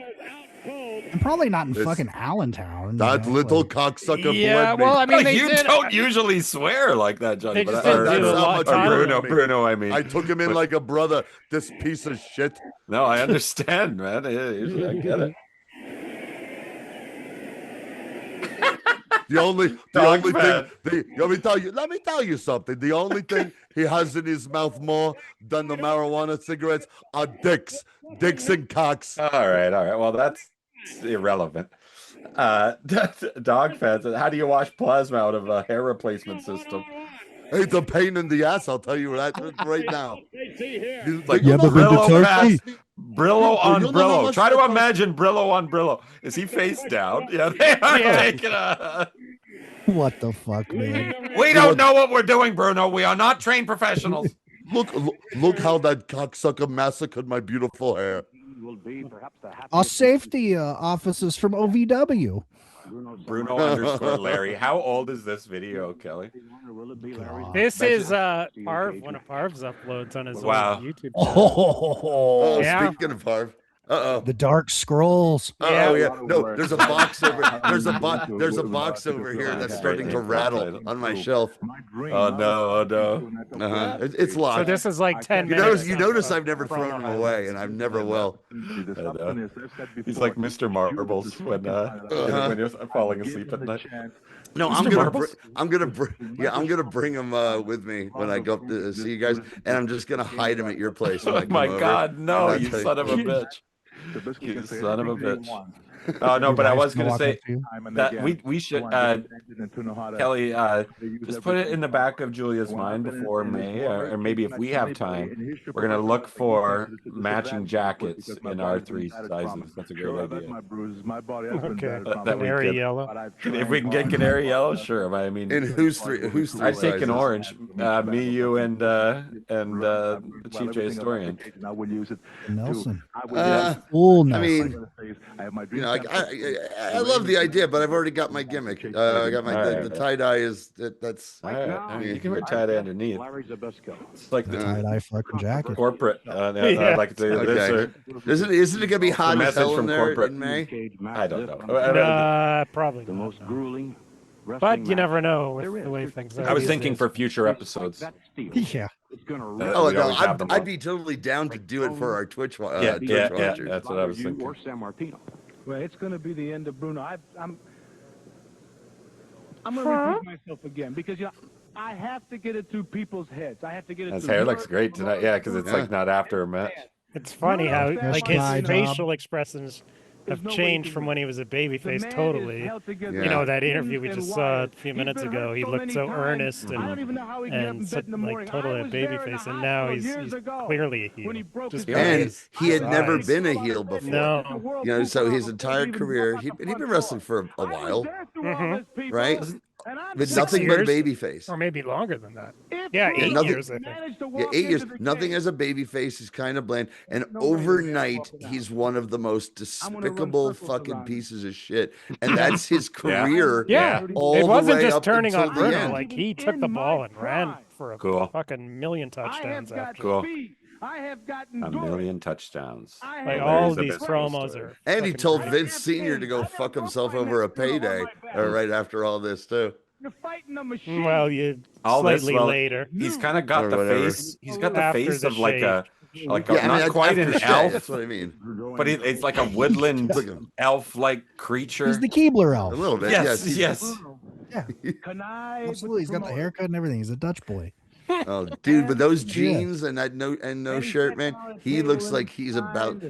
And probably not in It's- fucking Allentown. That you know, little like- cocksucker Yeah, bled me. well, I mean, they you did. don't usually swear like that, Johnny. They just but didn't do a lot of time. Bruno, I mean. I took him in But- like a brother, this piece of shit. No, I understand, man. I get it. The only Dog thing, fat. let me tell you something. The only thing he has in his mouth more than the marijuana cigarettes are dicks and cocks. All right. Well, that's irrelevant. Dog fans. How do you wash plasma out of a hair replacement system? It's a pain in the ass, I'll tell you that right now. Like You ever been to Brillo Turkey? pass, Brillo on You know how Brillo. much Try to that- imagine Brillo on Brillo. Is he face down? Yeah, they are taking a. What the fuck, man? We don't know what we're doing, Bruno. We are not trained professionals. Look how that cocksucker massacred my beautiful hair. Our safety officers from OVW. Bruno underscore Larry. How old is this video, Kelly? This is Parv, one of Parv's uploads on his Wow. old YouTube channel. Oh, Yeah. speaking of Harv. Uh-oh. The Dark Scrolls. Oh yeah. No, there's a box over. There's a box over here that's starting to rattle on my shelf. Oh no! Uh-huh. It's locked. So this is like 10 You minutes. notice I've never thrown them away, and I've never will. He's like Mr. Marbles when you're falling asleep at night. No, Mr. I'm gonna bring him with me when I go up to see you guys, and I'm just gonna hide him at your place. When I Oh come my over. God, no! And You I'll son of a bitch! You son of a bitch! Oh no, Your but I wife's was gonna gonna walk say up to you? that we should Kelly just put it in the back of Julia's mind before May, or maybe if we have time, we're gonna look for matching jackets in our 3 sizes. That's a great idea. Okay. That we Canary could- yellow. If we can get canary yellow, sure. But I mean, And who's three I'd take sizes? an orange. Me, you, and the Chief J Historian. Nelson. I Full Nelson. mean, you know, I love the idea, but I've already got my gimmick. I got the tie dye is that's. All right. You can wear tie dye underneath. It's like the Tie-dye fucking jacket. corporate. Yeah. I'd like to say Okay. this. Isn't it gonna be hot as message hell in from there corporate. in May? I don't know. Probably not. But you never know with the way things are. I was these thinking days. for future episodes. Yeah. Oh We no, always have them I'd on. be totally down to do it for our Twitch. Yeah, Twitch yeah. watchers. That's what I was thinking. Well, it's going to be the end of Bruno. I'm going to repeat myself again because I have to get it through people's heads. I have to get it. His through hair your- looks great tonight. Yeah, because it's like not after a match. It's funny how Fresh like his dye job. facial expressions have no way changed he from when he was a babyface. man is Totally. held together. You know that Yeah. interview we just saw a few minutes He's been ago. hurt He so looked many so times. earnest I don't even know how he get up in and bed such in the like morning. totally I a was there in the babyface, and hospital now he's years ago clearly a heel. when he broke Just his by And his he had never size. been a heel before. No. You know, so his entire career, he'd been wrestling for a while, Mhm. right? But 6 nothing but a years? baby face. Or maybe longer than that. Yeah, Yeah, 8 nothing- years, I think. Yeah, 8 years. Nothing as a baby face. He's kind of bland. And overnight, he's one of the most despicable fucking pieces of shit. And that's his career. Yeah, all it the wasn't way just up turning until on the Bruno. end. Like he took the ball and ran for a Cool. fucking million touchdowns after. Cool. I have gotten A good. million touchdowns. Like Well, all there's the these best promos story. are. And he fucking told great. Vince Sr. to go fuck himself over a payday right after all this, too. You're fighting a machine. Well, you All this, slightly well, later. he's kind of got Or the whatever. face. He's got the After face the of like a Yeah, I mean, not quite after an shave, elf, That's what I mean. but it's like a woodland elf-like creature. He's the Keebler elf. A little bit. Yes, Yes. yes. Yeah, Connive absolutely. He's got the haircut and everything. He's a Dutch boy. Oh, dude, but those He is. jeans and that no shirt, man. He looks like he's about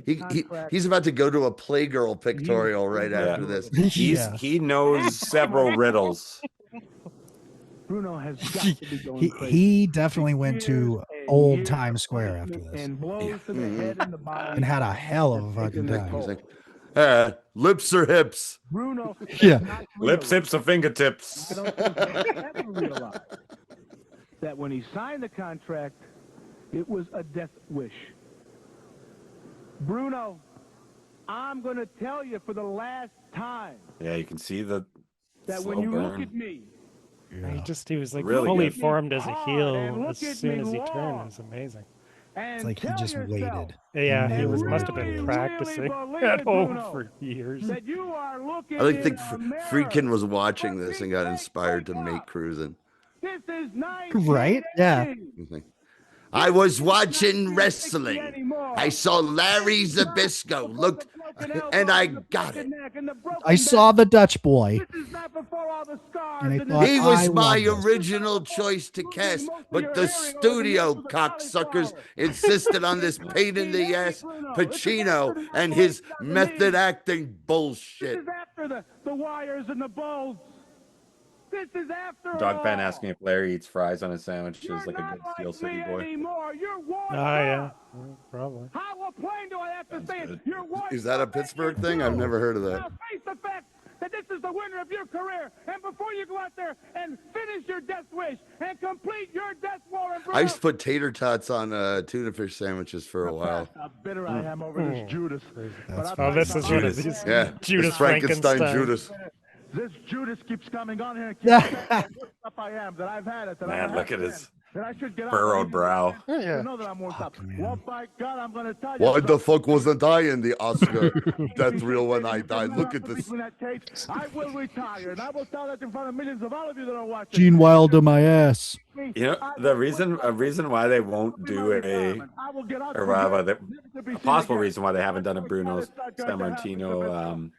he's about to go to a Playgirl pictorial right after this. He knows several riddles. Bruno has got to be going crazy. He definitely went to old Times Square after this And blows to the head and the body. and had a hell of a fucking time. He's like, lips or hips? Bruno. Yeah. Lips, hips, or fingertips. I don't think he ever realized that when he signed the contract, it was a death wish. Bruno, I'm going to tell you for the last time Yeah, you can see the that slow when you look burn. at me, He was like Really fully good. formed as a and heel look as at soon me as he long. turned. It was amazing. and It's like he tell just yourself waited. Yeah, he and must have really, been practicing really at believe it, home Bruno, for years. that you are looking I think in a mirror. Friedkin was watching this and got inspired to make cruising. This is Right? Yeah. 1980. I was watching wrestling. I saw Larry Zbyszko looked, and I got it. I saw the Dutch boy. And I thought, He was I my love this. original choice to cast, but the studio cocksuckers insisted on this pain in the ass Pacino and his method acting bullshit. This is after the wires and the bolts. This is after Dog fan all. asking if Larry eats fries on his sandwiches You're like a not good Steel like City me boy. anymore. You're worn Yeah, up. probably. How a plane do I have to say it? You're worn Is that a Pittsburgh thing? I've never heard of that. Now face the fact that this is the winner of your career, and before you go out there and finish your death wish and complete your death warrant, I used to put tater tots on tuna fish sandwiches for a while. How bitter I am over this Judas. Oh, this is one of these Yeah, Judas it's Frankenstein Frankenstein. Judas. This Judas keeps coming on here and keeps saying how worked up I am, that I've had it, that Man, I look have at it, his that I should get out furrowed brow. You know that I'm worked up. Well, by God, I'm going to tell you. Why the fuck wasn't I in the Oscar death reel when I died? Look at this. I will retire, and I will tell that in front of millions of all of you that are watching. Gene Wilder, my ass. You know, the reason why they won't do a possible reason why they haven't done a Bruno Sammartino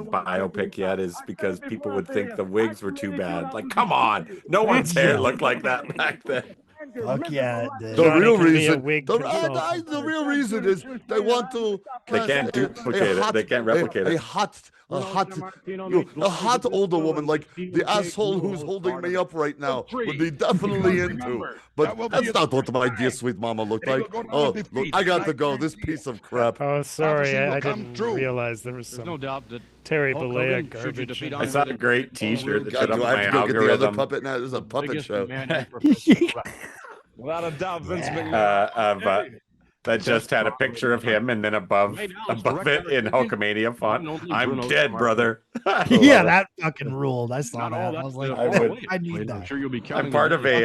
biopic yet is because people would think the wigs were too bad. Like, come on, no one's hair looked like that back then. Fuck yeah, it did. The real can be a reason, wig the consultant. real reason is they want to. They can't duplicate it. They can't replicate a it. hot older woman like the asshole who's holding me up right now would be definitely into. But that's not what my dear sweet mama looked like. Oh, look, I got to go. This piece of crap. Oh, sorry, I didn't realize there was some no doubt that Terry Hulk Bollea Hogan, should you garbage. defeat I saw a great T-shirt that God, showed up do I my have to go get the other algorithm puppet now? This is a puppet biggest show. man in professional Without a doubt, Vince McMahon. that just had a picture of him, and then above it in Hulkamania font, "I'm dead, brother." Yeah, that fucking ruled. I saw that. I was like, I need that. I'm sure you'll be I'm counting part on of it.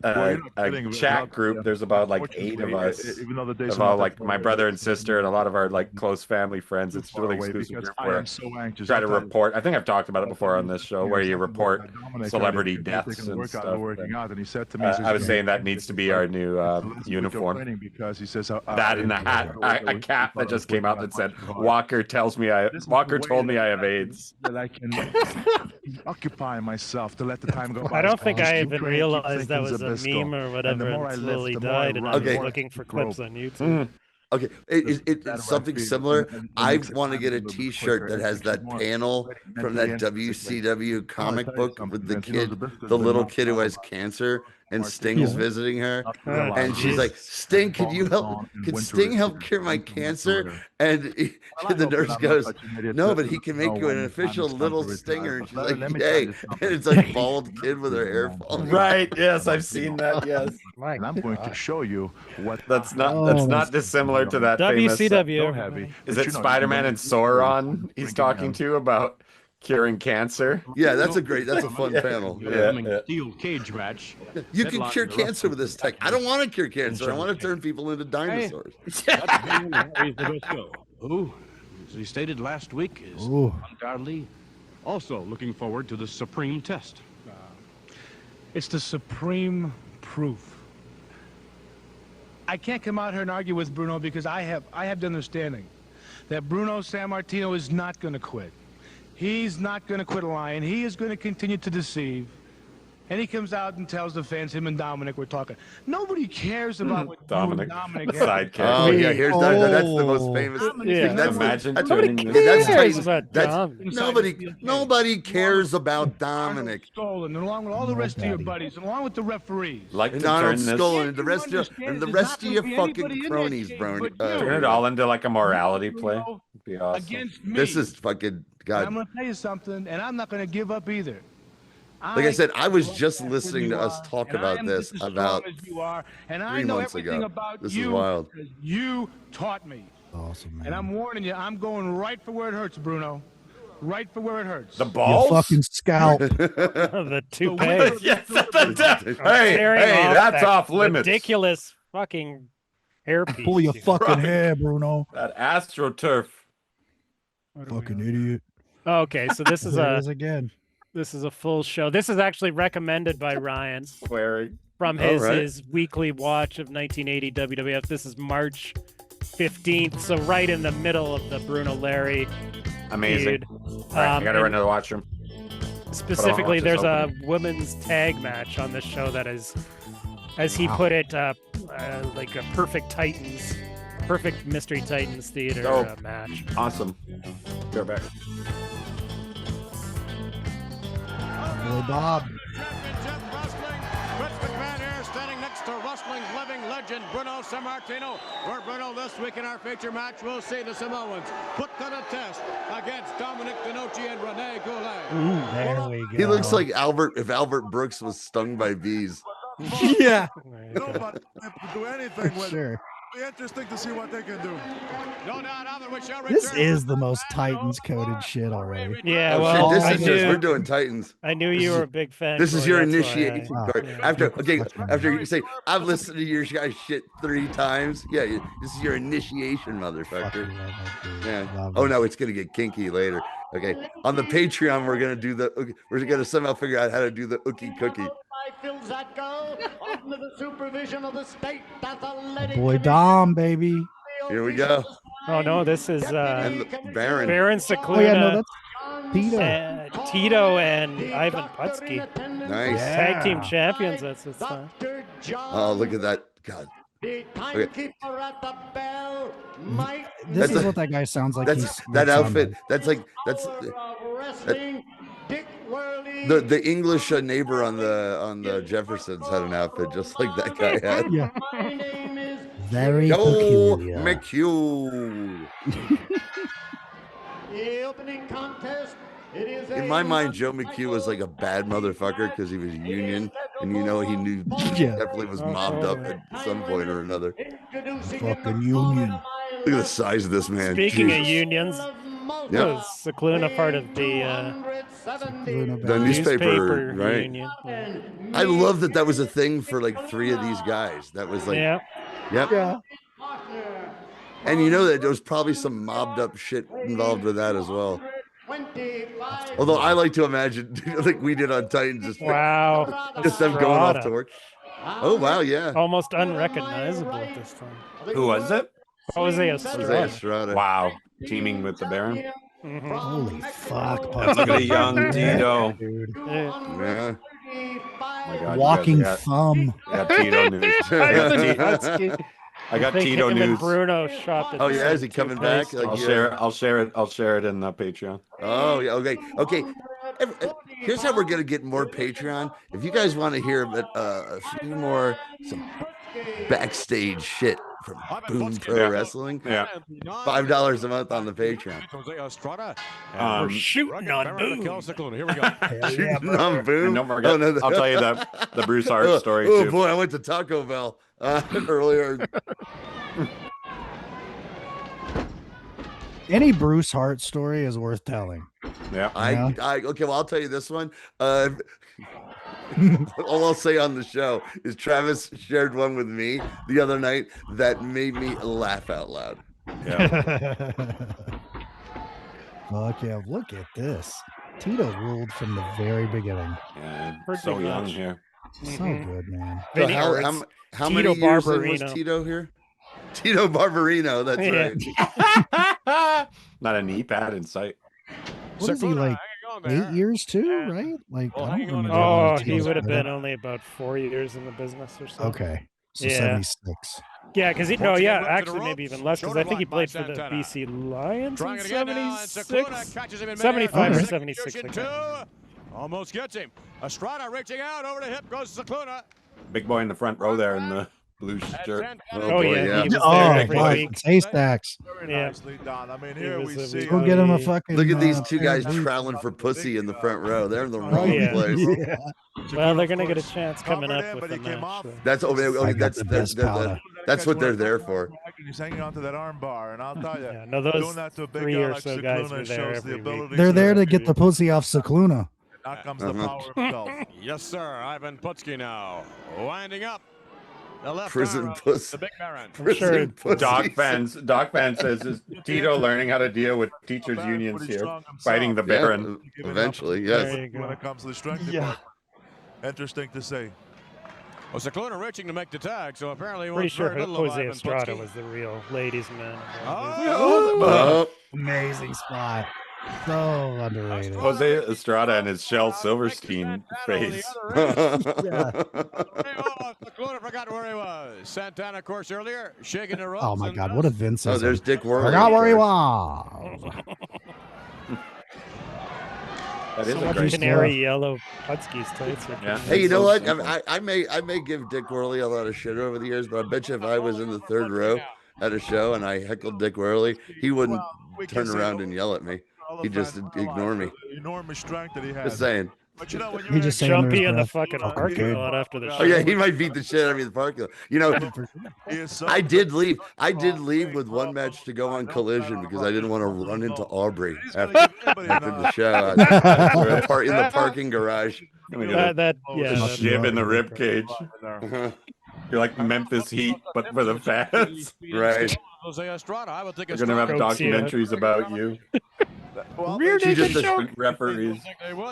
a chat group. There's about like 8 of us, of all like my brother and sister and a lot of our like close family friends. It's a really exclusive group where try to report. I think I've talked about it before on this show, where you report celebrity deaths and stuff. I was saying that needs to be our new uniform. That and the hat, a cap that just came out that said Walker told me I have AIDS. That I can occupy myself to let the time go by. I don't think I even realized that was a meme or whatever until he died, and I was looking for clips on YouTube. Okay, it's something similar. I want to get a T-shirt that has that panel from that WCW comic book with the kid, the little kid who has cancer, and Sting's visiting her, and she's like, "Sting, can you help? Can Sting help cure my cancer?" And the nurse goes, "No, but he can make you an official little Stinger." And she's like, "Yay!" And it's like bald kid with her hair falling. Right? Yes, I've seen that. Yes. And I'm going to show you what. That's not dissimilar to that WCW. famous. Is it Spider-Man and Sauron? He's talking to about curing cancer. Yeah, that's a fun panel. Yeah. Steel cage match. You can cure cancer with this tech. I don't want to cure cancer. I want to turn people into dinosaurs. Who, as he stated last week, is undoubtedly Also looking forward to the supreme test. It's the supreme proof. I can't come out here and argue with Bruno because I have the understanding that Bruno Sammartino is not going to quit. He's not going to quit lying. He is going to continue to deceive. And he comes out and tells the fans, him and Dominic were talking. Nobody cares about what Dominic, you and Dominic the side character. Oh yeah, here's that's the most famous. Yeah. That's, Imagine that's, tuning that's, this. nobody cares about Dominic. Skolin, along with all the rest of your buddies, and along with the referees. Like to Donald turn this, Skolin and the rest of your fucking cronies, Brony. turn it all into like a morality play. It'd be awesome. Against me. This is fucking And God. I'm going to tell you something, and I'm not going to give up either. Like I said, I was just listening to us talk about this about 3 months ago. This is wild. You taught me. Awesome, man. And I'm warning you, I'm going right for where it hurts, Bruno. Right for where it hurts. The balls? Your fucking scalp. The toupee. Yes, hey, that's off limits. Ridiculous fucking hairpiece. Pull your fucking hair, Bruno. That AstroTurf. Fucking idiot. Okay, so this is There it is again. This is a full show. This is actually recommended by Ryan Swearing. from his weekly watch of 1980 WWF. This is March 15th, so right in the middle of the Bruno Larry Amazing. feud. Right, I gotta run to the washroom. Specifically, But there's I'll a women's tag match on this show that is, as he put it, like a perfect Mystery Titans theater match. Awesome. Go back. Boy, Bob. Championship Wrestling. Rich McMahon here, standing next to wrestling's living legend, Bruno Sammartino. Where Bruno, this week in our feature match, we'll see the Samoans put to the test against Dominic DeNucci and Rene Goulet. Ooh, there we go. He looks like if Albert Brooks was stung by bees. Yeah. Nobody can do anything with Sure. it. It'll be interesting to see what they can do. No doubt, Albert, we shall This return. is the most Titans coded shit already. Yeah, Oh, well, shit, I this is just, knew, we're doing Titans. I knew you were a big fan. This is Corey, your that's why initiation I- card. After you say I've listened to your guys' shit 3 times. Yeah, this is your initiation, motherfucker. Yeah. Oh no, it's gonna get kinky later. Okay. On the Patreon, we're gonna somehow figure out how to do the ookie cookie. Fields that go under the supervision of the state athletic Boy, Dom, baby. Here we go. Oh no, this is And Baron. Baron Oh, yeah, no, Cicluna, that's Tito. Tito, and Ivan Putski. Nice. Tag team champions. That's this time. Oh, look at that. God. The timekeeper at the bell might This is what that guy sounds like. That outfit. That's wrestling. Dick Worley. the English neighbor on the Jeffersons had an outfit just like that guy had. Yeah. My name is Very Joe peculiar. McHugh. the opening contest. It is In my mind, Joe McHugh was like a bad motherfucker because he was Union, and he knew Yeah. definitely was mobbed up at some point or another. Fucking Union. Look at the size of this man. Speaking of Jesus. unions, Yep. was Cicluna part of the The newspaper, right? union? I love that was a thing for like 3 of these guys. That was like, Yeah. yep. Yeah. And you know that there was probably some mobbed up shit involved with that as well. Although I like to imagine, like we did on Titans, just them going off to work. Oh wow, yeah. Almost unrecognizable at this time. Who was it? Jose Jose Estrada. Estrada. Wow. Teaming with the Baron. Mhm. Holy fuck. Look at the young Tito. Dude. Yeah. Oh my God, Walking you guys thumb. got Tito news. I got think Tito him and news. Bruno shopped at Oh the yeah, same is he coming place. back? Like, I'll share it in the Patreon. Oh yeah, okay. Here's how we're gonna get more Patreon. If you guys want to hear a few more some backstage shit from Boom Pro Wrestling, $5 a month on the Patreon. Jose Estrada. We're shooting on Boom. Here we go. Shooting on Boom. And don't forget, I'll tell you the Bruce Hart story Oh too. boy, I went to Taco Bell earlier. Any Bruce Hart story is worth telling. Yeah. Okay, well, I'll tell you this one. All I'll say on the show is Travis shared one with me the other night that made me laugh out loud. Yeah. Fuck yeah, look at this. Tito ruled from the very beginning. Yeah, Pretty so young much. here. So good, man. So Vinny, or it's how Tito many years in was Barbarino. Tito here? Tito Barbarino, that's Yeah. right. Not a knee pad in sight. What is he like? 8 years too, right? Like I don't remember. how long Oh, he Tito's would have been. been only about 4 years in the business or so. Okay, so Yeah. 76. Yeah, because Once again, whipped to the actually maybe ropes. even less, because Shoulder I think he block by played for the Santana. BC Lions Trying in it again now, and 76, Cicluna catches him in 75 or midair. 76. Execution two. Almost gets him. Estrada reaching out over the hip goes Cicluna. Big boy in the front row there in the blue shirt. Oh, boy, yeah. He was Oh, there every God, week. it's haystacks. Very Yeah. nicely done. I mean, He here was we a see. Go get him a fucking. Look at these two pair of guys boots. troweling for pussy in the front row. They're in the wrong yeah. place. Yeah. Well, they're going to get a chance coming up with but a he came match. off. so. That's I got the best powder. that's what they're there for. He's hanging onto that arm bar, and I'll tell you, Yeah, no, doing those that to a big 3 guy or like so guys were Cicluna there shows the every ability. week. They're there to get the pussy off Cicluna. Now comes the power himself. Yes, sir. Ivan Putski now winding up. The left Prison arm of pussy. the big Baron. I'm sure Doc fan says is Tito learning how to deal with teachers unions here, fighting the Baron. Yeah, eventually, There yes. you go. When it comes to the strength, Yeah. interesting to say. Well, Cicluna reaching to make the tag, so apparently he pretty wants sure very little of Jose Ivan Estrada Putski. was the real ladies' man. Oh, Amazing spot. So underrated. Jose Estrada and his Shel Silverstein face. Yeah. Cicluna forgot where he was. Santana, of course, earlier shaking the ropes. Oh my and God, what a Vince! Oh, there's Dick Worley. Forgot where he of was. That is So a much great canary yellow Putski's tights. Are Yeah. Hey, you know what? I may give Dick Worley a lot of shit over the years, but I bet you if I was in the third row at a show and I heckled Dick Worley, he wouldn't turn around and yell at me. He'd just ignore me. The enormous strength that he has. Just saying. But you know, when He you're just saying under Jumpy his in the breath, fucking "Fuck, parking dude." lot after the show. Oh yeah, he might beat the shit out of me in the parking lot. You know, he is so I did leave. I did leave with one match to go on Collision because I didn't want to run into Aubrey after the show in the parking garage. Just jib in the rib cage. Uh-huh. You're like Memphis Heat, but for the fans. Right. Jose Estrada, I would think We're gonna have documentaries about you. Rear naked Just referees.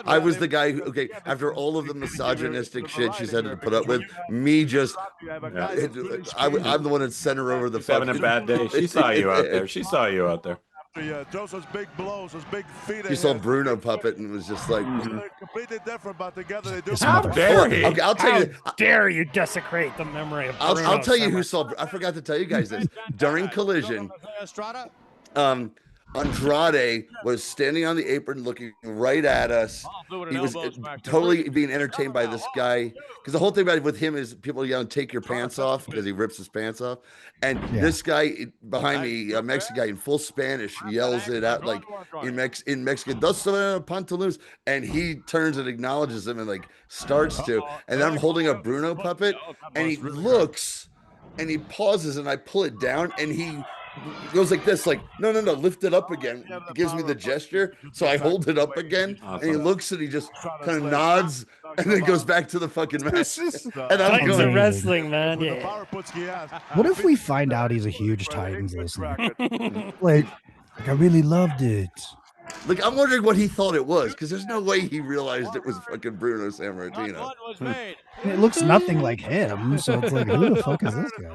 I was the guy who, okay, after all of the misogynistic shit she's had to put up with, me just, I'm the one that sent her over the She's having a bad day. She saw you out there. She saw you out there. throws those big blows, those big feet. You saw Bruno puppet and was just like, completely different, but together they do. How dare he? Okay, I'll tell you. How dare you desecrate the memory of Bruno? I'll tell you who saw. I forgot to tell you guys this during Collision. Andrade was standing on the apron looking right at us. He was totally being entertained by this guy. Because the whole thing about it with him is people yelling, "Take your pants off," because he rips his pants off. And this guy behind me, a Mexican guy in full Spanish, yells it out like in Mexican, "Dos pantalones," and he turns and acknowledges him and like starts to. And then I'm holding a Bruno puppet, and he looks, and he pauses, and I pull it down, and he goes like this, like, no, lift it up again. He gives me the gesture, so I hold it up again, and he looks and he just kind of nods, and then goes back to the fucking match. And I'm Titans going, of wrestling, man. Yeah. What if we find out he's a huge Titans listener? like I really loved it. Like, I'm wondering what he thought it was, because there's no way he realized it was fucking Bruno Sammartino. It looks nothing like him, so it's like, who the fuck is this guy?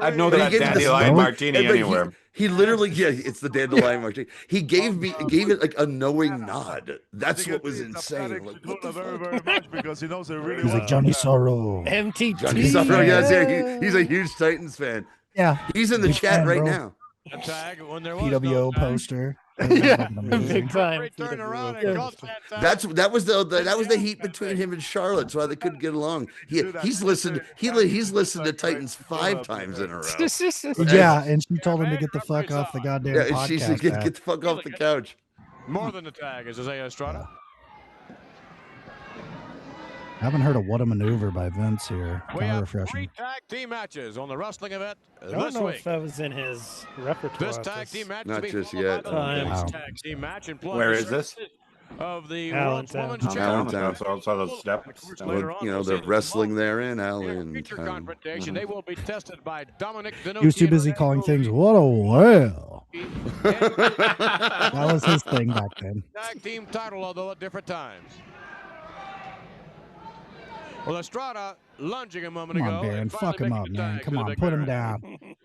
I'd know that dandelion martini anywhere. He literally, it's the dandelion martini. He gave it like a knowing nod. That's what was insane. Like, what the fuck? Because he knows it really He's like Johnny Sorrow. MTT. Johnny Sorrow, yes, he's a huge Titans fan. Yeah, he's in the big chat fan, right bro. now. PWO poster. Big time. That was the heat between him and Charlotte. That's why they couldn't get along. He's listened to Titans 5 times in a row. Yeah, and she told him to get the fuck off the goddamn podcast. She said, get the fuck off the couch. More than the tag is Jose Estrada. I haven't heard a "What a Maneuver" by Vince here. We Kind of have refreshing. 3 tag team matches on the wrestling event I don't this know week. if that was in his repertoire. This tag team match Not to be just followed yet. by the next Wow. tag team match employing Where the is this? services of the Allentown. Women's Allentown. Championship. So I saw those steps. Later on, You know, we'll they're see wrestling there in feature Allentown. confrontation. They will be tested by Dominic Denucci. He was too busy calling things "What a whale." That was his thing back then. Tag team title, although at different times. Well, Estrada lunging a moment Come ago. on, Baron. and Fuck finally him making up, the man. tag Come to the on, big put him Baron. down.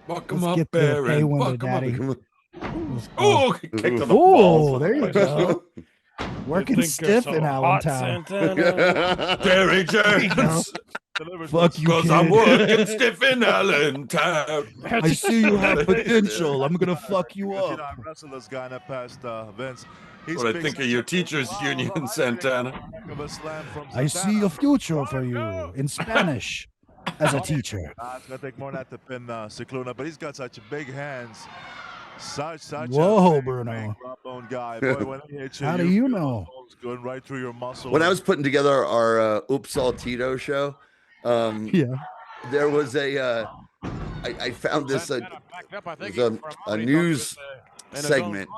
Fuck him Let's up, get the Baron. A1 Fuck to him up. daddy. Oh, kick to the Oh, balls. there you go. Working think you're stiff so in hot, Allentown. Santana? Derry There you go. James. Fuck you, Because kid. I'm working stiff in Allentown. I see you have potential. I'm gonna fuck you Because, up. I wrestled this guy in the past, Vince. What I think of your teachers union, Santana. I see a future for you in Spanish as a teacher. It's gonna take more than that to pin Cicluna, but he's got such big hands. Such Whoa, a Bruno. bone guy. Boy, when he hits you, How do you feel know? the bones going right through your muscle. When I was putting together our Oops All Tito show, Yeah, there was a I found this a news segment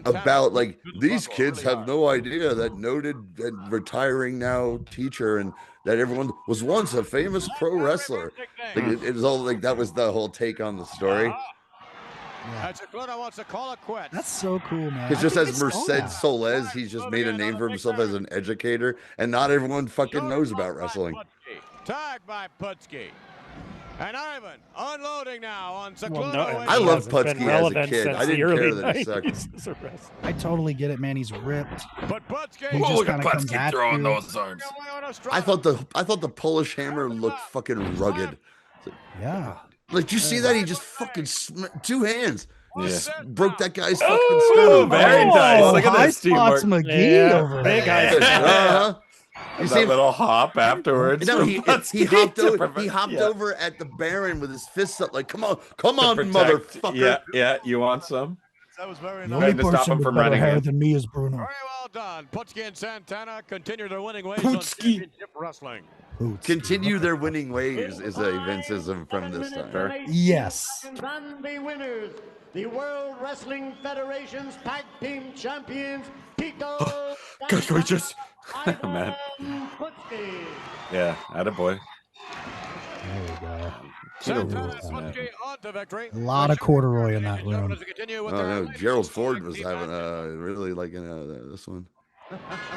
about like these kids have no idea that noted and retiring now teacher and that everyone was once a famous pro wrestler. Like it was all like that was the whole take on the story. And Cicluna wants to call it quits. that's so cool, man. Because just I think as I saw that. Merced Soles, he's just made a name for himself as an educator, and not everyone fucking knows about wrestling. Tag by Putski. And Ivan unloading now on Cicluna. Well, no, I he loved hasn't been Putski as a relevant kid. since I the didn't early care that he 90s sucked. as a wrestler. I totally get it, man. He's ripped. But Putski. He just Look at kind of comes Putski at throwing you. those arms. I thought the Polish Hammer looked fucking rugged. Yeah. Like, do you see that? He just fucking two hands. Just Yeah. broke that guy's fucking Oh, sternum. very nice. Look at High this, Steve spots Martin. McGee Yeah, over big there. eyes. Uh-huh. You That see him? little hop afterwards. No, from he Putski hopped to over. prevent- He hopped yeah. over at the Baron with his fists up, like, "Come on, come To on, protect- motherfucker!" Yeah, yeah. You want some? That was very The nice. only Trying to stop person him with from better running hair in. than me is Bruno. Very well done. Putski and Santana continue their winning ways on Putski. championship wrestling. Hoots. Continue their winning ways is a Vinceism from this time. Yes. And the winners, the World Wrestling Federation's Tag Team Champions, Tito. Gosh, we just man. Putski. Yeah, attaboy. There we go. Santana and Putski on to victory. A lot of corduroy in that room. As we continue Oh with their no, latest Gerald tag Ford was team having matches. really liking this one.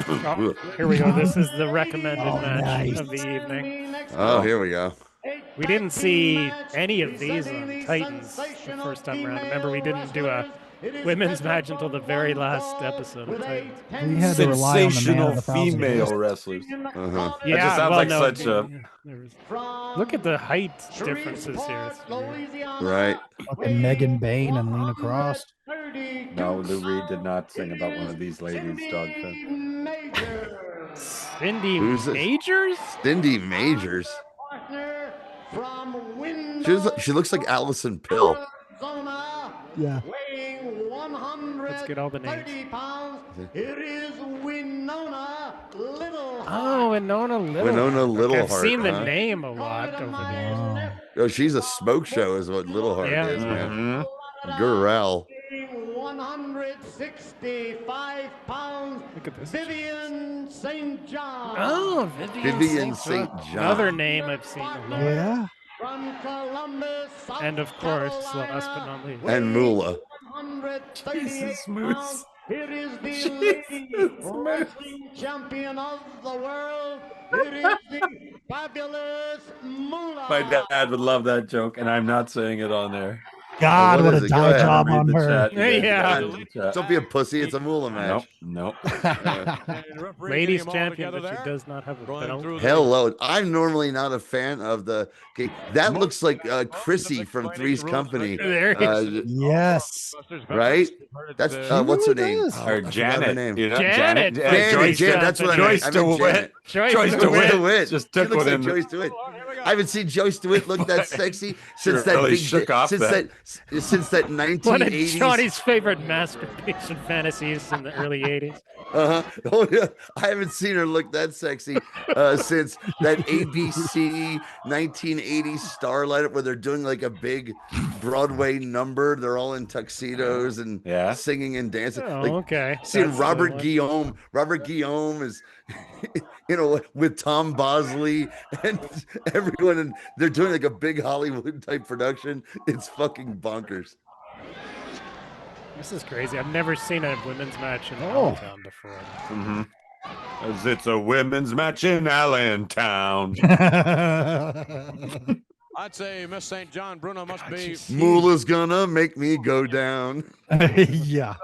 Oh, here we go. This is the recommended match nice. of the evening. Oh, here we go. We didn't see any of these on Titans the first time around. Remember, we didn't do a women's match until the very last episode of Titans. We had to rely on the man Sensational of a thousand female voices. wrestlers. Uh-huh. That just sounds like such a. Look at the height differences here. It's weird. Right. Fucking Megan Bain and Lena Cross. No, Lou Reed did not sing about one of these ladies, dog fest. Cindy Who's this? Majors? Cindy Majors. From She looks like Allison Pill. Arizona, Yeah. weighing 130 Let's get all the names. pounds. It is Winona Little. Oh, Winona Little. Winona Littleheart, I've seen the huh? name a lot over there. Oh, she's a smoke show, is what Littleheart Yeah. is, man. Girl. 165 pounds. Look at this. Vivian St. John. Oh, Vivian St. St. John. Another name I've seen a lot. Yeah. From Columbus, South And of course, Carolina, last but not least. And Moolah. 138 Jesus, Moose. pounds. It is the lady wrestling champion of the world. It is the fabulous Moolah. My dad would love that joke, and I'm not saying it on there. God, Oh, what is a it? Go dye ahead. job Read on the her. chat. Yeah. Read the chat. Don't be a pussy. It's a Moolah match. Nope. Ladies champion, but she does not have a belt. Hello. I'm normally not a fan of the. Okay, that looks like Chrissy from Three's Company. There it is. Yes. Right? That's what's her name? does. Oh, Or I forgot Janet. her name. You know, Janet. Janet. Joyce Janet, that's what I meant. Joyce I meant DeWitt. Janet. Joyce DeWitt. Just She took looks one like in. Joyce DeWitt. I haven't seen Joyce DeWitt look that sexy since that really big shook off since that. that One of 1980s. Johnny's favorite masturbation fantasies in the early 80s. Oh yeah, I haven't seen her look that sexy since that ABC 1980s Starlight where they're doing like a big Broadway number. They're all in tuxedos and singing and dancing. Oh, like, okay. Seeing That's the Robert one. Guillaume. Robert Guillaume is, with Tom Bosley and everyone, and they're doing like a big Hollywood type production. It's fucking bonkers. This is crazy. I've never seen a women's match in Oh. Allentown before. Mm-hmm. As it's a women's match in Allentown. I'd say Miss St. John Bruno must be. Moolah's gonna make me go down. Yeah.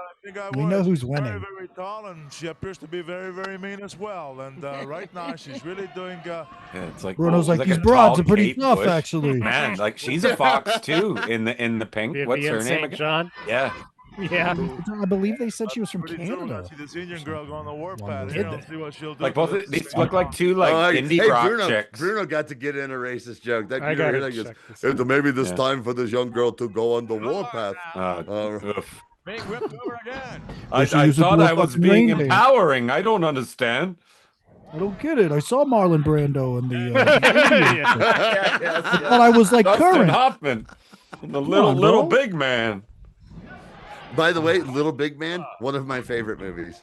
We know who's winning. Very, very tall, and she appears to be very, very mean as well. And right now, she's really doing. Yeah, it's like Bruno's like, these a broads tall are pretty Kate tough, Bush. actually. Man, like she's a fox too in the pink. What's Vivian her name St. again? John? Yeah. Yeah. I believe they said she was from Pretty soon, Canada. I see this Indian girl go on the warpath. Did Here, see what she'll do. Like both to of this. these look like two like Oh, indie hey, rock Bruno, chicks. Bruno got to get in a racist joke. That I you know, gotta he check goes, this out. maybe this Yeah. time for this young girl to go on the warpath. Oof. Being whipped over again. I should use it thought to a I was fucking being rain dance. empowering. I don't understand. I don't get it. I saw Marlon Brando in the. Yes, I thought I was like Dustin current. Hoffman, the on, little bro. big man. By the way, Little Big Man, one of my favorite movies.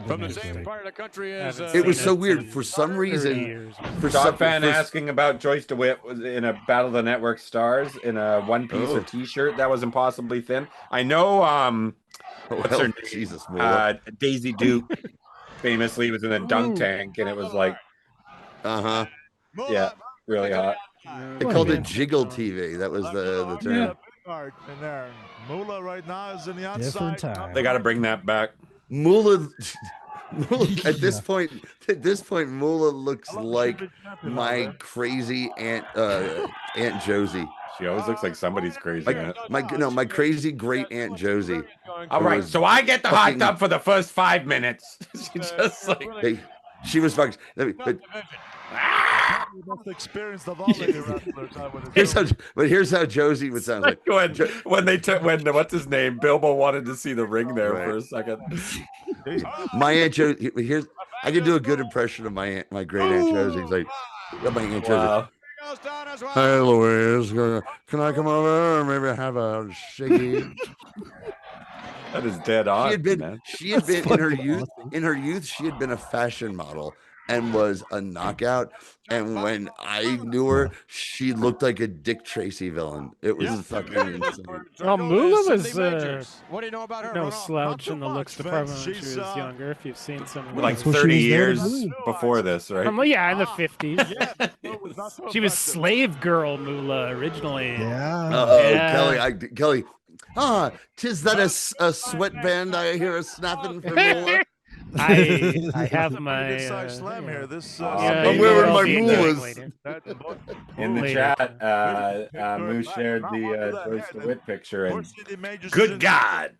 From the same part of the country as. It was so weird. For some reason, years. Dog fan asking about Joyce DeWitt was in a Battle of the Network Stars in a one-piece or T-shirt that was impossibly thin. I know. What's her name? Jesus, Moolah. Daisy Duke famously was in a dunk tank, and it was like, yeah, really hot. They called it Jiggle TV. That was the term. Yeah, big art in there. Moolah right now is in the outside. Different time. They got to bring that back. Moolah at this point, Moolah looks like my crazy aunt Josie. She always looks like somebody's crazy. My crazy great aunt Josie. All right, so I get the hot tub for the first 5 minutes. She just like she was fucking. Most experienced of all the wrestlers, Here's how Josie would sound like. when what's his name? Bilbo wanted to see the ring there for a second. My aunt Josie. Here's I can do a good impression of my great aunt Josie. It's like, my aunt Josie. Wow. Hey Louise, can I come over and maybe have a shiggy? That is dead on. She had been in her youth. In her youth, she had been a fashion model and was a knockout. And when I knew her, she looked like a Dick Tracy villain. It was fucking insane. Well, Moolah was what do you know about her? no slouch in the looks department when she was younger. If you've seen some of Like those. 30 years before this, right? Yeah, in the 50s. She was slave girl Moolah originally. Yeah. Kelly. Tis that a sweatband I hear a snapping from Moolah. I have my. slam here. This. I'm wearing my Moolahs. In the chat, Moose shared the Joyce DeWitt picture, and good God,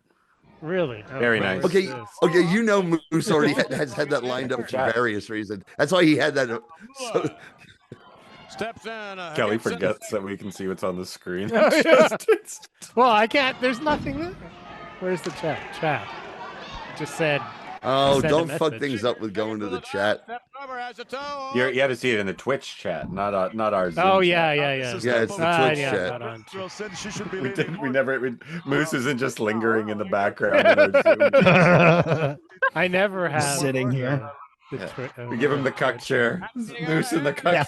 really very nice. Okay, you know Moose already has had that lined up for various reasons. That's why he had that. Steps in. Kelly forgets that we can see what's on the screen. Well, I can't. There's nothing there. Where's the chat? Chat. Just said. Oh, send a don't fuck message. things up with going to the chat. You had to see it in the Twitch chat, not our Zoom Oh chat. yeah. Yeah, it's the Twitch chat. Moose isn't just lingering in the background. In our Zoom. I never have Sitting here. We give him the cuck chair. Moose in the cuck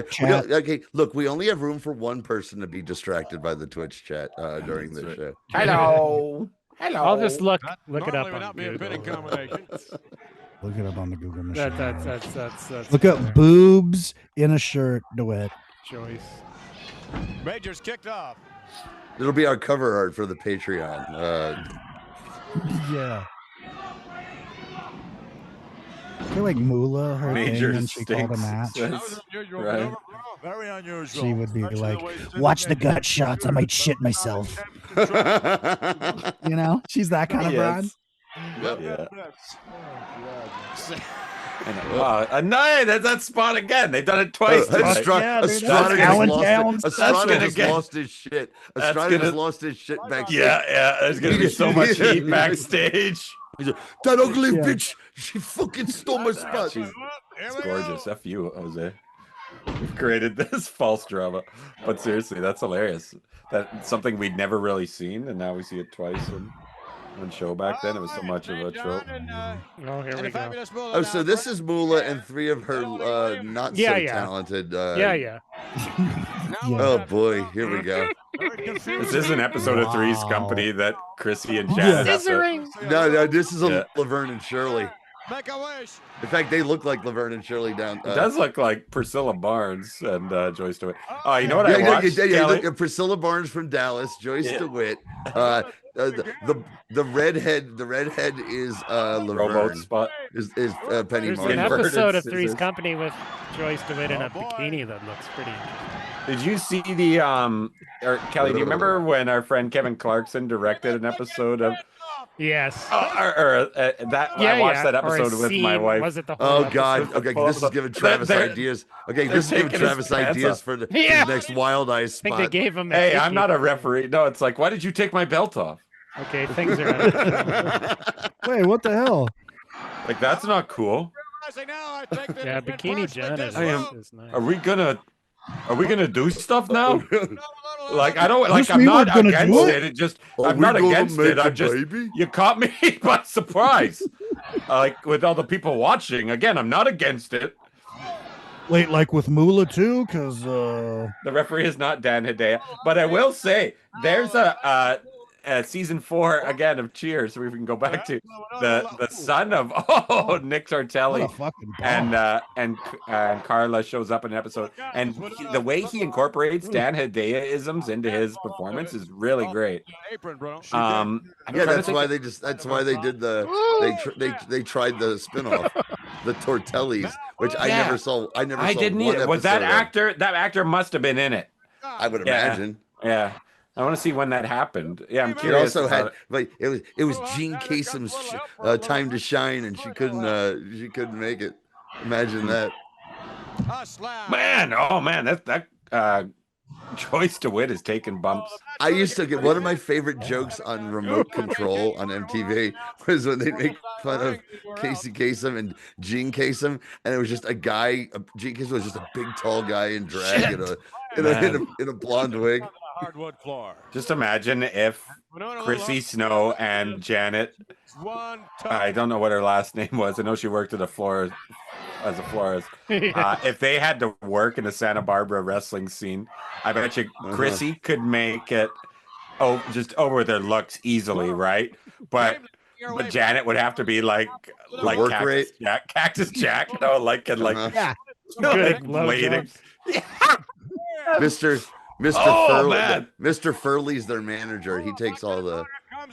chair. Okay, look, we only have room for one person to be distracted by the Twitch chat during this show. Hello. Hello. I'll just look it up on Google. Look it up on the Google machine. That's Look up boobs in a shirt duet. Joyce. Majors kicked off. It'll be our cover art for the Patreon. Yeah. I feel like Moolah, her Major thing, when she called a match, Right. Very unusual. she would be like, "Watch the gut shots. I might shit myself." You know, she's that kind of broad. Yeah. No, that's that spot again. They've done it twice. Estrada just lost his shit. Estrada just lost his shit backstage. Yeah. There's gonna be so much heat backstage. He's like, that ugly bitch. She fucking stole my spot. It's gorgeous. F you, Jose. We've created this false drama, but seriously, that's hilarious. That's something we'd never really seen, and now we see it twice in one show. Back then, it was so much of a trope. Oh, here we go. Oh, so this is Moolah and three of her not so talented. Yeah. Oh boy, here we go. This is an episode of Three's Company that Chrissy and Janet have to- No, this is Yeah. Laverne and Shirley. Make a wish. In fact, they look like Laverne and Shirley down. It does look like Priscilla Barnes and Joyce DeWitt. Oh, you know what Yeah, I watched, Kelly? look, Priscilla Barnes from Dallas, Joyce DeWitt. The redhead is Rowboat Laverne. Spot. Is Penny There's Martin. an episode of Three's scissors. Company with Joyce DeWitt in a bikini that looks pretty interesting. Did you see the or Kelly? Do you remember when our friend Kevin Clarkson directed an episode of? Yes. That I watched that Or a episode with my scene. wife. Was it the whole Oh God! episode? Okay, this is giving Travis They're- ideas. Okay, they're this is giving taking his Travis pants ideas off. for the Yeah. his next Wild Eyes I spot. think they gave him a Hey, hickey. I'm not a referee. No, it's like, why did you take my belt off? Okay, things are out of control. Wait, what the hell? Like, that's not cool. Yeah, bikini Janet I am. is nice. Are we gonna do stuff now? Like, I don't like. Wish I'm we not were gonna against do it. it. It just Are I'm we not gonna against make it. a I'm just baby? you caught me by surprise. Like with all the people watching. Again, I'm not against it. Wait, like with Moolah too? Because The referee is not Dan Hedaya, but I will say there's a season 4 again of Cheers. So we can go back to the son of Nick Sartelli, what a fucking bomb. and Carla shows up in an episode, and the way he incorporates Dan Hedaya-isms into his performance is really great. I'm Yeah, trying to that's think why of- they just. That's why they did the. They tried the spinoff, the Tortellis, which I Yeah. never saw. I I saw didn't one either. Was that episode of. actor? That actor must have been in it. I would Yeah. imagine. Yeah, I want to see when that happened. Yeah, I'm He curious. also had, about- like, it was Gene Kasem's time to shine, and she couldn't make it. Imagine that. Man, oh man, that Joyce DeWitt is taking bumps. I used to get one of my favorite jokes on Remote Control on MTV was when they make fun of Casey Kasem and Gene Kasem, and it was just a guy. Gene Kasem was just a big, tall guy in drag in a blonde wig. Hardwood floor. Just imagine if Chrissy Snow and Janet, I don't know what her last name was. I know she worked at a florist as a florist. If they had to work in the Santa Barbara wrestling scene, I bet you Chrissy could make it just over their looks easily, right? But Janet would have to be like work rate? Cactus Jack, you know, like Yeah. Good waiting. Mr. Oh, Furley, man. Mr. Furley's their manager. He takes all the.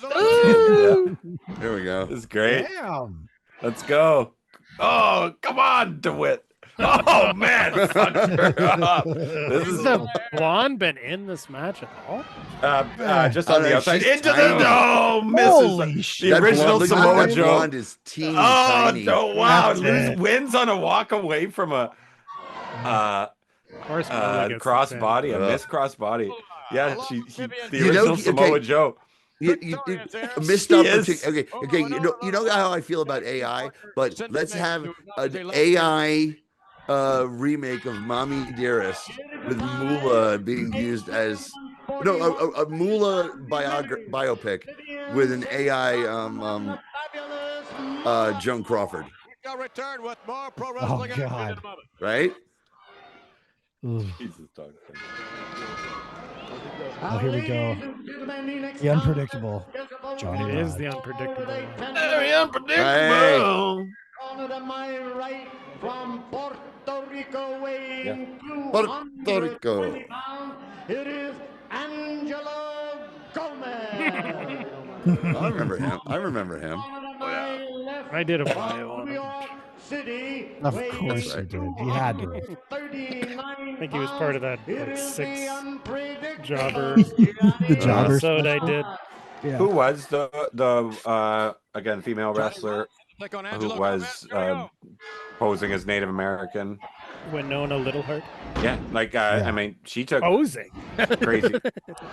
Yeah, There we go. it's great. Damn. Let's go. Oh, come on, DeWitt. Oh man, fuck her up. This Has is the blonde been in this match at all? just on the outside. she's Into tiny. the dome. Holy Misses shit. the original Samoa that Joe. blonde is teeny Oh, tiny. no, wow. That's it. Wins on a walk away from a Of course, Moolah gets the cross pin. body, a Ugh. missed cross body. Yeah, the You know, original Samoa okay. Joe. You missed She opportunity. is. Okay. You know how I feel about AI, but let's have an AI remake of Mommy Dearest with Moolah being used as a Moolah biopic with an AI Joan Crawford, Return with more pro Oh wrestling action in God. a moment. right? Ugh. Jesus, dog. Oh, here we go. The unpredictable. Johnny It is Rod. the unpredictable one. Very Hey. unpredictable. Honor to my right from Puerto Rico weighing Puerto Rico. 220 pounds. It is Angelo Gomez. I remember him. Honor to my left I did a from bio on New him. York City. Of weighing course you did. You had to. 39 I think he was part of that It like is the 6 unpredictable jobber The jobber episode I special? did. Yeah. Who was the again female wrestler Click on who Angelo was Gomez. Here we go. posing as Native American? Winona Littleheart. Yeah, like I mean, she took Posing. crazy.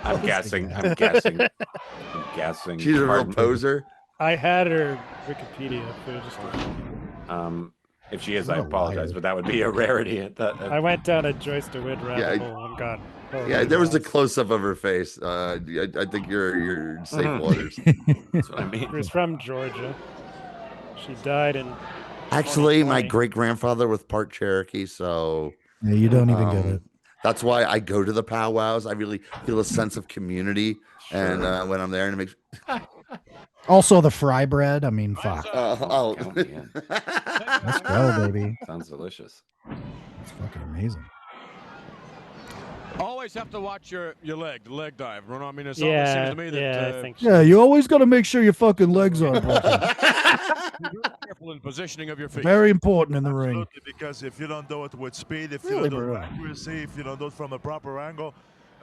I'm guessing. She's She's a real Pardon. poser. I had her Wikipedia page. If she is, I What a apologize, liar. but that would be a rarity. I went down a Joyce DeWitt rabbit Yeah, hole and got. Yeah, there was a close up of her face. I think you're in safe waters. That's what I mean. She was from Georgia. She died in. Actually, my 2020. great grandfather was part Cherokee, so Yeah, you don't even get it. That's why I go to the powwows. I really feel a sense of community, and when I'm there, and it makes. Also, the fry bread. I mean, fuck. Count me in. Let's go, baby. Sounds delicious. It's fucking amazing. Always have to watch your leg, the leg dive. Bruno, I mean, it Yeah, always seems to me that I think Yeah, you always got to make sure your fucking legs are broken. be very careful in positioning of your feet. Very important in the ring. Absolutely, because if you don't do it with speed, if Really, you don't do it Bruno? with accuracy, if you don't do it from a proper angle,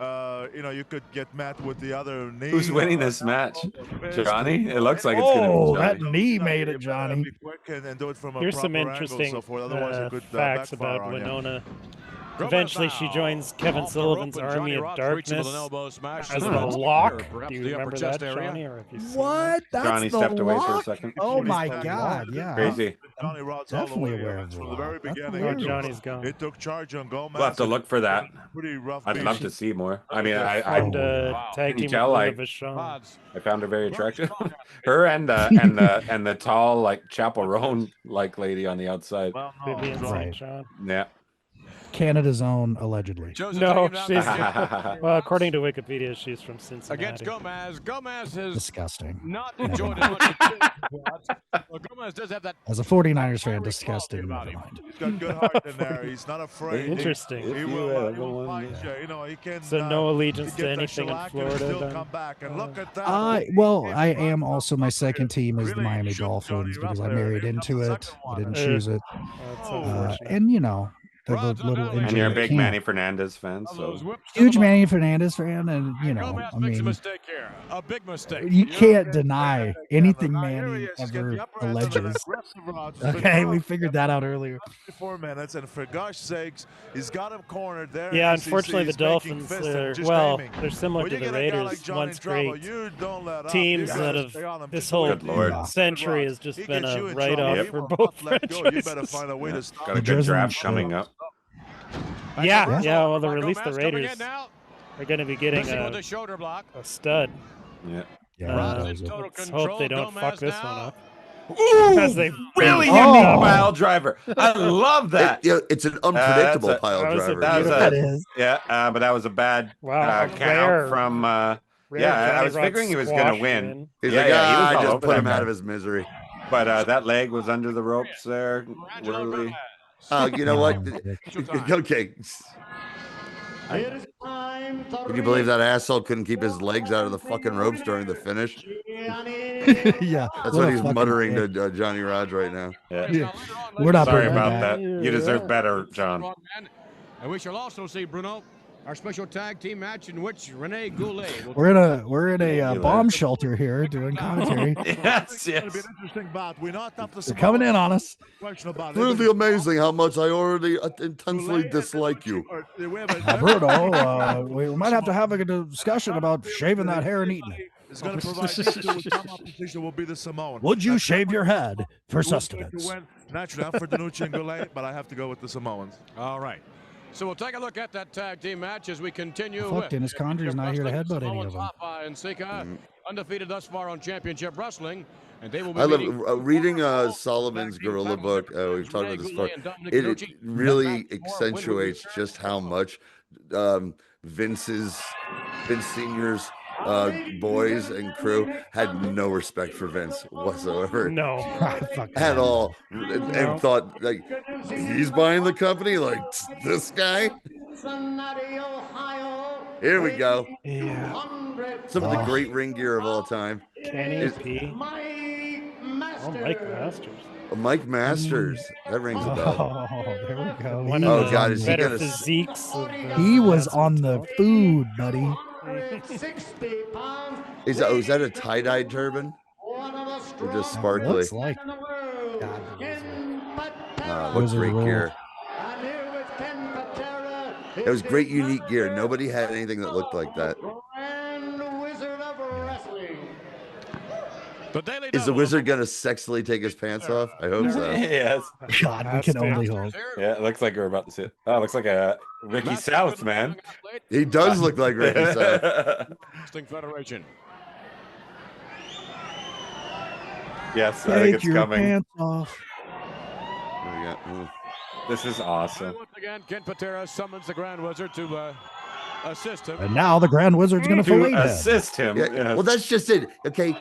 you could get met with the other knee. Who's winning this match? Johnny? It looks like it's Oh, going to be that Johnny. knee made it, Johnny. Be quick and do it from a Here's some proper angle, interesting so forth. Otherwise it could facts backfire about on you. Winona. Eventually, she joins Kevin Sullivan's Army of Darkness as the Lock. Do you remember that, Johnny? Or have you seen What? That's Johnny the stepped away for a Lock? second. Oh my God! Yeah, Crazy. Johnny Rod's definitely all the way aware up of the from the Lock. very That's beginning. hilarious. Oh, Johnny's gone. It took charge on Gomez. We'll have to look for that. Pretty rough. I'd love to see more. I mean, And I tag can team with tell, Bruno like, Vachon. I found her very attractive. Her and the tall, like, chaperone like lady on the outside. Vivian Right. St. John. Yeah. Canada's own, allegedly. No, she's well, according to Wikipedia, she's from Cincinnati. Against Gomez. Gomez has Disgusting. not enjoyed as much as well, Gomez does have that. As a 49ers fan, disgusting. Never mind. He's got good heart in there. He's not afraid. Interesting. He will fight you. You know, he can. So no allegiance he to can get anything in that shellac and still Florida. come back and look at that. I am also, my second team is the Miami Dolphins because I married into it. I didn't choose it. That's unfortunate. And you know, the little And injury. you're a big camp. Manny Fernandez fan, so Huge Manny Fernandez fan, and you know, Gomez I makes a mean, mistake here. A big mistake. you can't deny anything Manny ever alleges. Okay, we figured that out earlier. 4 minutes, and for gosh sakes, he's got him cornered there. Yeah, He's- unfortunately, he's the making Dolphins fists are and just well, aiming. they're similar When to you the get a guy Raiders, like Johnny once Trouble, great you don't let up. teams You that gotta have stay on him. this Just whole wait. Lord. century has just He been gets you a in write-off trouble. for He will both not let go. You better franchises. find a way to stop got a him. good draft coming up. Yeah, well, they Gomez released the coming Raiders. in now. They're going to be getting Missing with a the shoulder block. stud. Yeah. Rod's in total Let's control. hope they don't Gomez fuck this now. one up. Ooh, Because they really Oh. unique pile driver. I love that. It's an unpredictable that's a- pile that was a driver. That was That a, is. yeah, but that was a bad Wow, count rare from. Rare Yeah, I Johnny was Rod figuring he was going to squash win. win. He's Yeah, like, yeah, he was I all just over put that him out guy. of his misery. But that leg was under the ropes there. Literally. You know what? Okay. It is time to Can you believe that asshole couldn't keep his legs out of the fucking ropes during the finish? Yeah, That's what what a he's fucking muttering dick. to Johnny Rodz right now. Yeah. We're not Sorry bringing about him back. that. You deserve better, John. And we shall also see, Bruno, our special tag team match in which Rene Goulet will We're in a bomb shelter here doing commentary. Yes, It's going to be an interesting bout. We not have to They're coming in on us. question about It's really amazing how much I already intensely dislike you. Bruno, we might have to have a discussion about shaving that hair and eating it. It's going to provide these two with some opposition will be the Samoan. Would you That's shave your head for who's going sustenance? to win? Naturally, I'm for Danucci and Goulet, but I have to go with the Samoans. All right. So we'll take a look at that tag team match as we continue Fuck, with Dennis Condry's not here to headbutt any of them. Papa and Sika, undefeated thus far on Championship Wrestling, and they will be I love meeting reading Solomon's Gorilla book. We've talked about this before. It really accentuates just how much Vince Senior's boys and crew had no respect for Vince whatsoever. No. At all. And thought, like, he's buying the company? Like, this guy? Cincinnati, Ohio. Here we go. Yeah. Some of the great ring gear of all time. Kenny P. Mike Oh, Mike Masters. Mike Masters. That rings a bell. Oh, there we go. One He of Oh, the God, is he better gonna- physiques. Of, He was on the food, buddy. 60 pounds. Is that a tie-dyed turban? One of the Or just strongest sparkly? Looks like. in the world. Ken Patera. What Wizard great roll. gear. And here with Ken Patera. It was great, unique gear. Nobody had anything that looked like that. Grand Wizard of Wrestling. the Daily Is the Double. wizard gonna sexily take his pants off? I hope so. Yes. God, we can only hope. Yeah, it looks like we're about to see it. Oh, it looks like a Ricky South, man. He does look like Ricky South. Wrestling Federation. Yes, I think Take it's your coming. pants off. There we go. This is awesome. Once again, Ken Patera summons the Grand Wizard to assist him. And now the Grand Wizard's going to fillet him. Assist him. Yeah, yes. well, that's just it. Okay,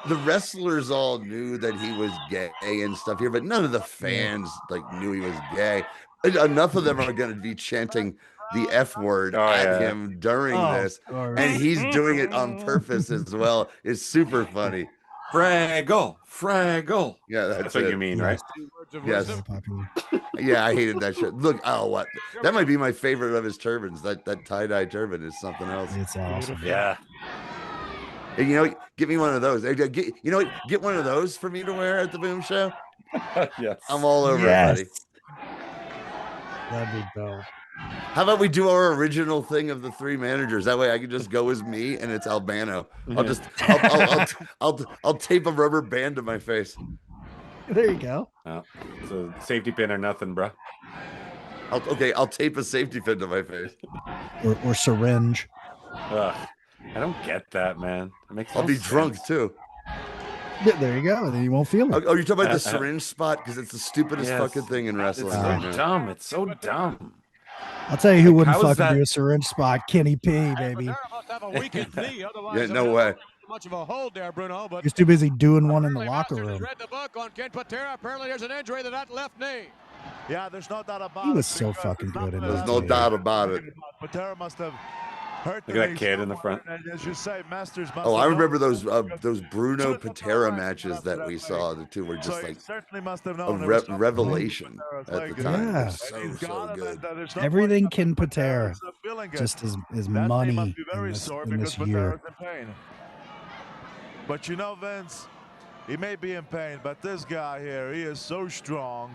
the wrestlers all knew that he was gay and stuff here, but none of the fans like knew he was gay. Enough of them are going to be chanting the F word at him during this, and he's doing it on purpose as well. It's super funny. Fraggle. Yeah, that's what you mean, right? Yes. Yeah, I hated that shit. Look, what? That might be my favorite of his turbans. That tie-dye turban is something else. It's awesome. Yeah. Hey, you know, get me one of those. You know what? Get one of those for me to wear at the Boom Show. Yes. I'm all over it, buddy. That'd be dope. How about we do our original thing of the three managers? That way I can just go as me and it's Albano. I'll tape a rubber band to my face. There you go. Oh, so safety pin or nothing, bro. I'll tape a safety pin to my face. Or syringe. Ugh, I don't get that, man. It makes I'll no be sense. drunk too. Yeah, there you go. Then you won't feel it. Oh, you're talking about the syringe spot? Because it's the stupidest fucking thing in wrestling. It's right so now. dumb. It's so dumb. I'll tell you who wouldn't how is fucking that- do a syringe spot. Kenny P, baby. Have a weakened knee, otherwise Yeah, no way. much of a hold there, Bruno. But He's too busy doing one in the locker room. read the book on Ken Patera. Apparently, there's an injury to that left knee. Yeah, there's no doubt about it. He was so fucking good in this. There's no doubt about it. Patera must have hurt Look at that kid in the front. And as you say, Masters must Oh, I have remember known. those Bruno Patera matches that we saw. The two were just So he like certainly must have a known there was something revelation wrong with at Patera's the leg. time. Yeah. So good. There's no Everything question Ken about Patera Patera's feeling good. just is That knee money must be very in this, sore in because this year. Patera's in pain. But you know, Vince, he may be in pain, but this guy here, he is so strong.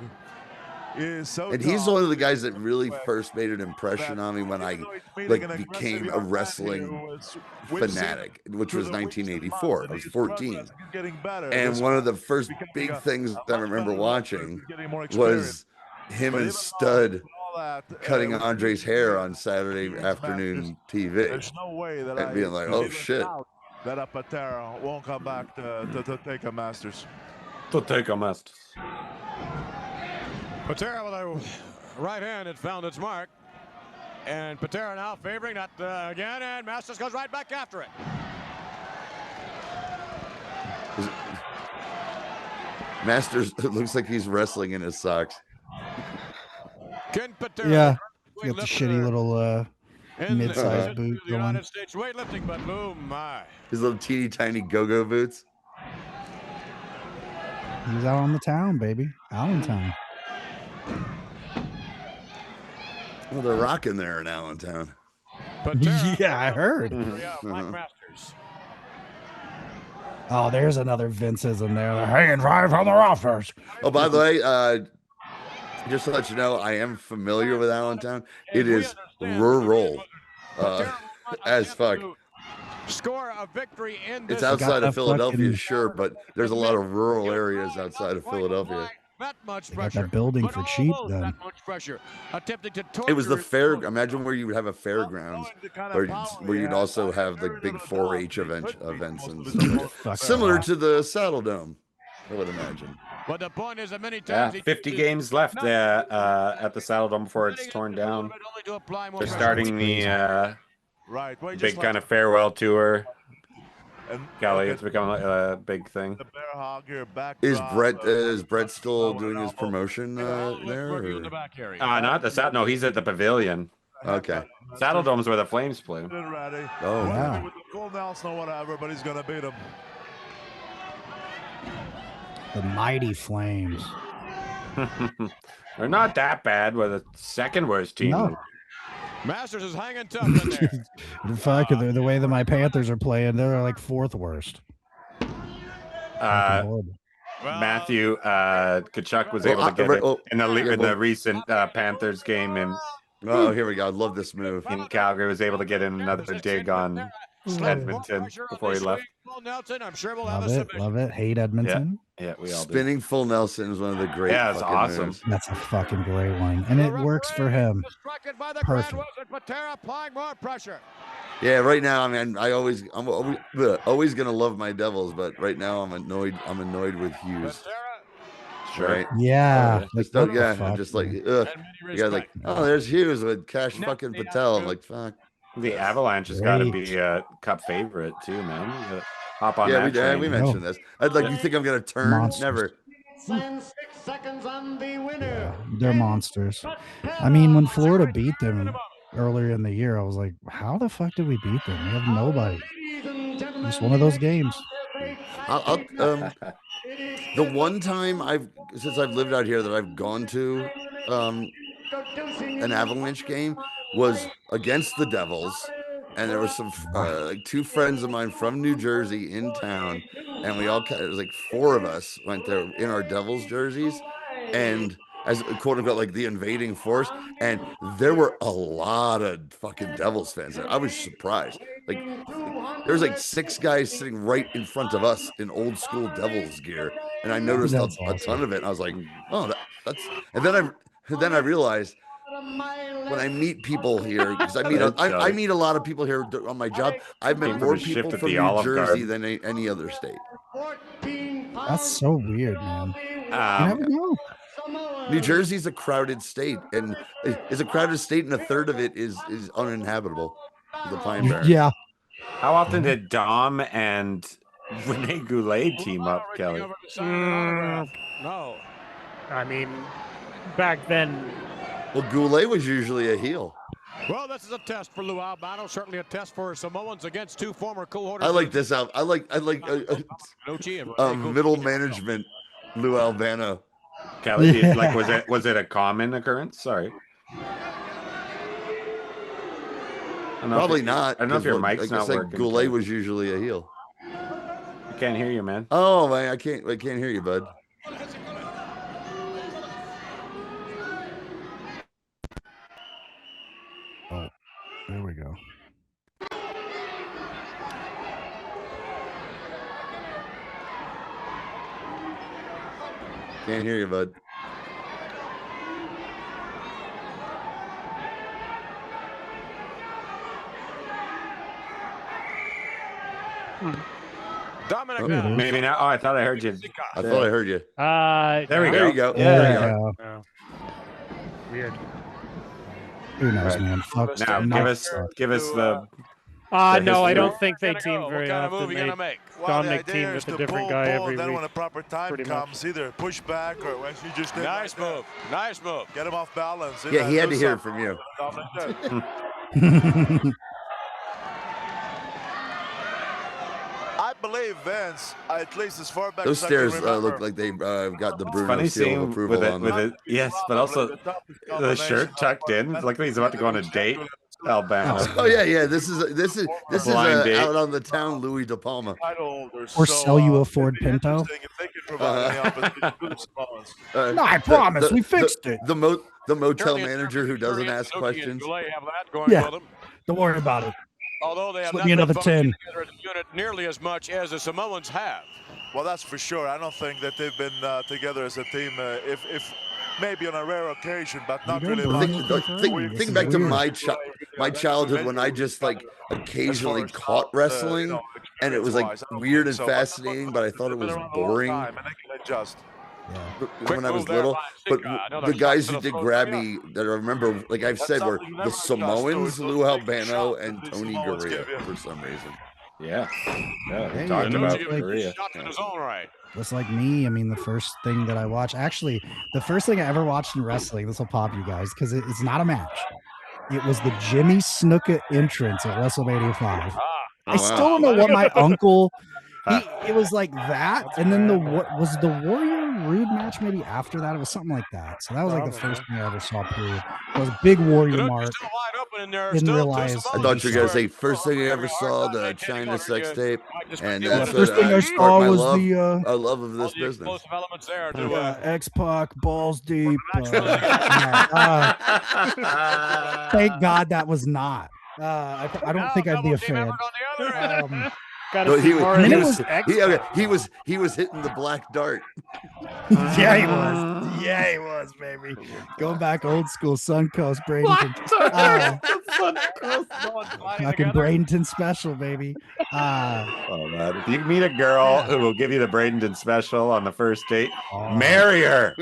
He is so And he's tall. one of the guys that really first made an impression on me when I became a wrestling fanatic, which was 1984. I was 14. And one of the first big things I remember watching was him and Stud cutting Andre's hair on Saturday afternoon TV. There's no way that And being like, oh shit. That Patera won't come back to take a Masters. To take a Masters. Patera with a right hand had found its mark. And Patera now favoring that again, and Masters goes right back after it. Masters, it looks like he's wrestling in his socks. Ken Patera. Yeah. Got the shitty little mid-sized boot The going. United States weightlifting, but boom, my. His little teeny tiny go-go boots. He was out on the town, baby. Allentown. Well, they're rocking there in Allentown. Yeah, I heard. Masters. Oh, there's another Vince's in there. They're hanging five on the rosters. Oh, by the way, just to let you know, I am familiar with Allentown. It is rural as fuck. Score a victory in this. It's outside of Philadelphia, sure, but there's a lot of rural areas outside of Philadelphia. That much They got pressure. that building but for cheap almost then. That much pressure. Attempting to torture It was the fair. Imagine where you would have a fairgrounds, where you'd also have the big 4-H events and stuff. Similar to the Saddle Dome, I would imagine. But the point is that many Yeah, times 50 games left at the Saddle Dome before it's torn down. They're starting the big kind of farewell tour. Golly, it's become a big thing. Is Brett still doing his promotion there? Or? Not the Saddle. No, he's at the Pavilion. Okay. Saddle Dome's where the Flames play. Oh, wow. With the full Nelson or whatever, but he's going to beat him. The mighty Flames. They're not that bad. We're the second worst team. No. Masters is hanging tough in there. In fact, the way that my Panthers are playing, they're like fourth worst. Matthew Kachuk was able to get it in the recent Panthers game in. Oh, here we go. I love this move. In Calgary, was able to get in another dig on Edmonton before he left. Nelson, I'm sure we'll Love have a it, love it. Hate Edmonton. Yeah, we all do. Spinning full Nelson is one of the great. Yeah, it's fucking awesome. moves. That's a fucking great one, and it works for him. Perfect. Patera applying more pressure. Yeah, right now, I mean, I'm always gonna love my Devils, but right now I'm annoyed with Hughes. Sure. right? Yeah, Oh, like Just what the yeah, fuck, just like man? ugh. You got like, oh, there's Hughes with Cash fucking Patel. I'm like, fuck. The Avalanche has got to Great. be a cup favorite too, man. You gotta hop on Yeah, that train. we mentioned this. I'd like, you think I'm gonna turn? Monsters. Never. And 6 seconds on the winner. They're monsters. I mean, when Florida beat them earlier in the year, I was like, how the fuck did we beat them? We have nobody. It's one of those games. The one time since I've lived out here that I've gone to an Avalanche game was against the Devils, and there was some like 2 friends of mine from New Jersey in town, and we all it was like 4 of us went there in our Devils jerseys, and as quote unquote like the invading force, and there were a lot of fucking Devils fans there. I was surprised. Like there was like 6 guys sitting right in front of us in old school Devils gear, and I noticed a ton of it. And I was like, oh, that's. And then I realized when I meet people here, because I meet a lot of people here on my job. I've met more people from New Jersey than any other state. That's so weird, man. You never know. New Jersey's a crowded state, and it's a crowded state, and a third of it is uninhabitable. The Pine Barrens. Yeah. How often did Dom and Rene Goulet team up, Kelly? No. I mean, back then. Well, Goulet was usually a heel. Well, this is a test for Lou Albano. Certainly a test for Samoans against 2 former cohorts. I like this out. I like middle management Lou Albano. Kelly, was it a common occurrence? Sorry. Probably not. I don't know if your mic's not working. Goulet was usually a heel. I can't hear you, man. Oh man, I can't hear you, bud. Oh, there we go. Can't hear you, bud. Dominic, maybe now. Oh, I thought I heard you. I thought I heard you. There we go. There you go. Yeah. There you go. Weird. Who knows, man? Fuck. Now give us the. No, I don't think they team very often. Dominic team with a different guy every then week. when the proper time comes, either push back or when you just nice move. Nice move. Get him off balance. Yeah, he had to hear it from you. I believe Vince, at least as far back Those as stairs I can remember, look like they got the Bruno Funny seal of seeing approval on them. it. Yes, but also the shirt tucked in. It's like he's about to go on a date. Alabama. Oh yeah. This is date. out on the town, Louis De Palma. Or sell you a Ford Pinto. No, I promise, we fixed it. The motel manager who doesn't ask questions. Yeah, don't worry about it. Although they have Slip not me been another functioning 10. together as a unit nearly as much as the Samoans have. Well, that's for sure. I don't think that they've been together as a team. If maybe on a rare occasion, but not really. Think back to my childhood when I just like occasionally caught wrestling, and it was like weird and fascinating, but I thought it was boring. When I was little, but the guys who did grab me that I remember, like I've said, were the Samoans, Lou Albano, and Tony Garea for some reason. Yeah, Hey, talked about like- Korea. Just like me, I mean, the first thing that I watched, actually, the first thing I ever watched in wrestling, this will pop you guys, because it's not a match. It was the Jimmy Snuka entrance at WrestleMania 5. I still don't know what my uncle, it was like that. And then was the Warrior Rude match maybe after that? It was something like that. So that was like the first thing I ever saw, period. It was a big Warrior mark. Didn't realize. I thought you were gonna say first thing I ever saw the China sex tape, and that's first thing I saw was the a love of this business. X-Pac balls deep. Thank God that was not. I don't think I'd be a fan. Gotta No, see more of his he was hitting the black dart. Yeah, he was. Yeah, he was, baby. Going back old school, Suncoast, Bradenton. Fucking Bradenton special, baby. Oh man! If you meet a girl who will give you the Bradenton special on the first date, marry her.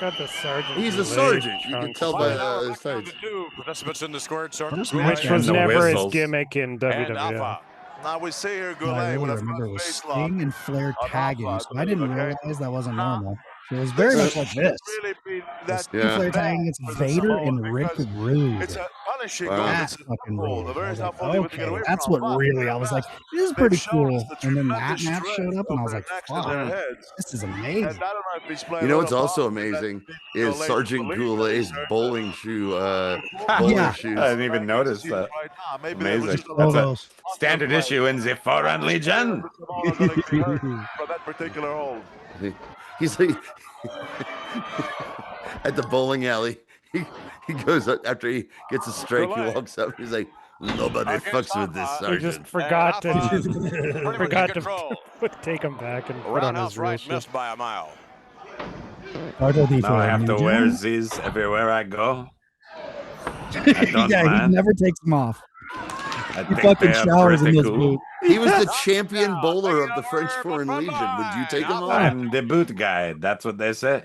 Got the sergeant. He's a sergeant. You can tell by his tights. Participants in the squared circle. Which was never his gimmick in WWF. Now we see here I Goulet really with a remember it front was face lock. Sting and Flair tagging, so I didn't okay? realize that wasn't normal. It was very much like this. Really be The that Sting Flair tagging against Vader and Rick Rude. It's a punishing That's goal. fucking The rude. very I was like, tough only to get okay, away that's from. what But really, I was like, this is they've pretty shown us cool. the And then that tremendous match showed up, and I was like, strength over their fuck, heads. this is And amazing. I don't know if he's playing You know a what's little also ball, but amazing that is ladies Sergeant believe Goulet's that bowling shoe. Yeah. Bowling I shoes. didn't even notice that. right now. Maybe it was Amazing. just a That's little a standard issue in the Foreign Legion. for that particular hold. He's like at the bowling alley. He goes up after he gets a strike. He walks up. He's like, nobody fucks with this, He just Sergeant. forgot to take him back and put on his real Right shit. missed by a mile. Now I have to wear these everywhere I go. I don't Yeah, he mind. never takes them off. I He think fucking they're showers in pretty those cool. boots. He was the champion bowler of the French Foreign Legion. Would you take him on? I'm the boot guy. That's what they say.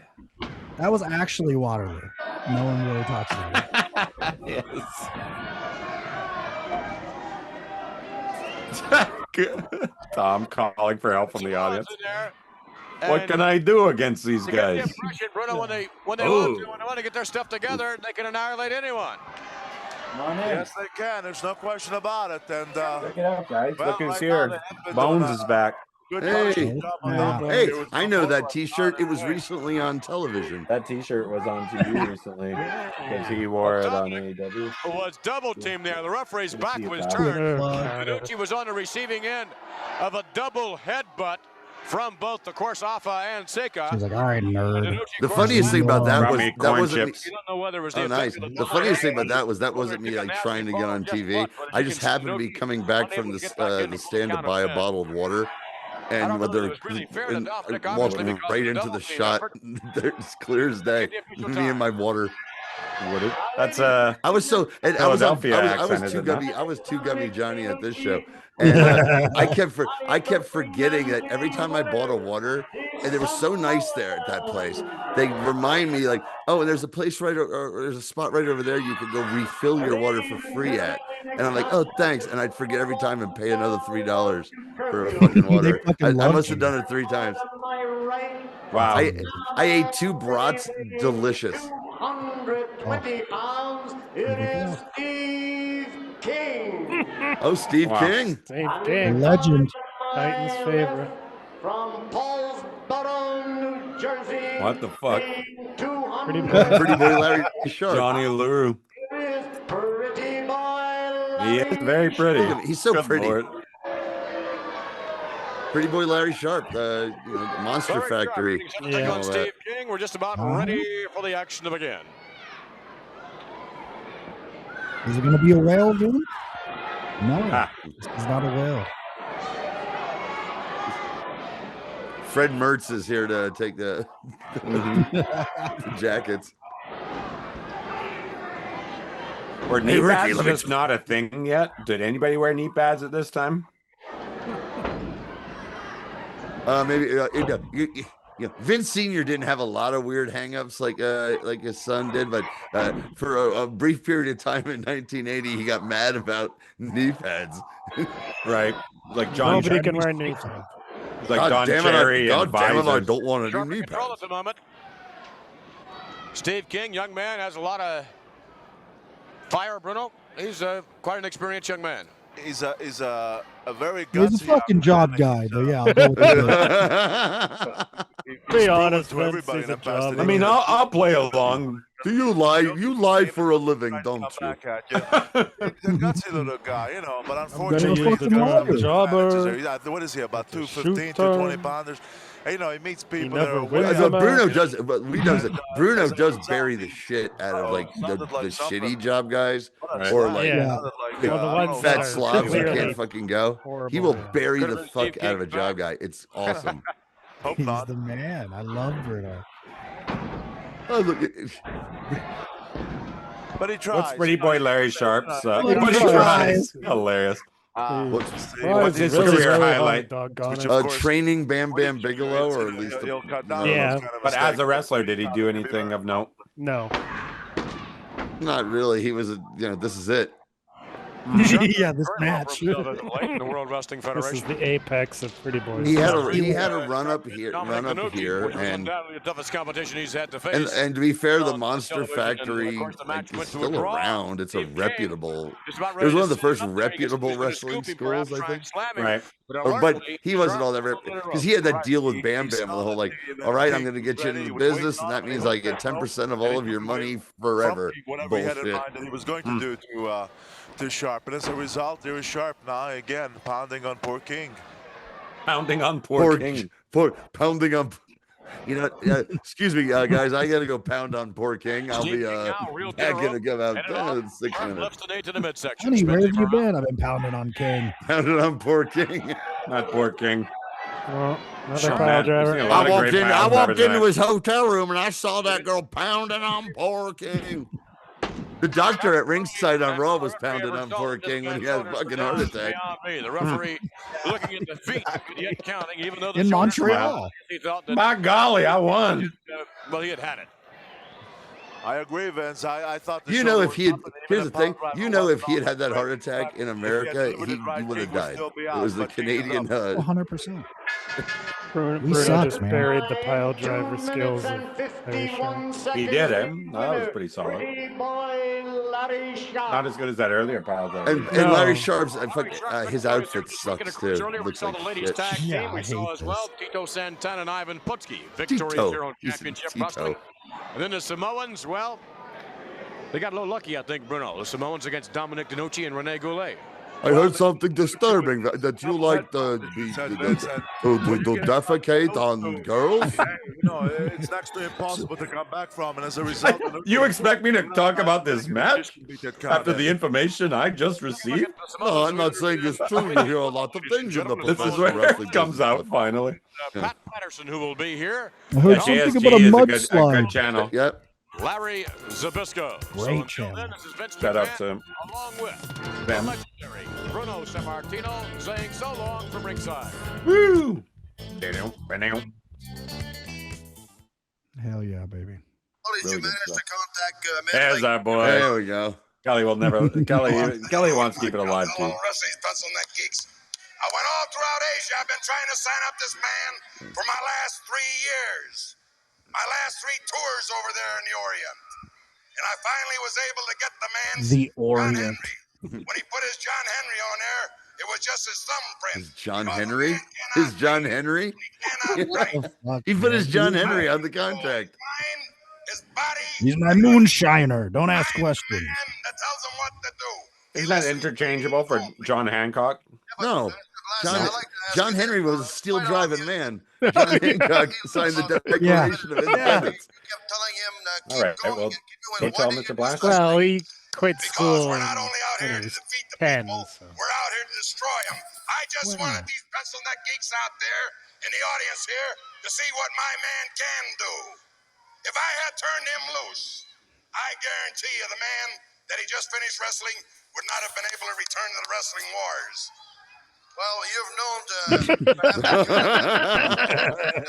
That was actually Waterloo. No one really talks about it. Yes. Tom calling for help from the audience. What can I do against these You get the guys? impression, Bruno, when they Ooh. want to get their stuff together, they can annihilate anyone. Yes, they can. There's no question about it. And Check it out, guys. well, Look who's right here. now they have been Bones doing is back. good Hey, punishing job on that. hey, I know that T-shirt. It was recently on television. That T-shirt was on TV recently because he wore it on AEW. Was double teamed there. The referee's back see was it turned. back. Panucci was on the receiving end of a double headbutt from both, of course, Alpha and Seika. He's like, all right, nerd. The funniest thing about that was that wasn't me. You don't know whether it was Oh, the nice. The funniest thing about that was that wasn't me like trying to get on TV. I just happened to be coming back from the stand to buy a bottle of water, and when they're walking right into the shot, it's clear as day. Me and my water. That's I was so and I was Philadelphia I was accent, too is it not? gummy. I was too gummy Johnny at this show, and I kept forgetting that every time I bought a water, and they were so nice there at that place. They remind me like, oh, and there's a place right or there's a spot right over there you can go refill your water for free at, and I'm like, oh, thanks, and I'd forget every time and pay another $3 for a fucking water. I must have done it 3 times. Wow. I ate 2 brats, delicious. 120 pounds, it is Steve King. Oh, Steve King. Steve King. Legend. Titans favorite. From Paulsboro, New Jersey. What the fuck? Pretty Pretty boy Larry Sharp. Johnny LaRue. Pretty boy. He is very pretty. He's so Good pretty. Lord. Pretty boy Larry Sharp, Monster Factory. Take and on all Steve that. King. We're just about ready for the action to begin. Is it going to be a whale, dude? No, this is not a whale. Fred Mertz is here to take the, the jackets. Were knee Hey, Ricky, pads let me- just not a thing yet? Did anybody wear knee pads at this time? Maybe Vince Senior didn't have a lot of weird hangups like his son did, but for a brief period of time in 1980, he got mad about knee pads. Right, like John. Nobody can wear knee pads. Like God Don damn it, Cherry God and damn it, I visors. don't want to do Sharp knee in control pads. at the moment. Steve King, young man, has a lot of fire. Bruno, he's quite an experienced young man. He's a very He's a gutsy. fucking job guy, but yeah, I'll go with that. Be honest, to Vince, everybody he's in a the past job. that I mean, I'll play along. Do you lie? You lie for a living, don't you? back at you. He's a gutsy little guy, you know, but gonna unfortunately, use the term jobber, what is he, about 215, shooter. 220 pounders? And, you know, he meets people that never are wins. way But up. Bruno does, but we does it. Bruno does bury the shit out of like the shitty job guys, or like Yeah. Well, the ones fat that are slobs who clearly can't fucking go. horrible, He will yeah. bury Could've the been fuck Steve out of a King job back. guy. It's awesome. Hope He's not. the man. I love Bruno. Oh, look. But he tries. What's Pretty Boy Larry Sharp's? He tries. Hilarious. What's his really, career really highlight? hard, doggone it. Training Bam Bam Bigelow, or at least he'll cut down no. Yeah. those kind of But as mistakes. a wrestler, did he do anything of note? No. Not really. He was, this is it. Yeah, this match. In the World Wrestling This is Federation. the apex of Pretty Boys. He had a run up here, Which was and undoubtedly the toughest competition he's had to face. and to be fair, the Monster television, and, Factory of course, the match is went to a still draw. around. It's a Steve King reputable. just about It ready was one to of the sit first up there. He gets reputable to wrestling scoop him, schools, perhaps I try and think. slam him. Right. But, But unfortunately, he wasn't all that Sharp because he had that deal with Bam Bam, the whole like, all right, I'm going to get you into the business, and that means I get 10% of all of your money forever. Whatever he had in Bullshit. mind that he was going to do to Sharp. And as a result, there was Sharp now again pounding on poor King. Pounding on poor King. Pounding on. Excuse me, guys. I got to go pound on poor King. I'll be back in about 6 minutes. left the into the midsection. Honey, where have you been? I've been pounding on King. Pounding on poor King. Not poor King. Well, another Sure, pile man. driver. We've seen a lot of great pound drivers tonight. his hotel room and I saw that girl pounding on poor King. The doctor at ringside on Raw was pounding on poor King when he had a fucking heart attack. The referee looking at the feet, yet counting, even though the In shoulders were Montreal. out, he thought that, By golly, I won. well, he had it. I agree, Vince. I thought the If he had, here's the thing, if he had that heart attack in America, he would have died. It was the Canadian. 100%. Bruno suck, just man. buried the pile driver skills of Larry Sharp. He did him. That was pretty solid. Not as good as that earlier pile driver. And Larry Sharp's his outfit sucks too. Earlier, we Looks saw like the ladies shit. tag Yeah, team. I We saw hate as well Tito Santana and Ivan Putski, victorious Tito. here on You said Championship Tito. Wrestling. And then the Samoans, well, they got a little lucky, I think, Bruno. The Samoans against Dominic DeNucci and Rene Goulet. I heard something disturbing that you like to defecate on girls. It's next to impossible to come back from, and as a result, You expect me to talk about this match after the information I just received? No, I'm not saying it's true. You hear a lot of things in the This is professional where wrestling it comes business. out finally. Pat Patterson, who will be here. I heard Yeah, something JSG about a is a mudslide. good channel. Yep. Larry Zbyszko. Great until channel. then, this is Vince Shout out McMahon, to him. along with Them. the legendary Bruno Sammartino, saying so long from ringside. Woo! Hell yeah, baby. Really good stuff. contact There's our boy. There we go. Kelly will never. Kelly wants to keep it alive too. Wrestling's pencil neck geeks. I went all throughout Asia. I've been trying to sign up this man for my last 3 years. My last 3 tours over there in the Orient. And I finally was able to get the man's The John Orient. Henry. When he put his John Henry on there, it was just his thumbprint. Is John Henry? Is John Henry? He put his John Henry on the contract. His body He's my moonshiner. Don't ask questions. that tells him what to do. Isn't that interchangeable for John Hancock? No. John Henry was a steel driving man. John Hancock signed the Declaration of Independence. All right. Well, go tell Mr. Black. Well, he quit school We're when not only out here he to was defeat the 10. people, So. we're out here to destroy them. I just wanted these pencil neck geeks out there in the audience here to see what my man can do. If I had turned him loose, I guarantee you the man that he just finished wrestling would not have been able to return to the wrestling wars. Well, you've known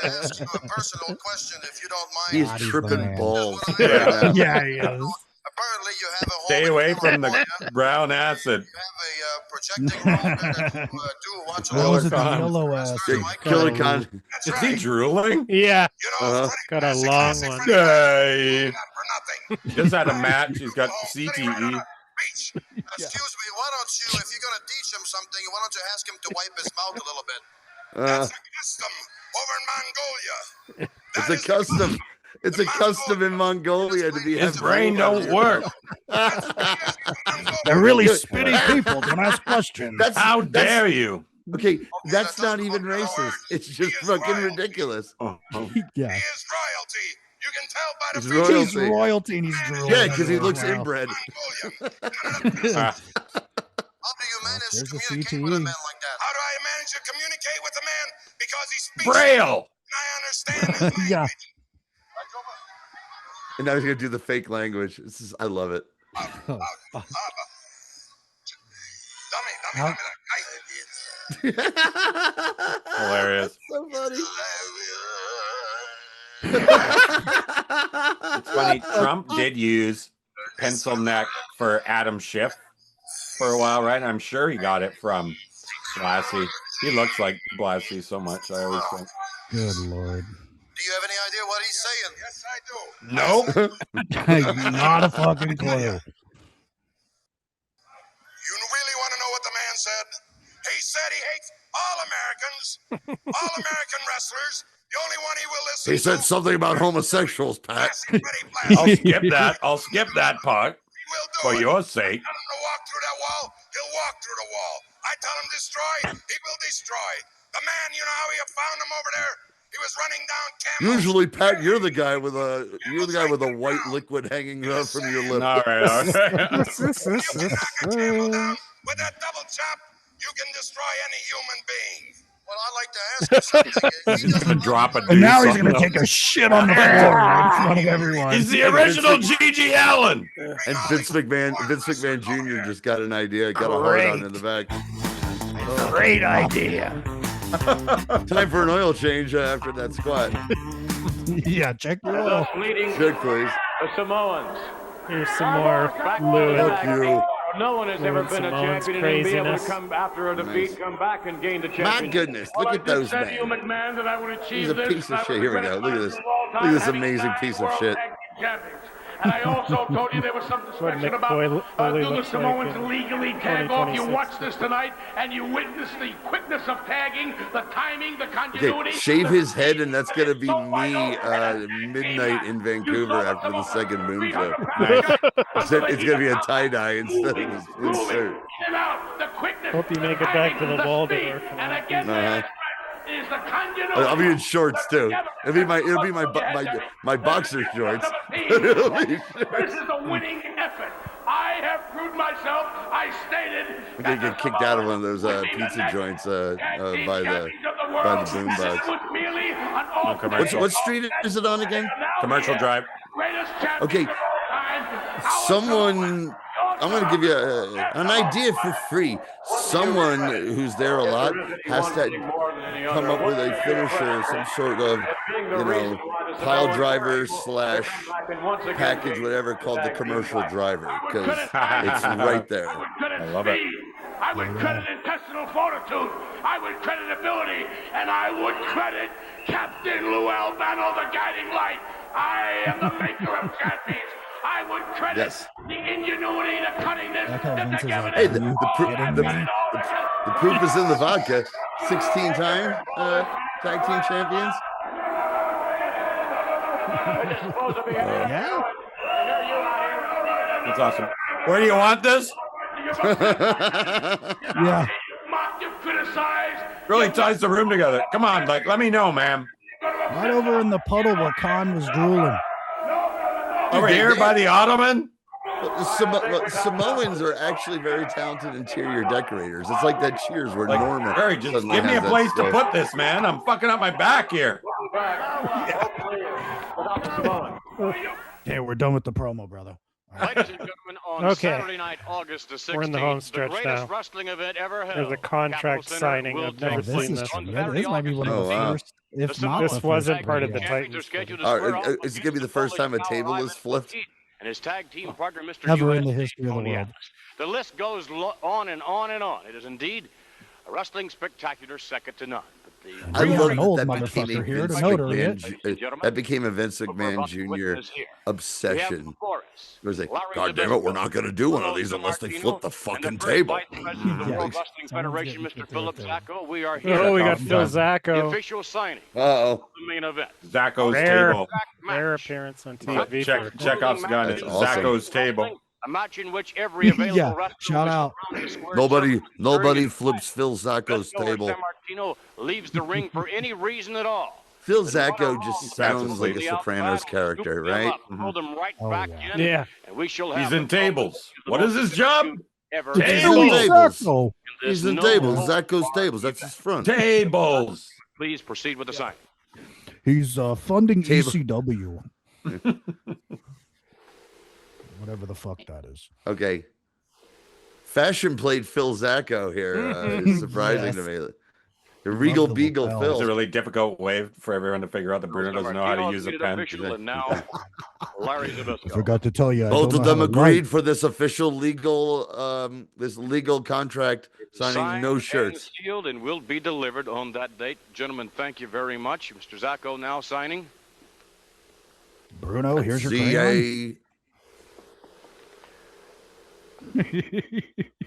ask you a personal question, if you don't mind. He's tripping balls. Yeah, he is. Apparently, you have a home. Stay away from the brown acid. Projecting room that you do watch a What lot was of it, the yellow ass? Killer Con. Is he drooling? Yeah, got a long one. Hey. Just had a match. He's got CTE. Excuse me, why don't you, if you're going to teach him something, why don't you ask him to wipe his mouth a little bit? That's a custom over in Mongolia. It's a custom. It's a custom in Mongolia to be. His brain don't work. They're really spitty people. Don't ask questions. How dare you? Okay, that's not even racist. It's just fucking ridiculous. Yeah. He is royalty. You can tell by the He's features. He's royalty and he's drooling. Yeah, because he looks Wow. inbred. There's the CTE. How do I manage to communicate with a man because he speaks Braille? And I understand his language. Yeah. And now he's gonna do the fake language. I love it. Hilarious. So funny. It's funny. Trump did use pencil neck for Adam Schiff for a while, right? I'm sure he got it from Blassie. He looks like Blassie so much. I always think. Good Lord. Do you have any idea what he's saying? Yes, I do. Nope. Not a fucking clue. You really want to know what the man said? He said he hates all Americans, all American wrestlers. The only one he will listen He said something about homosexuals, Pat. I'll skip that part for your sake. Tell him to walk through that wall, he'll walk through the wall. I tell him destroy, he will destroy. The man, you know how he found him over there? He was running down camels. Usually, Pat, you're the guy with a white liquid hanging from your lip. All right. With that double chop, you can destroy any human being. Well, I'd like to ask you something. He's just gonna drop a And now he's going to take a shit on the floor in front of everyone. He's the original Gigi Allen. And Vince McMahon Jr. just got an idea. Got a hard on in the back. Great idea. Time for an oil change after that squat. Yeah, check your oil. Check, please. The Samoans. Here's some more fluid. Fuck you. No one has ever been a Samoans champion and be able to craziness. come after a defeat, come back and gain the championship. My goodness, Well, look I at those just said to you, men. McMahon, that I would achieve He's a this, piece and I of shit. would Here we be go. the Look at this. greatest of all Look at time, this having amazing 9 piece of world shit. tag team champions. And I also told you there was something What special Mick about Foley do the looks Samoans like in legally tag off. You 2026. watch this tonight, and you witness the quickness of tagging, the timing, the Okay, continuity. shave the his head, and that's speed. gonna be So me vital. midnight in Vancouver after the second moon show. Nice. It's gonna be a tie-dye instead of his shirt. In and out, the quickness, Hope you make it back to the Waldorf. and again, is the continuity. I'll be in shorts too. It'll be my boxer shorts. It'll be shorts. This is a winning effort. I have proved myself. I stated. I'm gonna get kicked out of one of those pizza joints by the boombox. What street is it on again? Commercial Drive. Okay, someone. I'm going to give you an idea for free. Someone who's there a lot has to come up with a finisher, some sort of, pile driver / package, whatever, called the commercial driver, because it's right there. I love it. I would credit intestinal fortitude. I would credit ability. And I would credit Captain Lou Albano, the guiding light. I am the maker of champions. I would credit the ingenuity, the cunningness, the togetherness. Hey, the proof is in the vodka. 16 time tag team champions. Yeah. That's awesome. Where do you want this? Yeah. Mocked, you criticized. Really ties the room together. Come on, let me know, ma'am. Right over in the puddle where Khan was drooling. Over here by the Ottoman? Samoans are actually very talented interior decorators. It's like that Cheers where Norman. Harry, just give me a place to put this, man. I'm fucking up my back here. Okay, we're done with the promo, brother. Ladies and gentlemen, on Saturday night, August the 16th, We're in the home stretch the greatest now. wrestling event ever held. There's a contract signing. I've never seen this. This might be one of the first, if not This the wasn't first part of the yeah. Titans. Is it going to be the first time a table is flipped? And his tag team partner, Mr. Ever in US, the history of the world. The list goes on and on and on. It is indeed a wrestling spectacular second to none. I love an old that motherfucker here to Vince notary McMahon, that became a Vince McMahon Jr. obsession. It was like, God damn it, we're not going to do one of these unless they flip the fucking table. World Wrestling Federation, Mr. Philip Zacco. We are here. Oh, we got Phil The Zacco. official signing. Uh-oh. The main event. Zacco's Rare. table. Rare appearance on TV. Chekhov's gun. It's Zacco's table. A match in which every available Yeah, wrestler shout out. Nobody flips Phil Zacco's table. San Martino leaves the ring for any reason at all. Phil Zacco just sounds like a Sopranos character, right? Hold him right back in. Yeah. And we shall have He's in tables. What is his job? Ever Tables. in He's in tables. Zach goes tables. That's his front. Tables. Please proceed with the sign. He's funding ECW. Whatever the fuck that is. Okay. Fashion played Phil Zacco here. Is surprising to me. The Regal Beagle Phil. It's a really difficult way for everyone to figure out that Bruno doesn't know how to use a pen. And now, Larry I Zbyszko. forgot to tell you. Both of them agreed for this official legal contract, signing no shirts. And sealed and will be delivered on that date. Gentlemen, thank you very much. Mr. Zacco now signing. Bruno, here's your crayon.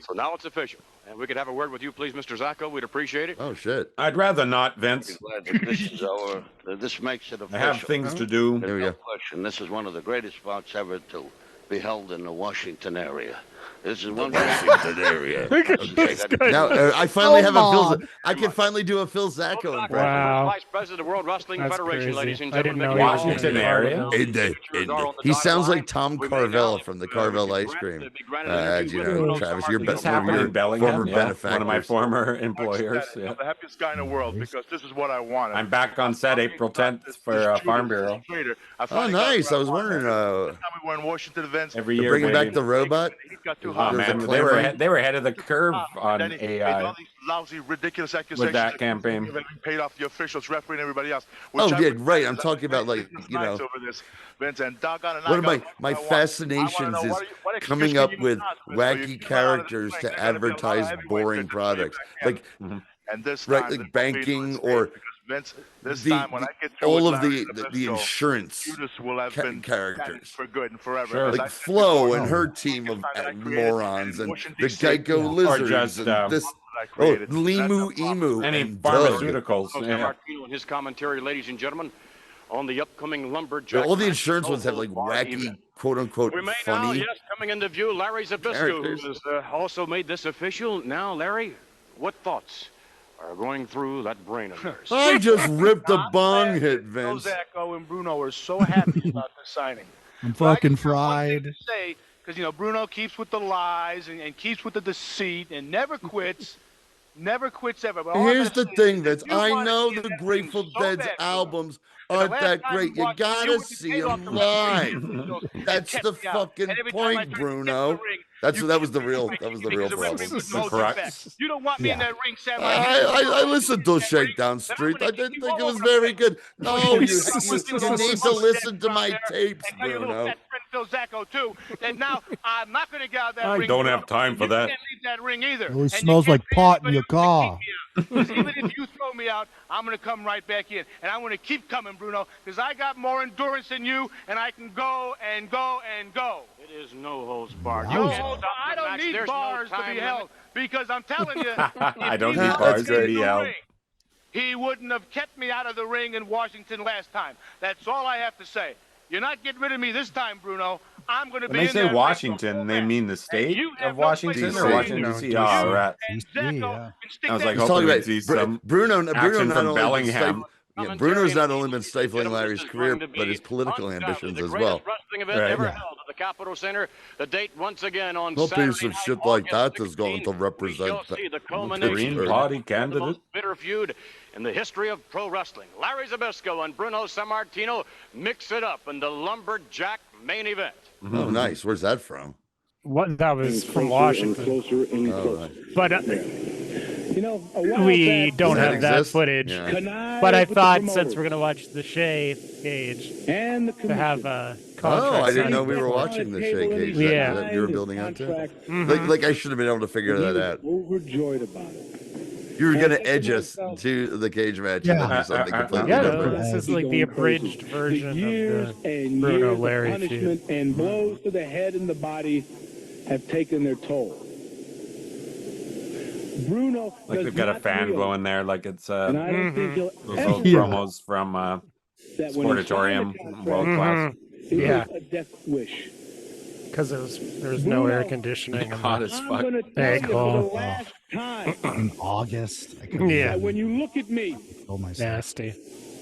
So now it's official. And we could have a word with you, please, Mr. Zacco. We'd appreciate it. Oh, shit. I'd rather not, Vince. Glad that this is our. This makes it official. I have things to do. There's no question. This is one of the greatest bouts ever to be held in the Washington area. This is one Washington area. Now I finally have a Phil. I can finally do a Phil Zacco impression. Wow. Vice President of World Wrestling That's Federation, crazy. ladies and I didn't gentlemen. know Washington area. He sounds like Tom Carvel from the Carvel Ice Cream. As you know, Travis, you're This happened in Bellingham. former Yeah, benefactor. one of my former employers. I'm Yeah. the happiest guy in the world because this is what I wanted. I'm back on set April 10th for Farm Bureau. Oh, nice. I was wondering. We were in Washington events. Every They're year, bringing back baby. the robot. Oh, man, they were ahead of the curve on AI Lousy, ridiculous accusations with that campaign. Paid off the officials, referee, and everybody else. Oh, yeah, right. I'm talking about, like, you know, over this, Vince, and doggone it, one of my fascinations is coming up with wacky characters to advertise boring products, like and this right, time, like banking or Vince, this time when I get through all with of Larry the Zbyszko, insurance Judas will have been characters for good and forever. Sure. As I like said Flo before, and her team of morons and Washington, the D.C. Geico lizards just, and this Limu Emu Any and Doug. pharmaceuticals. Yeah. Martino and his commentary, ladies and gentlemen, on the upcoming lumberjack. All the insurance ones have like wacky, quote unquote, We may now, funny. yes, coming into view, Larry Zbyszko, characters. who has also made this official. Now, Larry, what thoughts are going through that brain of yours? I just ripped a bong hit, Phil Vince. Zacco and Bruno are so happy about the signing. I'm fucking fried. Say, because, you know, Bruno keeps with the lies and keeps with the deceit and never quits. Never quits ever. But all I'm Here's gonna the say is, thing, Vince. if you I wanna know see the that Grateful thing so Dead's bad, albums the aren't last that time great. we You watched gotta you see paid off them the live. It That's kept the me out. fucking And every time I point, tried to get Bruno. in the ring, That was the real problem. You don't want me in that ring, Sam. I listened to Shakedown Street. I didn't think it was very good. No, you need to listen to my tapes, And your little Bruno. fat friend Phil Zacco too. And now I'm not going to get out of that I ring. don't have time for You that. can't leave that ring either. It always smells like pot in your car. Because even if you throw me out, I'm going to come right back in. And I'm going to keep coming, Bruno, because I got more endurance than you, and I can go and go and go. It is no holds barred. No holds barred. I don't need bars to be held, because I'm telling you, I don't if need he bars was to in be the held. ring, he wouldn't have kept me out of the ring in Washington last time. That's all I have to say. You're not getting rid of me this time, Bruno. I'm going to be When they in say that Washington, they mean the state of Washington or Washington, D.C.? Oh, right. I was like, He's talking hoping we'd about see some Bruno action not from only been Bellingham. Yeah, Bruno's not only been stifling Larry's career, but his political ambitions as well. Wrestling event ever held at the Capitol Center. The date once again on No Saturday piece of night, shit like August that is going to 16th. represent We shall see the Green culmination Party of the candidate. most bitter feud in the history of pro wrestling. Larry Zbyszko and Bruno Sammartino mix it up in the lumberjack main event. Oh, nice. Where's that from? What that was from Washington. Oh, right. But You know, we don't Does that have that exist? footage. Yeah. But I thought since we're gonna watch the Shea Cage and to have a Oh, contract I didn't signed know we were before. watching the Shea Cage. Yeah. That you were building on to. Mhm. Like I should have been able to figure that out. Overjoyed about it. You were gonna edge us to the cage match and then do something completely Yeah, different. this is like the abridged version Years of the and Bruno years Larry of feud. punishment and blows to the head and the body have taken their toll. Bruno Like does they've got a not fan feel going there, like it's and I don't think he'll those ever old feel promos from that when he signed Sportatorium, the contract, world class. it Yeah. was a death wish. Because there was no air conditioning. Hot as I'm fuck. going to tell Hey, you for cool. the last time In August. I Yeah. that when you look at me, kill myself. Nasty.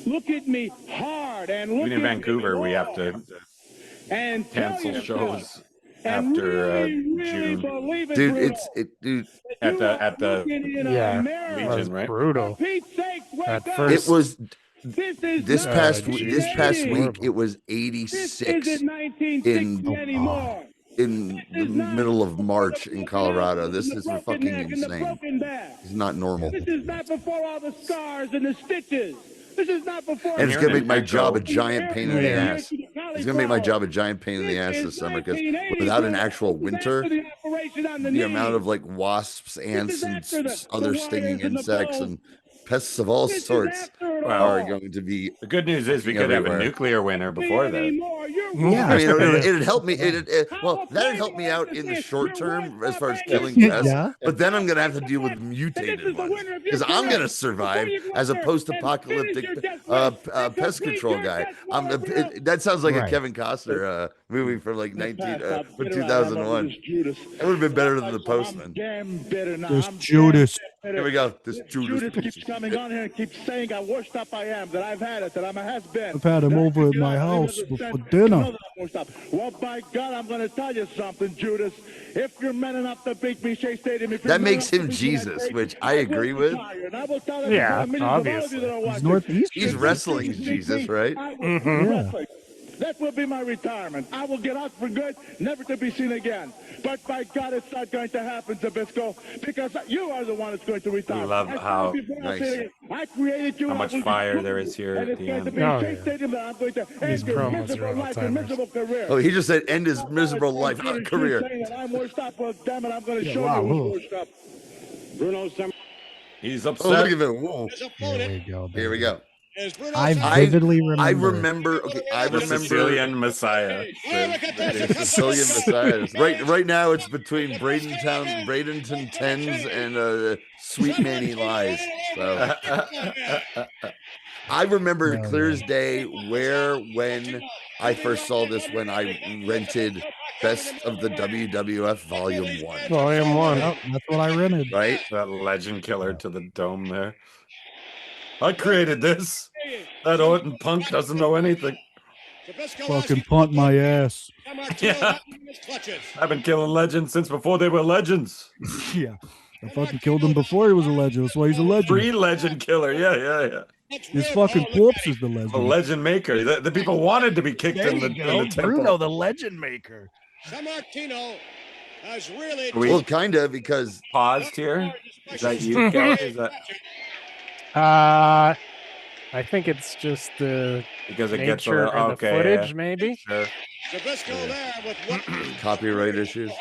look at me hard and look Even in at Vancouver, me we have to and tell cancel yourself shows. after really June. believe it, Dude, Bruno. dude. At the Yeah, that was Legion, right? brutal. For Pete's sake, wake At up. first, It was This this not past geez. week. It was This 86 isn't 1960 anymore. in the middle of March in Colorado. This is fucking insane. It's not normal. This is not before all the scars and the stitches. This is not before. And it's gonna make my job a giant pain in the ass. It's gonna make my job a giant pain in the ass this summer because without an actual winter, the amount of like wasps, ants, and other stinging insects and pests of all sorts are going to be. The good news is we could have a nuclear winter before then. Yeah, I mean, it'd help me. Well, that'd help me out in the short term as far as killing pests. Yeah. But then I'm gonna have to deal with mutated ones because I'm gonna survive as a post-apocalyptic pest control guy. That sounds like a Kevin Costner movie from like 2001. It would have been better than The Postman. There's Judas. Here we go. This Judas keeps coming on here and keeps saying how washed up I am, that I've had it, that I'm a has-been. I've had him over at my house for dinner. Well, by God, I'm going to tell you something, Judas. If you're man enough to beat me, Shea Stadium, that makes him Jesus, which I agree with. Yeah, obviously. He's Northeast. He's wrestling Jesus, right? Yeah. That will be my retirement. I will get out for good, never to be seen again. But by God, it's not going to happen, Zbyszko, because you are the one that's going to retire. We love how I created you. How much fire there is here at the end. These promos are all timers. Oh, he just said end his miserable life, not career. I'm washed up. Well, damn it, I'm going to show wow. you who's washed up. Bruno Summer. He's Oh, upset. look at him. Whoa. Here we go. Here we go. I vividly remember. I remember. Okay, I The remember. Sicilian Messiah. The Sicilian Messiah. Right now, it's between Bradenton Tens and Sweet Manny Lies. So. I remember clear as day when I first saw this when I rented Best of the WWF Volume 1. Volume 1. Yep, that's what I rented. Right? That legend killer to the dome there. I created this. That Orton punk doesn't know anything. Fucking punt my ass. Yeah. I've been killing legends since before they were legends. Yeah. I fucking killed him before he was a legend. That's why he's a legend. Pre-legend killer. Yeah. His fucking corpse is the legend. The legend maker. The people wanted to be kicked in the temple. Bruno, the legend maker. Sammartino has really. Well, kind of, because. Paused here? Is that you, Kelly? Is that... I think it's just the because it nature gets a little, and the footage, maybe. Sure. there with what Copyright issues.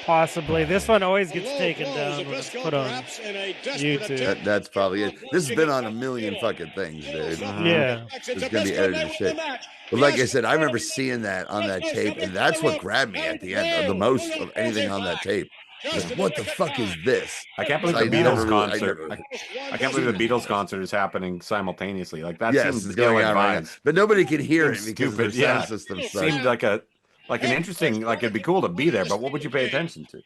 Possibly. This one always gets taken down when it's put on YouTube. That's probably it. This has been on a million fucking things, dude. Yeah. It's gonna be edited shit. But like I said, I remember seeing that on that tape, and that's what grabbed me at the end the most of anything on that tape. Like, what the fuck is this? I can't believe the Beatles concert. I can't believe the Beatles concert is happening simultaneously. Like that seems going ill on right now. advised. But nobody could hear it because Stupid, the sound system sucks. Seemed like an interesting, like it'd be cool to be there, but what would you pay attention to?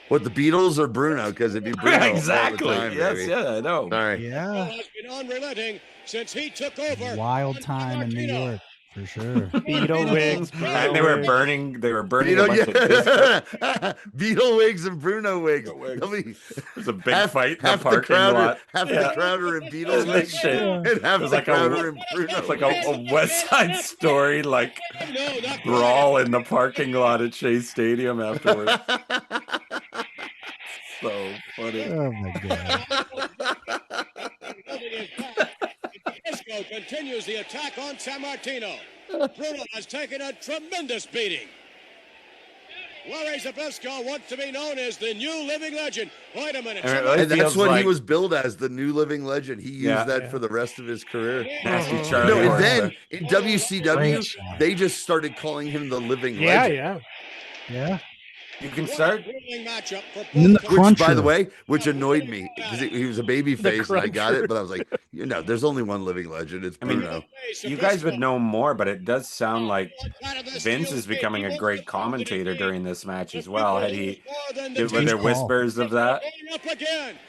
What, the Beatles or Bruno? Because it'd be Bruno. Exactly. All the time, Yes, baby. yeah, I know. Sorry. Yeah. has been unrelenting since he took over. Wild time in New York, for sure. Beetle wigs. And they were burning. They were burning. Beetle, a bunch of Beetle wigs and Bruno wigs. There's a big fight in the half the parking crowd lot. Half the crowd are in Beetle wigs, Shit. and half It's the like crowd are in Bruno. It's like a West Side Story, like brawl in the parking lot at Shea Stadium afterwards. So funny. Oh my god. Zbyszko continues the attack on Sammartino. Bruno has taken a tremendous beating. Larry Zbyszko wants to be known as the new living legend. Wait a minute. And that's what he was billed as, the new living legend. He used that for the rest of his career. Nasty Charlie. No, and then in WCW, they just started calling him the living legend. Yeah. You can start. Which, by the way, which annoyed me because he was a baby face and I got it, but I was like, there's only one living legend. It's Bruno. You guys would know more, but it does sound like Vince is becoming a great commentator during this match as well. Were there whispers of that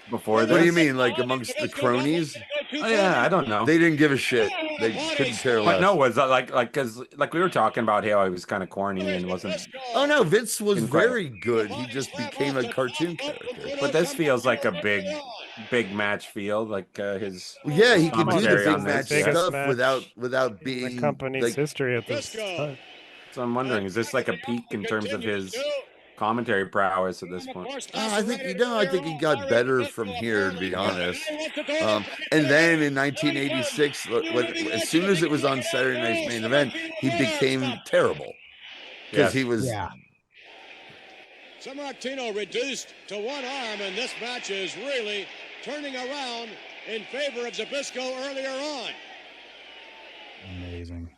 before this? What do you mean, like amongst the cronies? Oh, yeah, I don't know. They didn't give a shit. They couldn't care less. But no, was that like because like we were talking about how he was kind of corny and wasn't. Oh no, Vince was Incredible. very good. He just became a cartoon character. But this feels like a big match feel, like his. Yeah, he can do the commentary big on match this. stuff match without being the company's like, history at this time. So I'm wondering, is this like a peak in terms of his commentary prowess at this point? I think I think he got better from here, to be honest. And then in 1986, as soon as it was on Saturday Night's Main Event, he became terrible because he was. Yeah. Sammartino reduced to one arm, and this match is really turning around in favor of Zbyszko earlier on. Amazing.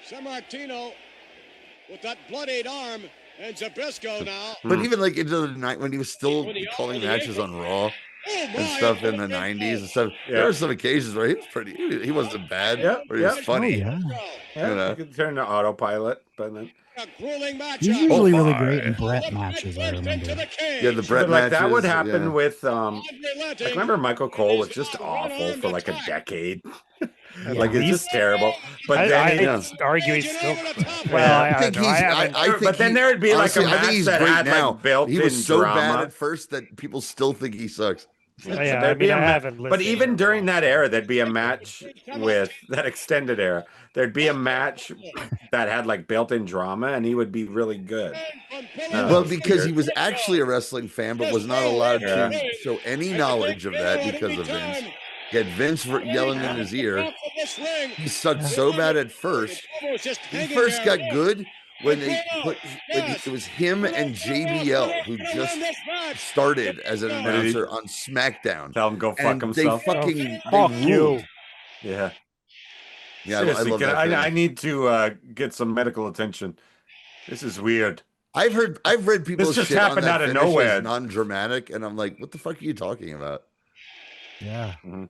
Sammartino with that bloodied arm, and Zbyszko now. But even like into the night when he was still calling matches on Raw and stuff in the 90s and stuff, there were some occasions where he was he wasn't bad, or he was funny. You could turn to autopilot, but then. He's usually really great in Brett matches, I remember. Yeah, the Brett like matches. that would happen yeah. with like remember Michael Cole was just awful for like a decade. Like it's just terrible. But then I'd argue he's still. Well, I think he's. but then there would be honestly, like a I think match he's that great had now. like built-in He was so drama. bad at first that people still think he sucks. Yeah, I haven't listened. But even during that era, there'd be a match with that extended era. There'd be a match that had like built-in drama, and he would be really good. Well, because he was actually a wrestling fan, but was not allowed to show any knowledge of that because of Vince. He had Vince yelling in his ear. He sucked so bad at first. He first got good when it was him and JBL who just started as an announcer on SmackDown. Tell him go fuck himself. They fuck you. ruled. Yeah. Yeah, Seriously, I love that. I need to get some medical attention. This is weird. I've read people This just shit happened on that out of finish as nowhere. non-dramatic, and I'm like, what the fuck are you talking about? Yeah. Mm-hmm.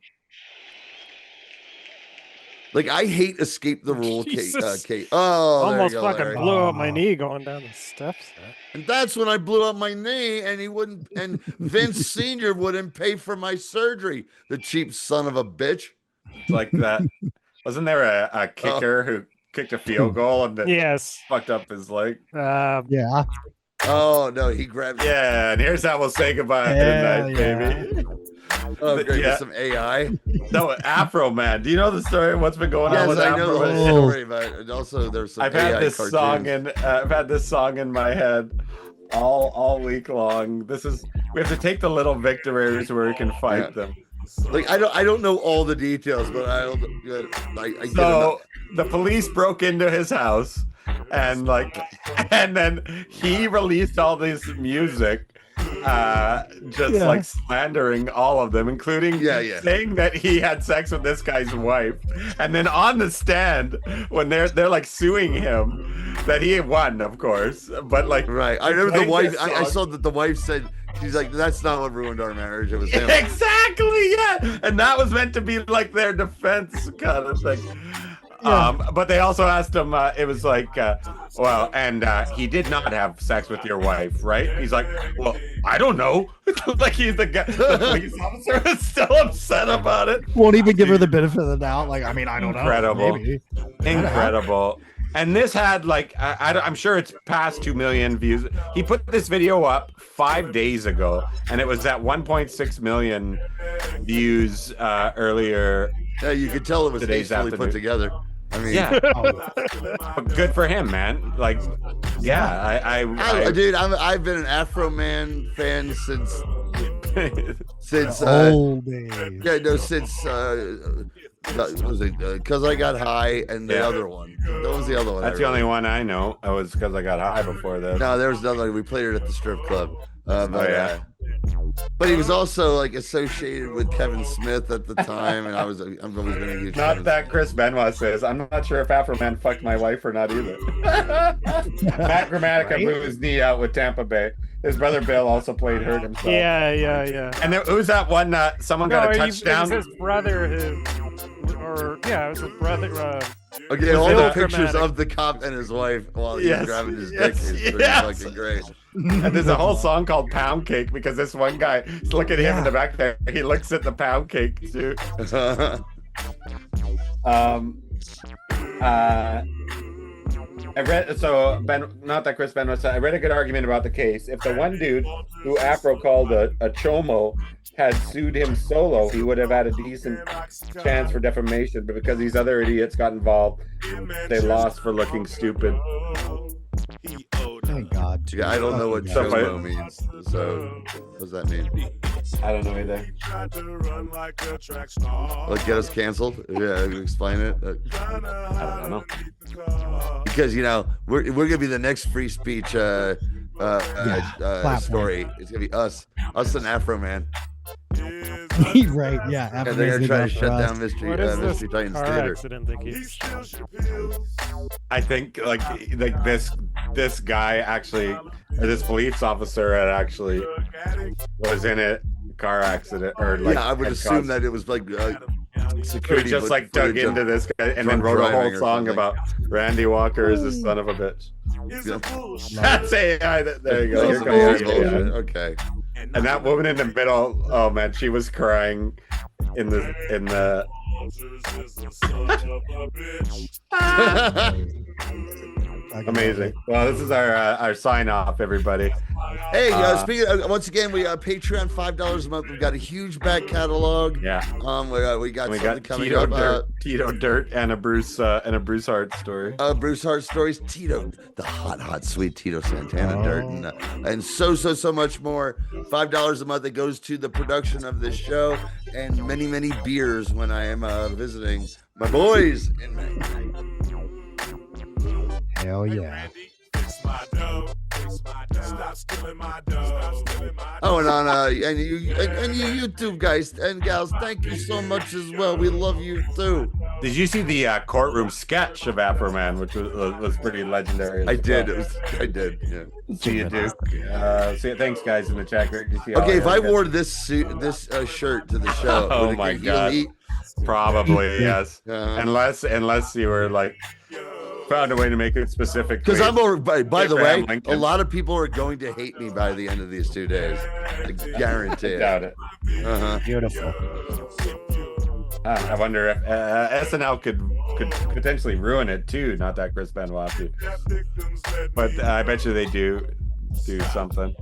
Like, I hate Escape the Rule, Jesus. Kate. Oh, there Almost you go, fucking Larry. blew up my knee going down the steps. And that's when I blew up my knee, and and Vince Sr. wouldn't pay for my surgery. The cheap son of a bitch. Like that. Wasn't there a kicker who kicked a field goal and then fucked up his leg? Yeah. Oh no, he grabbed. Yeah, and here's how we'll say goodbye tonight, baby. Oh, great, with some AI. No, Afro Man. Do you know the story? What's been going on Yes, with I Afro know the Man? whole story, but also there's some. I've AI had this cartoons. song in I've had this song in my head all week long. We have to take the little victories where we can fight them. Like I don't know all the details, but I get So the police broke into his house and then he released all this music like slandering all of them, including saying that he had sex with this guy's wife. And then on the stand when they're like suing him, that he won, of course, but like right. I remember the wife. I saw that the wife said, she's like, that's not what ruined our marriage. It was him. Exactly, yeah. And that was meant to be like their defense kind of thing. But they also asked him, it was like, he did not have sex with your wife, right? He's like, well, I don't know. Like he's the guy, the police officer is still upset about it. Won't even give her the benefit of the doubt. Like, I mean, I don't know. Maybe. Incredible. And this had like, I'm sure it's past 2 million views. He put this video up 5 days ago, and it was at 1.6 million views earlier. Yeah, you could tell it was hastily put together. I mean, But good for him, man. Like, dude, I've been an Afro Man fan since old days. Yeah, no, since was it Because I Got High and the other one. That was the other one. That's the only one I know. It was Because I Got High before this. No, there was another. We played it at the strip club. But he was also like associated with Kevin Smith at the time, and I've always been a huge Not fan. that Chris Benoit says. I'm not sure if Afro Man fucked my wife or not either. Matt Gramatica blew his knee out with Tampa Bay. His brother Bill also played hurt himself. Yeah. And there, who's that one? Someone got a touchdown. It was his brother it was his brother. Okay, all the Real pictures dramatic. of the cop and his wife while he's Yes, grabbing his dick yes, is pretty yes. fucking great. And there's a whole song called Pound Cake because this one guy, look at him in the back there. He looks at the pound cake too. I read not that Chris Benoit said. I read a good argument about the case. If the one dude who Afro called a chomo had sued him solo, he would have had a decent chance for defamation. But because these other idiots got involved, they lost for looking stupid. Thank God. Yeah, I don't know what So chomo means. So, what does that mean? I don't know either. Like, get us canceled? Yeah, explain it. I don't know. Because we're gonna be the next free speech story. It's gonna be us and Afro Man. Right? Yeah. And they're gonna try to shut down What is this Mystery Titans car Theater. accident they keep? I think like this guy actually, or this police officer had actually was in a car accident or like. Yeah, I would assume that it was like security. He just like dug into this guy and then wrote a whole song about Randy Walker is a son of a bitch. That's AI. There you go. Okay. And that woman in the middle, oh man, she was crying in the amazing. Well, this is our sign off, everybody. Hey, speaking once again, we Patreon $5 a month. We've got a huge back catalog. Yeah. We got something coming Tito up. Tito Dirt and a Bruce Hart story. Bruce Hart stories. Tito, the hot, sweet Tito Santana Dirt, and so much more. $5 a month. It goes to the production of this show and many beers when I am visiting my boys in May. Hell yeah. Oh, and you YouTube guys and gals, thank you so much as well. We love you too. Did you see the courtroom sketch of Afro Man, which was pretty legendary? I did. I did. Yeah. So you do. Thanks, guys, in the chat. Great to see Okay, if I wore this shirt to the show, oh my god, probably yes. Unless you were like found a way to make it specific. Because I'm over. By the way, a lot of people are going to hate me by the end of these 2 days. I guarantee it. Doubt it. Beautiful. I wonder if SNL could potentially ruin it too. Not that Chris Benoit, but I bet you they do something.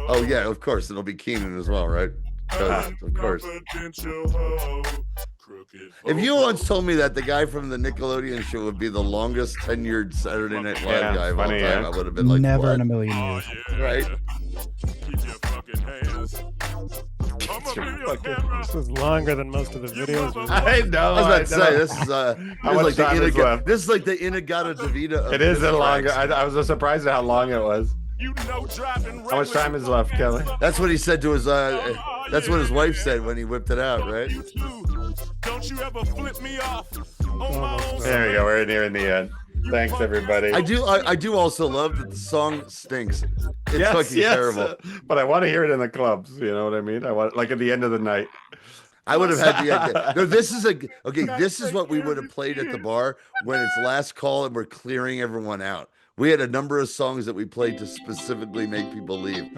Oh yeah, of course it'll be Keenan as well, right? Of course. If you once told me that the guy from the Nickelodeon show would be the longest tenured Saturday Night Live guy of all time, I would have been like, never what? in a million years. Right? This is longer than most of the videos. I know. I was about to say this is how much time is left? This is like the Inagata Davida. It is a longer. I was surprised at how long it was. How much time is left, Kelly? That's what he said to his. That's what his wife said when he whipped it out, right? Don't you ever flip me off. There we go. We're nearing the end. Thanks, everybody. I do also love that the song stinks. It's fucking terrible. But I want to hear it in the clubs. You know what I mean? I want like at the end of the night. I would have had the idea. No, this is This is what we would have played at the bar when it's last call and we're clearing everyone out. We had a number of songs that we played to specifically make people leave.